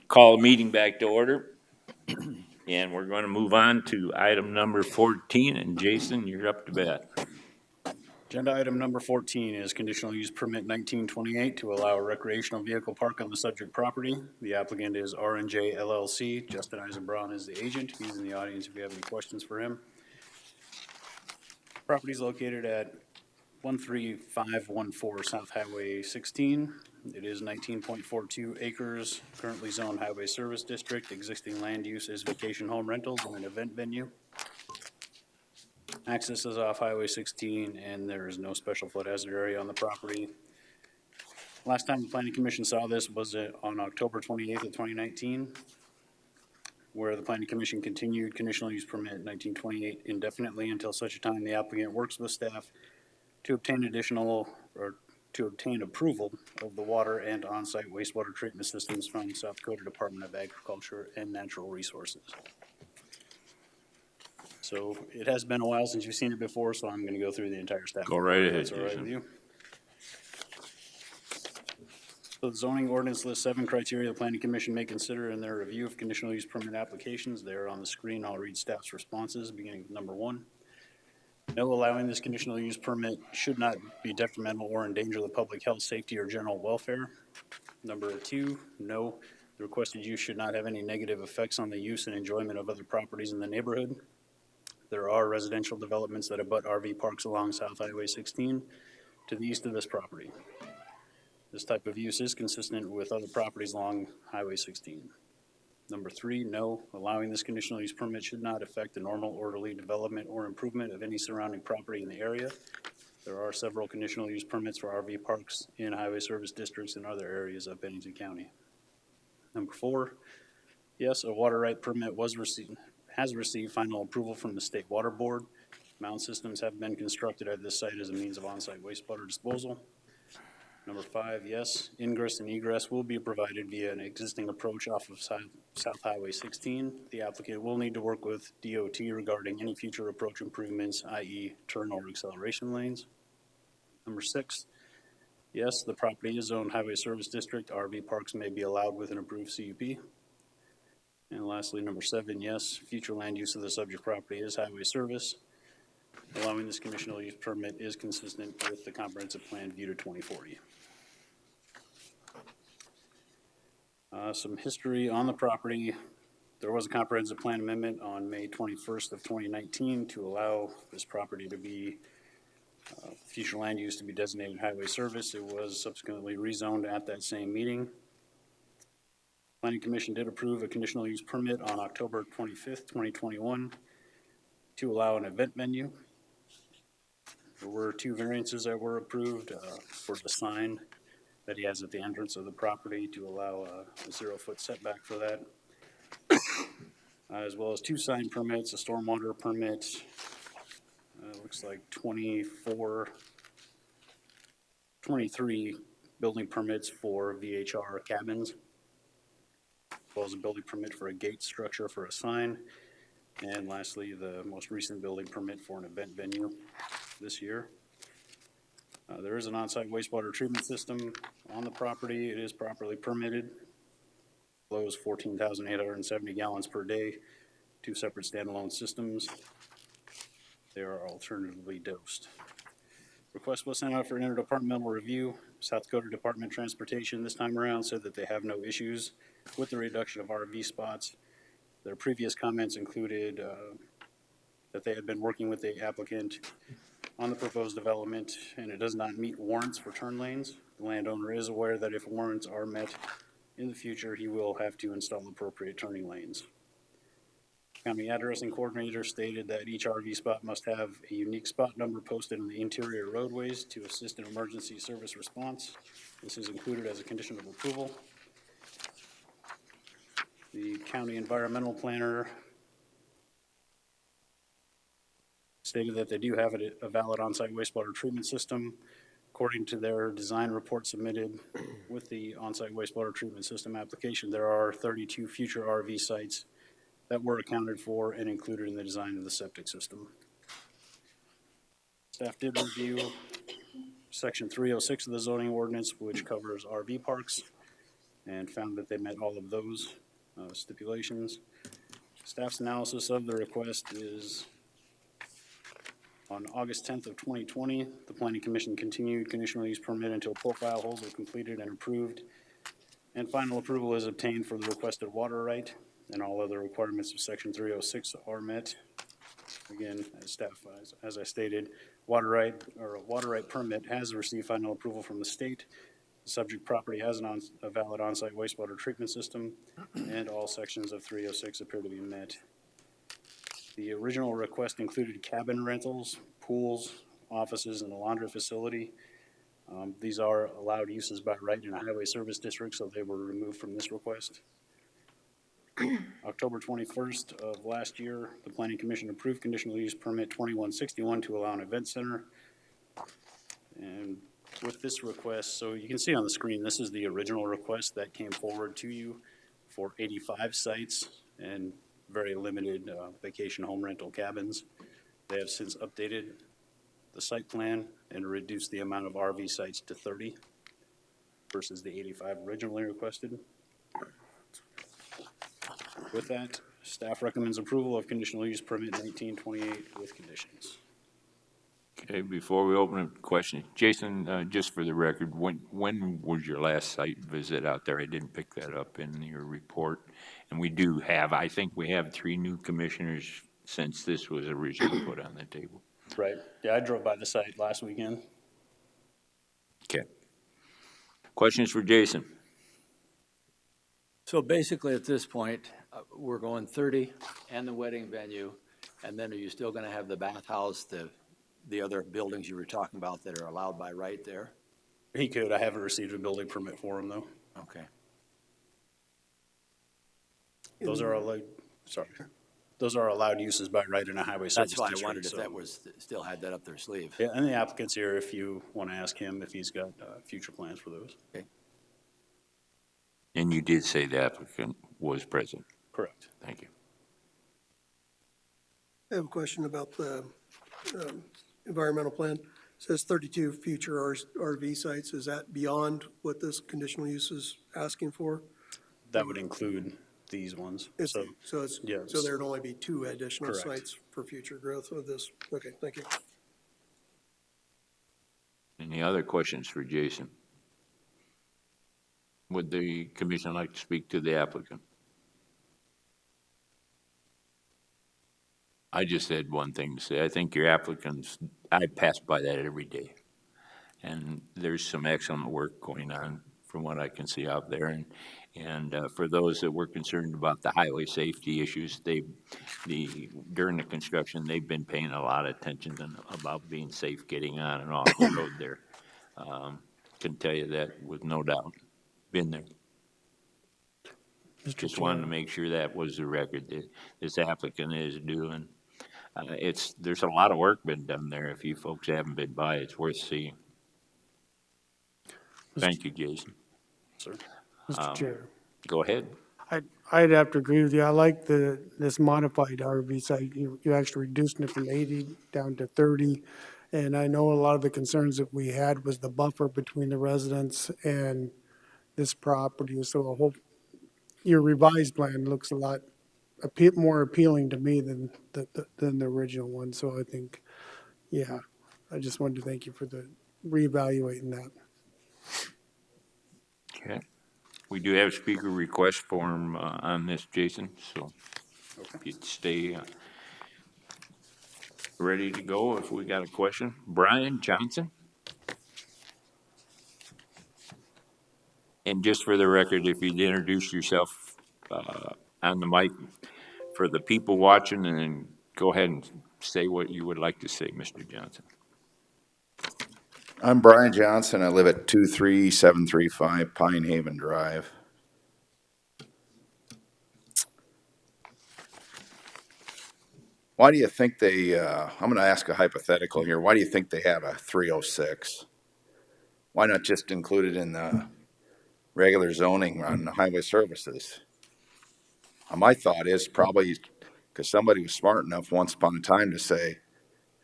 Call the meeting back to order. And we're going to move on to item number 14. And Jason, you're up to bat. Agenda item number 14 is conditional use permit 1928 to allow a recreational vehicle park on the subject property. The applicant is R&J LLC. Justin Eisenbraun is the agent. He's in the audience if you have any questions for him. Property is located at 13514 South Highway 16. It is 19.42 acres, currently zoned highway service district. Existing land use is vacation home rentals and an event venue. Access is off Highway 16, and there is no special flood hazard area on the property. Last time the Planning Commission saw this was on October 28th of 2019, where the Planning Commission continued conditional use permit 1928 indefinitely until such a time the applicant works with staff to obtain approval of the water and on-site wastewater treatment systems from South Dakota Department of Agriculture and Natural Resources. So it has been a while since you've seen it before, so I'm going to go through the entire staff. Go right ahead, That's all right with you. So the zoning ordinance lists 7 criteria the Planning Commission may consider in their review of conditional use permit applications. They're on the screen. I'll read staff's responses, beginning with number 1. No, allowing this conditional use permit should not be detrimental or endanger the public health, safety, or general welfare. Number 2, no, the requested use should not have any negative effects on the use and enjoyment of other properties in the neighborhood. There are residential developments that abut RV parks along South Highway 16 to the east of this property. This type of use is consistent with other properties along Highway 16. Number 3, no, allowing this conditional use permit should not affect the normal orderly development or improvement of any surrounding property in the area. There are several conditional use permits for RV parks in highway service districts and other areas of Pennington County. Number 4, yes, a water right permit has received final approval from the State Water Board. Mound systems have been constructed at this site as a means of on-site wastewater disposal. Number 5, yes, ingress and egress will be provided via an existing approach off of South Highway 16. The applicant will need to work with DOT regarding any future approach improvements, i.e. turn or acceleration lanes. Number 6, yes, the property is zoned Highway Service District. RV parks may be allowed with an approved CUP. And lastly, number 7, yes, future land use of the subject property is highway service. Allowing this conditional use permit is consistent with the comprehensive plan view to 2040. Some history on the property. There was a comprehensive plan amendment on May 21st of 2019 to allow this property to be future land use to be designated highway service. It was subsequently rezoned at that same meeting. Planning Commission did approve a conditional use permit on October 25th, 2021 to allow an event venue. There were 2 variances that were approved for the sign that he has at the entrance of the property to allow a 0-foot setback for that, as well as 2 sign permits, a stormwater permit, looks like 23 building permits for VHR cabins, as well as a building permit for a gate structure for a sign, and lastly, the most recent building permit for an event venue this year. There is an on-site wastewater treatment system on the property. It is properly permitted. Flows 14,870 gallons per day, 2 separate standalone systems. They are alternatively dosed. Request was sent out for interdepartmental review. South Dakota Department of Transportation this time around said that they have no issues with the reduction of RV spots. Their previous comments included that they had been working with the applicant on the proposed development, and it does not meet warrants for turn lanes. The landowner is aware that if warrants are met in the future, he will have to install appropriate turning lanes. County addressing coordinator stated that each RV spot must have a unique spot number posted in the interior roadways to assist in emergency service response. This is included as a condition of approval. The county environmental planner stated that they do have a valid on-site wastewater treatment system. According to their design report submitted with the on-site wastewater treatment system application, there are 32 future RV sites that were accounted for and included in the design of the septic system. Staff did review section 306 of the zoning ordinance, which covers RV parks, and found that they met all of those stipulations. Staff's analysis of the request is on August 10th of 2020, the Planning Commission continued conditional use permit until profile holes are completed and approved, and final approval is obtained for the requested water right, and all other requirements of section 306 are met. Again, as staff, as I stated, a water right permit has received final approval from the state. The subject property has a valid on-site wastewater treatment system, and all sections of 306 appear to be met. The original request included cabin rentals, pools, offices, and a laundry facility. These are allowed uses by right in a highway service district, so they were removed from this request. October 21st of last year, the Planning Commission approved conditional use permit 2161 to allow an event center. And with this request, so you can see on the screen, this is the original request that came forward to you for 85 sites and very limited vacation home rental cabins. They have since updated the site plan and reduced the amount of RV sites to 30 versus the 85 originally requested. With that, staff recommends approval of conditional use permit 1928 with conditions. Okay, before we open up questions, Jason, just for the record, when was your last site visit out there? I didn't pick that up in your report. And we do have, I think we have 3 new commissioners since this was originally put on the table. Right. Yeah, I drove by the site last weekend. Okay. Questions for Jason? So basically, at this point, we're going 30 and the wedding venue, and then are you still going to have the bathhouse, the other buildings you were talking about that are allowed by right there? He could. I haven't received a building permit for him, though. Okay. Those are allowed, sorry. Those are allowed uses by right in a highway service That's why I district, wondered if so- that was, still had that up their sleeve. Yeah, and the applicant's here if you want to ask him if he's got future plans for those. Okay. And you did say the applicant was present. Correct. Thank you. I have a question about the environmental plan. It says 32 future RV sites. Is that beyond what this conditional use is asking for? That would include these ones. So yes. There'd only be 2 additional Correct. sites for future growth of this? Okay, thank you. Any other questions for Jason? Would the commission like to speak to the applicant? I just had one thing to say. I think your applicants, I pass by that every day. And there's some excellent work going on from what I can see out there. And for those that were concerned about the highway safety issues, during the construction, they've been paying a lot of attention about being safe getting on and off the road there. Can tell you that with no doubt. Been there. Just wanted to make sure that was the record that this applicant is doing. There's a lot of work been done there. If you folks haven't been by, it's worth seeing. Thank you, Jason. Sir. Mr. Chair. Go ahead. I'd have to agree with you. I like this modified RV site. You're actually reducing it from 80 down to 30. And I know a lot of the concerns that we had was the buffer between the residents and this property. So I hope your revised plan looks a lot more appealing to me than the original one. So I think, yeah, I just wanted to thank you for reevaluating that. Okay. We do have speaker request form on this, Jason, so if you'd stay ready to go if we got a question. Brian Johnson? And just for the record, if you'd introduce yourself on the mic for the people watching, and then go ahead and say what you would like to say, Mr. Johnson. I'm Brian Johnson. I live at 23735 Pine Haven Drive. Why do you think I'm going to ask a hypothetical here. Why do you think they have a 306? Why not just include it in the regular zoning on the highway services? My thought is probably because somebody was smart enough once upon a time to say,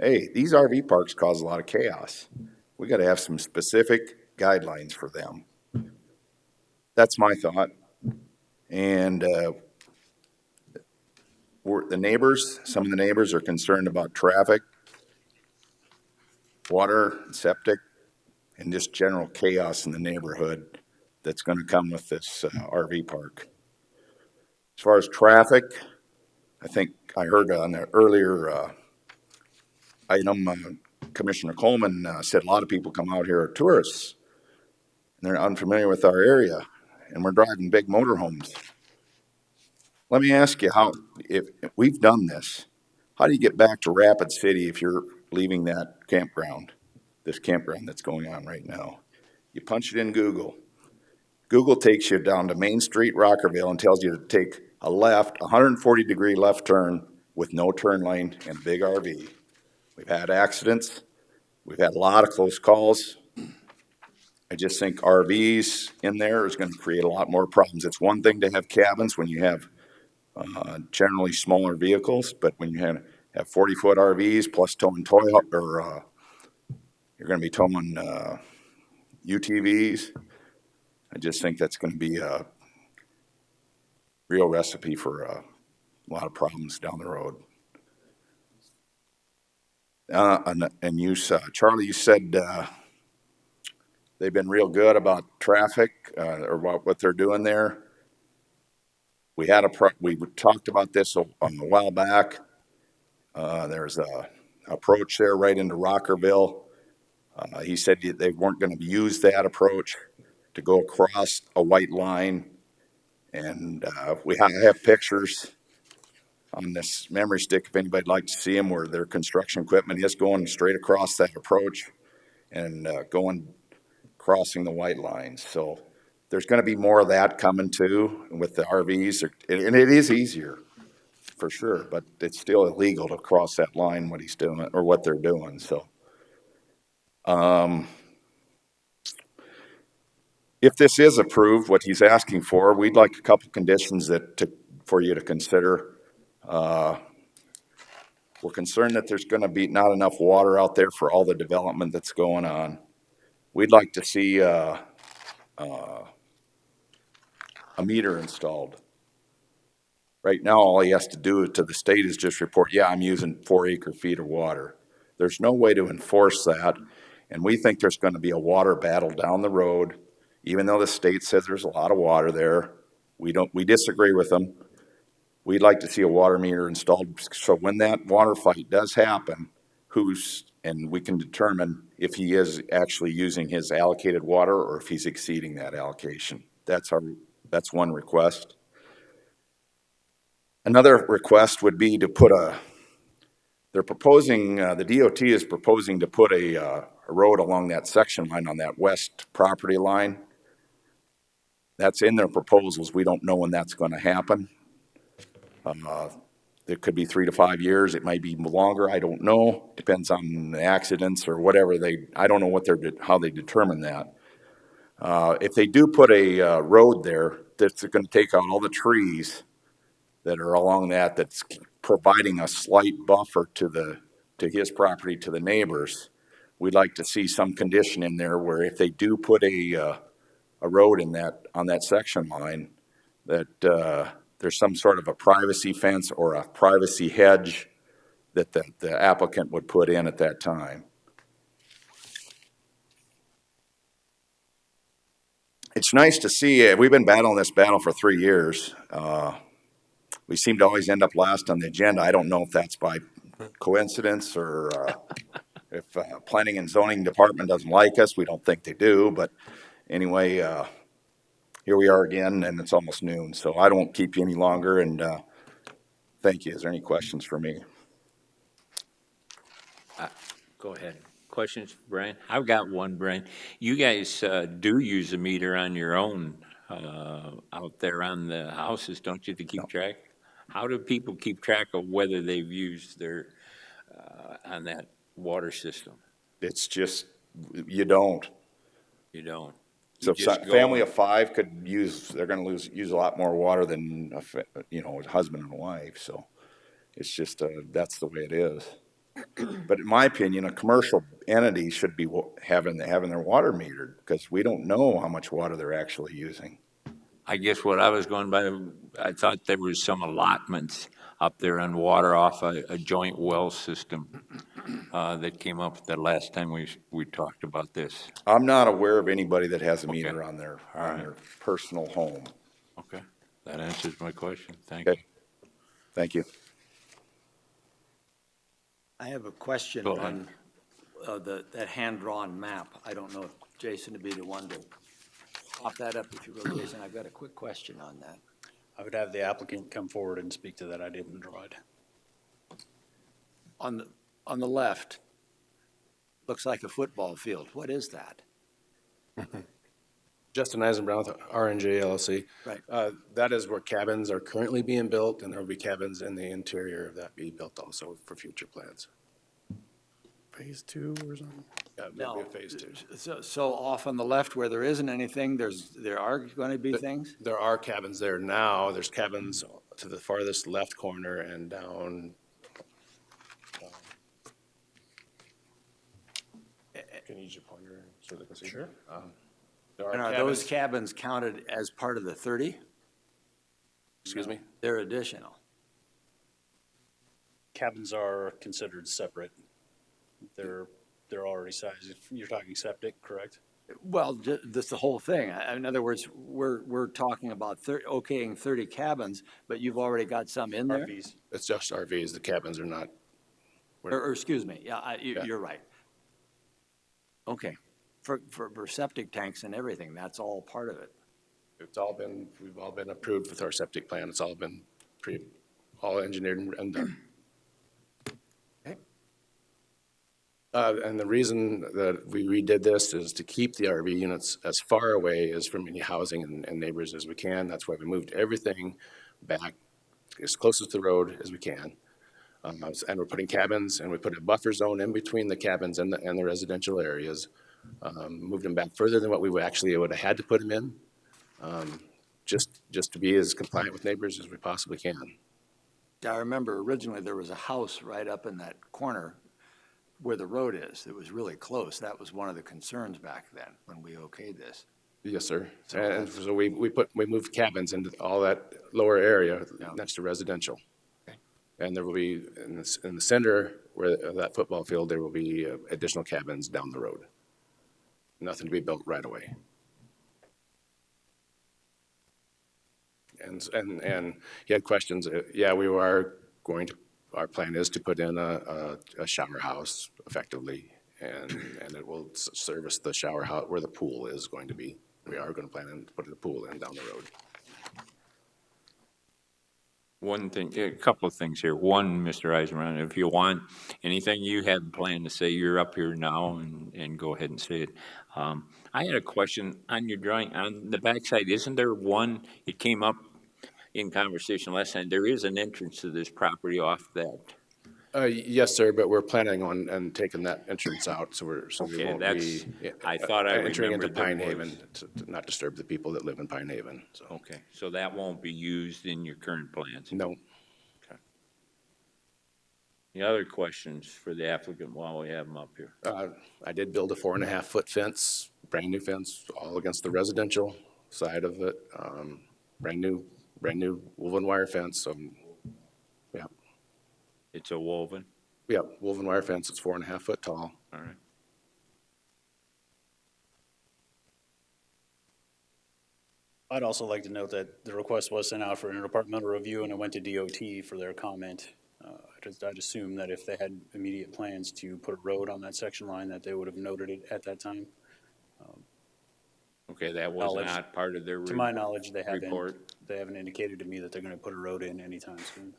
hey, these RV parks cause a lot of chaos. We got to have some specific guidelines for them. That's my thought. And some of the neighbors are concerned about traffic, water, septic, and just general chaos in the neighborhood that's going to come with this RV park. As far as traffic, I think I heard on the earlier item, Commissioner Coleman said a lot of people come out here are tourists, and they're unfamiliar with our area, and we're driving big motorhomes. Let me ask you if we've done this, how do you get back to Rapid City if you're leaving that campground, this campground that's going on right now? You punch it in Google. Google takes you down to Main Street, Rockerville, and tells you to take a 140-degree left turn with no turn lane and a big RV. We've had accidents. We've had a lot of close calls. I just think RVs in there is going to create a lot more problems. It's one thing to have cabins when you have generally smaller vehicles, but when you have 40-foot RVs plus towing you're going to be towing UTVs. I just think that's going to be a real recipe for a lot of problems down the road. And you, Charlie, you said, they've been real good about traffic, or what they're doing there. We had we talked about this a while back. There's a approach there right into Rockerville. He said they weren't going to use that approach to go across a white line. And we have pictures on this memory stick if anybody'd like to see them, where their construction equipment is going straight across that approach and crossing the white lines. So there's going to be more of that coming too with the RVs, and it is easier for sure, but it's still illegal to cross that line, what he's doing or what they're doing. So, if this is approved, what he's asking for, we'd like a couple conditions for you to consider. We're concerned that there's going to be not enough water out there for all the development that's going on. We'd like to see a meter installed. Right now, all he has to do to the state is just report, yeah, I'm using 4 acre-feet of water. There's no way to enforce that, and we think there's going to be a water battle down the road. Even though the state says there's a lot of water there, we disagree with them. We'd like to see a water meter installed, so when that water fight does happen, and we can determine if he is actually using his allocated water or if he's exceeding that allocation. That's one request. Another request would be to put they're proposing, the DOT is proposing to put a road along that section line on that west property line. That's in their proposals. We don't know when that's going to happen. It could be 3 to 5 years. It might be longer. I don't know. Depends on the accidents or whatever. I don't know how they determine that. If they do put a road there, that's going to take out all the trees that are along that's providing a slight buffer to his property, to the neighbors. We'd like to see some condition in there where if they do put a road on that section line, that there's some sort of a privacy fence or a privacy hedge that the applicant would put in at that time. It's nice to see, we've been battling this battle for 3 years. We seem to always end up last on the agenda. I don't know if that's by coincidence or if planning and zoning department doesn't like us. We don't think they do, but anyway, here we are again, and it's almost noon, so I don't keep you any longer, and thank you. Is there any questions for me? Go ahead. Questions for Brian? I've got one, Brian. You guys do use a meter on your own out there on the houses, don't you, to keep track? How do people keep track of whether they've used their, on that water system? It's just, you don't. You don't? So You just a go family and- of 5 they're going to use a lot more water than a husband and wife. So it's just that's the way it is. But in my opinion, a commercial entity should be having their water metered, because we don't know how much water they're actually using. I guess what I was going by, I thought there was some allotments up there on water off a joint well system that came up the last time we talked about this. I'm not aware of anybody that has a Okay. meter on their All their personal home. Okay, that answers my question. Thank Okay. you. Thank you. I have a question Go ahead. on that hand-drawn map. I don't know if Jason would be the one to pop that up if you will, Jason. I've got a quick question on that. I would have the applicant come forward and speak to that. I didn't draw it. On the left, looks like a football field. What is that? Justin Eisenbrown with RNJ LLC. Right. That is where cabins are currently being built, and there will be cabins in the interior of that be built also for future plans. Phase 2 or something? Yeah, that'll be a phase 2. So off on the left where there isn't anything, there are going to be things? There are cabins there now. There's cabins to the farthest left corner and down. Can you use your pointer so they can see? Sure. And are those cabins counted as part of the 30? Excuse me? They're additional. Cabins are considered separate. They're already sized. If you're talking septic, correct? Well, that's the whole thing. In other words, we're talking about okaying 30 cabins, but you've already got some in there? RVs. It's just RVs, the cabins are not. Or excuse me, yeah, Yeah. you're right. Okay, for septic tanks and everything, that's all part of it. We've all been approved with our septic plan. It's all been all engineered and done. Okay. And the reason that we redid this is to keep the RV units as far away as from any housing and neighbors as we can. That's why we moved everything back as close to the road as we can. And we're putting cabins, and we put a buffer zone in between the cabins and the residential areas. Moved them back further than what we would have had to put them in, just to be as compliant with neighbors as we possibly can. I remember originally there was a house right up in that corner where the road is. It was really close. That was one of the concerns back then when we okayed this. Yes, sir. And so we moved cabins into all that lower area next to residential. Okay. And there will be, in the center where of that football field, there will be additional cabins down the road. Nothing to be built right away. And he had questions. Yeah, we are going to, our plan is to put in a shower house effectively, and it will service the shower house where the pool is going to be. We are going to plan on putting the pool in down the road. One thing, a couple of things here. One, Mr. Eisenman, if you want anything you had planned to say, you're up here now and go ahead and say it. I had a question on your drawing, on the backside, isn't there one, it came up in conversation last time, there is an entrance to this property off that. Yes, sir, but we're planning on taking that entrance out, so we Okay, won't that's, be I thought I entering into remembered there Pine was. Haven to not disturb the people that live in Pine Haven. So Okay, so that won't be used in your current plans? no. Okay. Any other questions for the applicant while we have them up here? I did build a 4.5-foot fence, brand new fence, all against the residential side of it. Brand new woven wire fence. So, yeah. It's a woven? Yeah, woven wire fence. It's 4.5 foot tall. All right. I'd also like to note that the request was sent out for an interdepartmental review and it went to DOT for their comment. I'd assume that if they had immediate plans to put a road on that section line, that they would have noted it at that time. Okay, that was not part of their report? To my knowledge, they haven't indicated to me that they're going to put a road in anytime soon.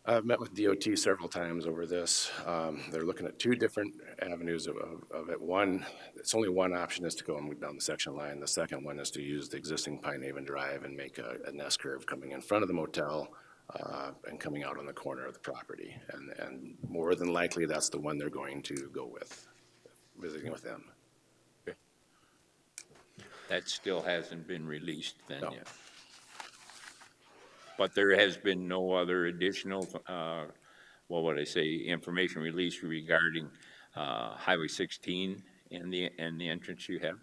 I've met with DOT several times over this. They're looking at two different avenues of it. One, it's only one option is to go down the section line. The second one is to use the existing Pine Haven Drive and make an S curve coming in front of the motel and coming out on the corner of the property. And more than likely, that's the one they're going to go with, visiting with them. Okay. That still hasn't been released then yet? But there has been no other additional, what would I say, information released regarding Highway 16 and the entrance you have?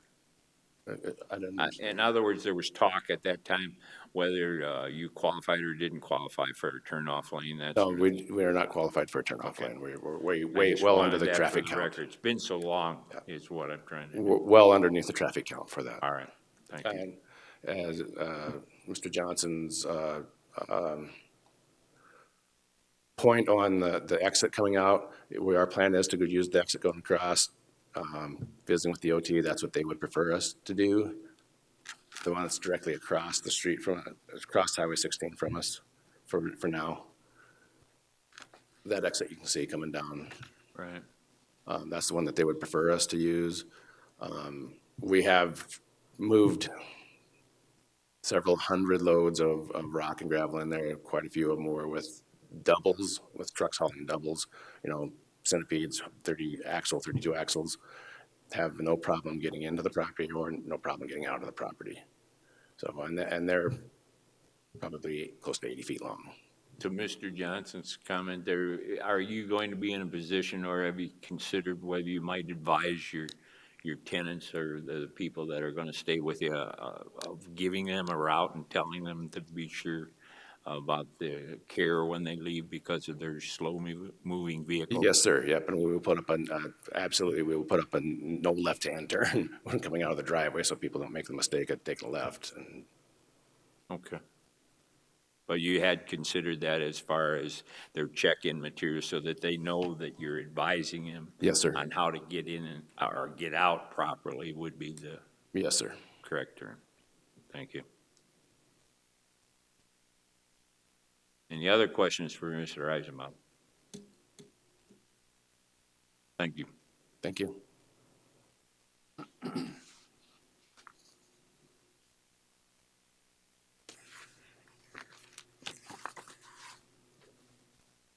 I don't understand. In other words, there was talk at that time whether you qualified or didn't qualify for a turnoff lane. No, we are not qualified for a turnoff lane. We're way just well under wanted the that traffic for the count. record. It's been so long, is what I'm trying to do. We're well underneath the traffic count for that. All right, thank you. And as Mr. Johnson's point on the exit coming out, our plan is to go use the exit going across, visiting with the OT. That's what they would prefer us to do. The one that's directly across the street across Highway 16 from us for now. That exit you can see coming down. Right. That's the one that they would prefer us to use. We have moved several hundred loads of rock and gravel in there. Quite a few of them were with doubles, with trucks hauling doubles, centipedes, 32 axles, have no problem getting into the property or no problem getting out of the property. So, and they're probably close to 80 feet long. To Mr. Johnson's comment there, are you going to be in a position, or have you considered whether you might advise your tenants or the people that are going to stay with you of giving them a route and telling them to be sure about the care when they leave because of their moving vehicles? Yes, sir. Yep. And we will put up absolutely, we will put up a no left-hand turn when coming out of the driveway so people don't make the mistake of taking a left. And Okay. But you had considered that as far as their check-in material so that they know that you're advising them yes, sir. on how to get in and, or get out properly would be the Yes, sir. correct term. Thank you. Any other questions for Mr. Eisenbaum? Thank you. Thank you.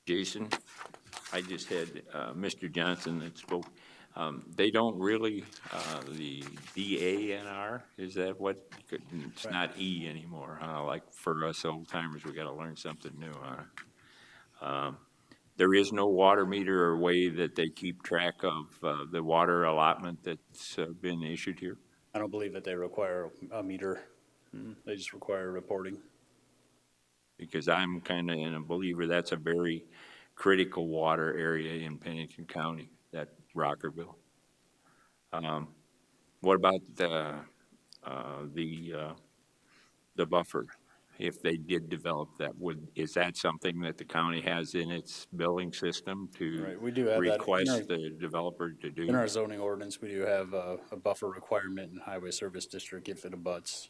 Jason, I just had Mr. Johnson that spoke. They don't really, the DANR, is that what? It's not E anymore, huh? Like for us old timers, we got to learn something new, huh? There is no water meter or way that they keep track of the water allotment that's been issued here? I don't believe that they require a meter. They just require reporting. Because I'm kind of in a believer that's a very critical water area in Pennington County, that Rockerville. What about the buffer? If they did develop that, is that something that the county has in its billing system to Right, we do have that request the developer to do? in our zoning ordinance. We do have a buffer requirement in highway service district if it abuts.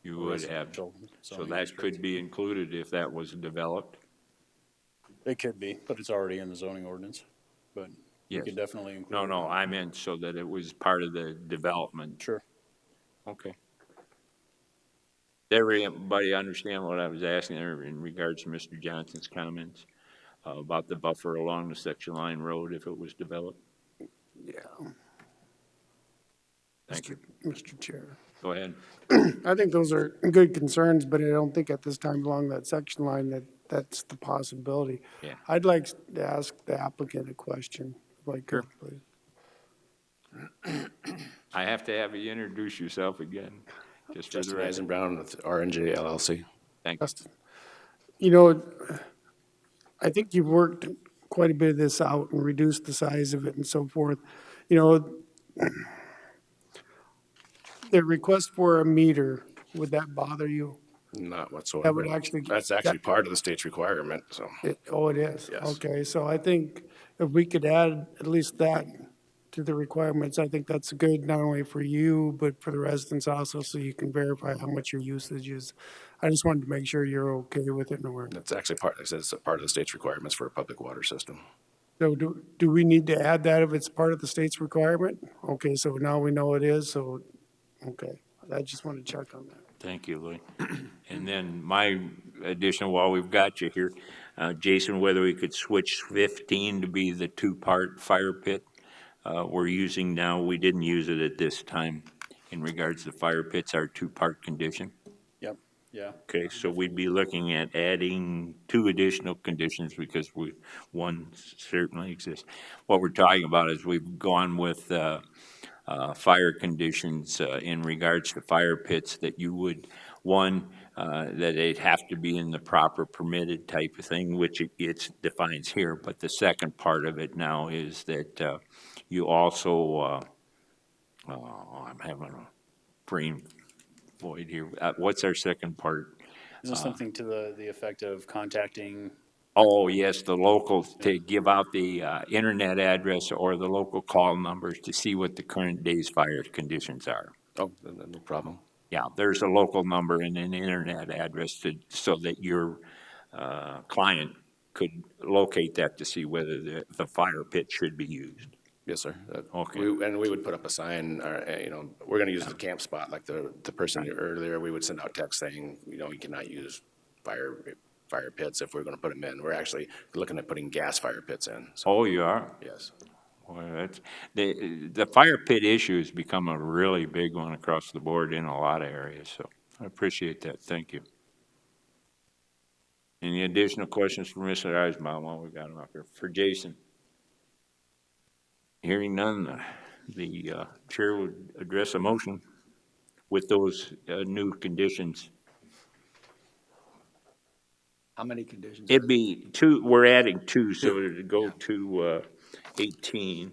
You would have, residential so zoning that district. could be included if that was developed? It could be, but it's already in the zoning ordinance. But you Yes. could definitely include No, it. no, I meant so that it was part of the development. Sure. Okay. Did everybody understand what I was asking there in regards to Mr. Johnson's comments about the buffer along the section line road if it was developed? Yeah. Thank you. Mr. Chair. Go ahead. I think those are good concerns, but I don't think at this time along that section line that's the possibility. Yeah. I'd like to ask the applicant a question, if I could, please. I have to have you introduce yourself again, just for the Justin record. Eisenbrown with R&J LLC. Thank you. You know, I think you've worked quite a bit of this out and reduced the size of it and so forth. You know, the request for a meter, would that bother you? Not whatsoever. That would actually. That's actually part of the state's requirement, so. Oh, it is? Yes. Okay, so I think if we could add at least that to the requirements, I think that's good, not only for you, but for the residents also, so you can verify how much your usage is. I just wanted to make sure you're okay with it and we're. That's actually part, it says part of the state's requirements for a public water system. So do we need to add that if it's part of the state's requirement? Okay, so now we know it is, so, okay. I just wanted to check on that. Thank you, Louis. And then my additional, while we've got you here, Jason, whether we could switch 15 to be the two-part fire pit we're using now. We didn't use it at this time in regards to fire pits, our two-part condition. Yep, yeah. Okay, so we'd be looking at adding 2 additional conditions because one certainly exists. What we're talking about is we've gone with fire conditions in regards to fire pits that you would, one, that they'd have to be in the proper permitted type of thing, which it defines here. But the second part of it now is that you also, I'm having a brain void here. What's our second part? Is this something to the effect of contacting? Oh, yes, the locals to give out the internet address or the local call numbers to see what the current day's fire conditions are. Oh, no problem. Yeah, there's a local number and an internet address so that your client could locate that to see whether the fire pit should be used. Yes, sir. Okay. And we would put up a sign, you know, we're going to use the camp spot like the person earlier. We would send out text saying, you know, you cannot use fire pits if we're going to put them in. We're actually looking at putting gas fire pits in. So. Oh, you are? Yes. Well, that's, the fire pit issue has become a really big one across the board in a lot of areas, so I appreciate that. Thank you. Any additional questions for Mr. Eisbaum while we got him up here? For Jason? Hearing none, the chair would address a motion with those new conditions. How many conditions? It'd be two, we're adding two, so it'd go to 18,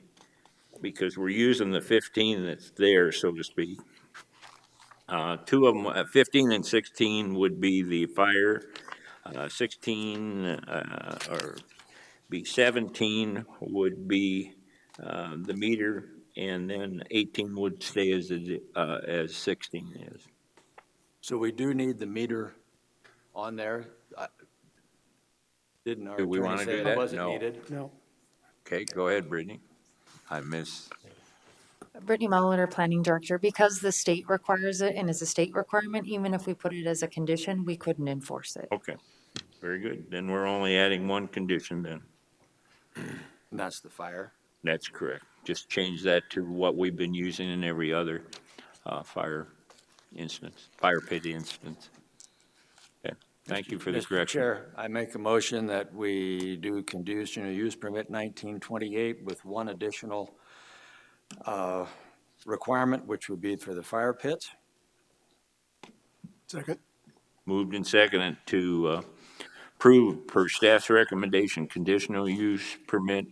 because we're using the 15 that's there, so to speak. Two of them, 15 and 16 would be the fire, 16, or be 17 would be the meter, and then 18 would stay as 16 is. So we do need the meter on there. Didn't our Do we attorney want to say do it that? wasn't No. needed? No. Okay, go ahead, Brittany. I miss. Brittany Molitor, Planning Director, because the state requires it and it's a state requirement, even if we put it as a condition, we couldn't enforce it. Okay, very good. Then we're only adding one condition then. And that's the fire. That's correct. Just change that to what we've been using in every other fire pit instance. Okay, thank you for the Mr. correction. Chair, I make a motion that we do conditional use permit 1928 with one additional requirement, which would be for the fire pits. Second. Moved and seconded to approve per staff's recommendation, conditional use permit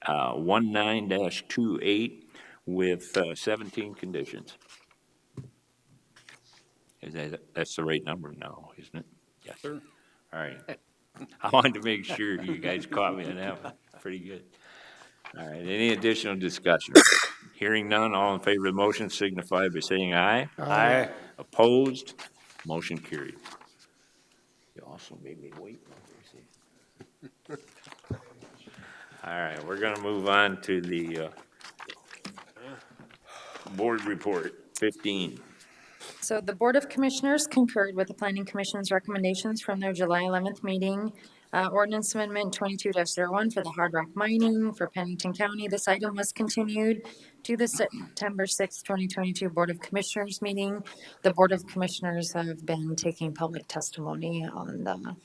19-28 with 17 conditions. That's the right number now, isn't it? Yes. Sure. All right. I wanted to make sure you guys caught me on that one. Pretty good. All right, any additional discussion? Hearing none, all in favor of the motion signify by saying aye. Aye. Opposed? Motion carried. You also made me wait. All right, we're gonna move on to the board report, 15. So the Board of Commissioners concurred with the Planning Commission's recommendations from their July 11th meeting. Ordinance Amendment 22-01 for the hard rock mining for Pennington County. This item was continued to the September 6th, 2022 Board of Commissioners meeting. The Board of Commissioners have been taking public testimony on the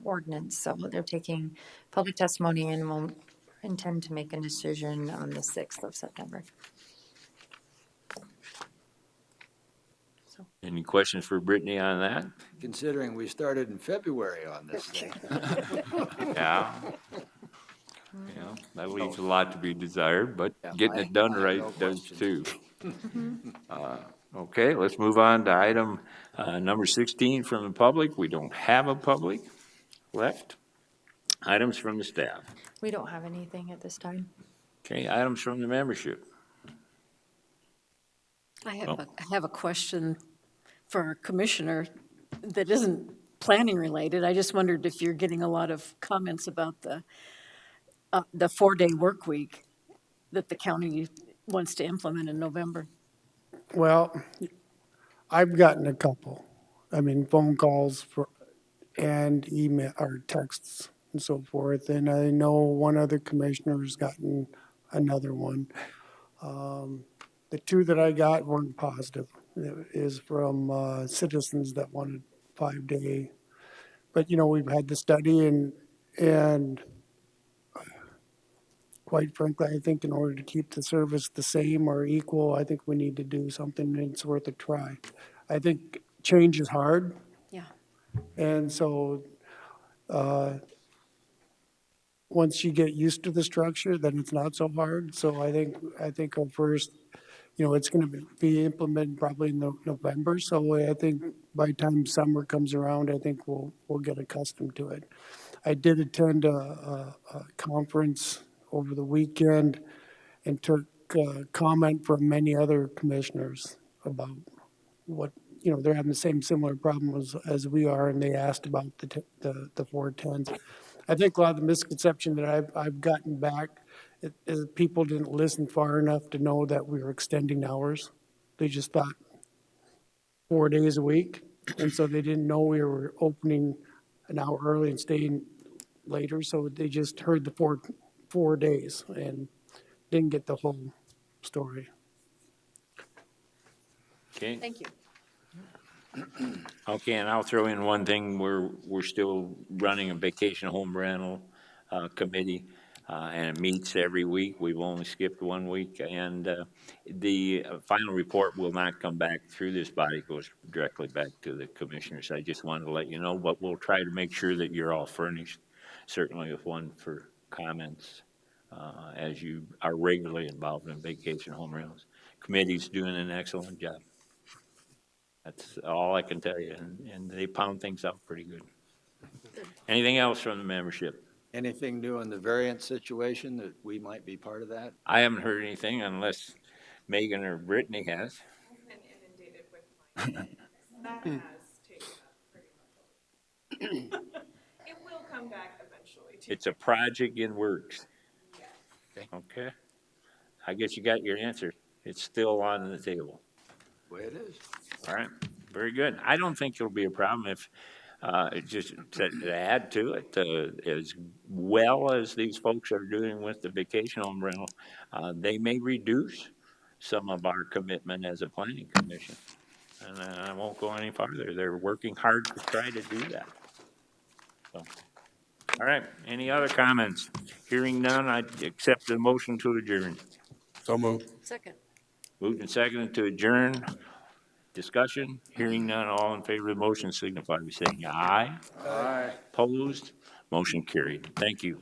ordinance, so they're taking public testimony and will intend to make a decision on the 6th of September. Any questions for Brittany on that? Considering we started in February on this thing. Yeah. Yeah, that leaves a lot to be desired, but Yeah, getting it done I have right no does questions. too. Okay, let's move on to item number 16 from the public. We don't have a public left. Items from the staff. We don't have anything at this time. Okay, items from the membership. I have a question for our commissioner that isn't planning related. I just wondered if you're getting a lot of comments about the 4-day work week that the county wants to implement in November. Well, I've gotten a couple. I mean, phone calls and email or texts and so forth. And I know one other commissioner has gotten another one. The two that I got weren't positive. It is from citizens that wanted 5-day. But, you know, we've had the study and quite frankly, I think in order to keep the service the same or equal, I think we need to do something that's worth a try. I think change is hard. Yeah. And so once you get used to the structure, then it's not so hard. So I think our first, you know, it's going to be implemented probably in November. So I think by the time summer comes around, I think we'll get accustomed to it. I did attend a conference over the weekend and took comment from many other commissioners about what, you know, they're having the similar problems as we are, and they asked about the 410s. I think a lot of the misconception that I've gotten back is people didn't listen far enough to know that we were extending hours. They just thought 4 days a week, and so they didn't know we were opening an hour early and staying later. So they just heard the 4 days and didn't get the whole story. Okay. Thank you. Okay, and I'll throw in one thing. We're still running a vacation home rental committee. and it meets every week. We've only skipped 1 week, and the final report will not come back through this body, it goes directly back to the commissioners. I just wanted to let you know, but we'll try to make sure that you're all furnished, certainly with one for comments, as you are regularly involved in vacation home rentals. Committee's doing an excellent job. That's all I can tell you, and they pound things out pretty good. Anything else from the membership? Anything new in the variant situation that we might be part of that? I haven't heard anything unless Megan or Brittany has. I've been inundated with mine. That has taken up pretty much all. It will come back eventually, too. It's a project in works. Yes. Okay. I guess you got your answer. It's still on the table. Way it is. All right. Very good. I don't think it'll be a problem if, just to add to it, as well as these folks are doing with the vacation home rental, they may reduce some of our commitment as a planning commission. And I won't go any farther. They're working hard to try to do that. So, all right. Any other comments? Hearing none, I accept the motion to adjourn. So moved. Second. Moved and seconded to adjourn. Discussion, hearing none, all in favor of the motion signify by saying aye. Aye. Opposed, motion carried. Thank you.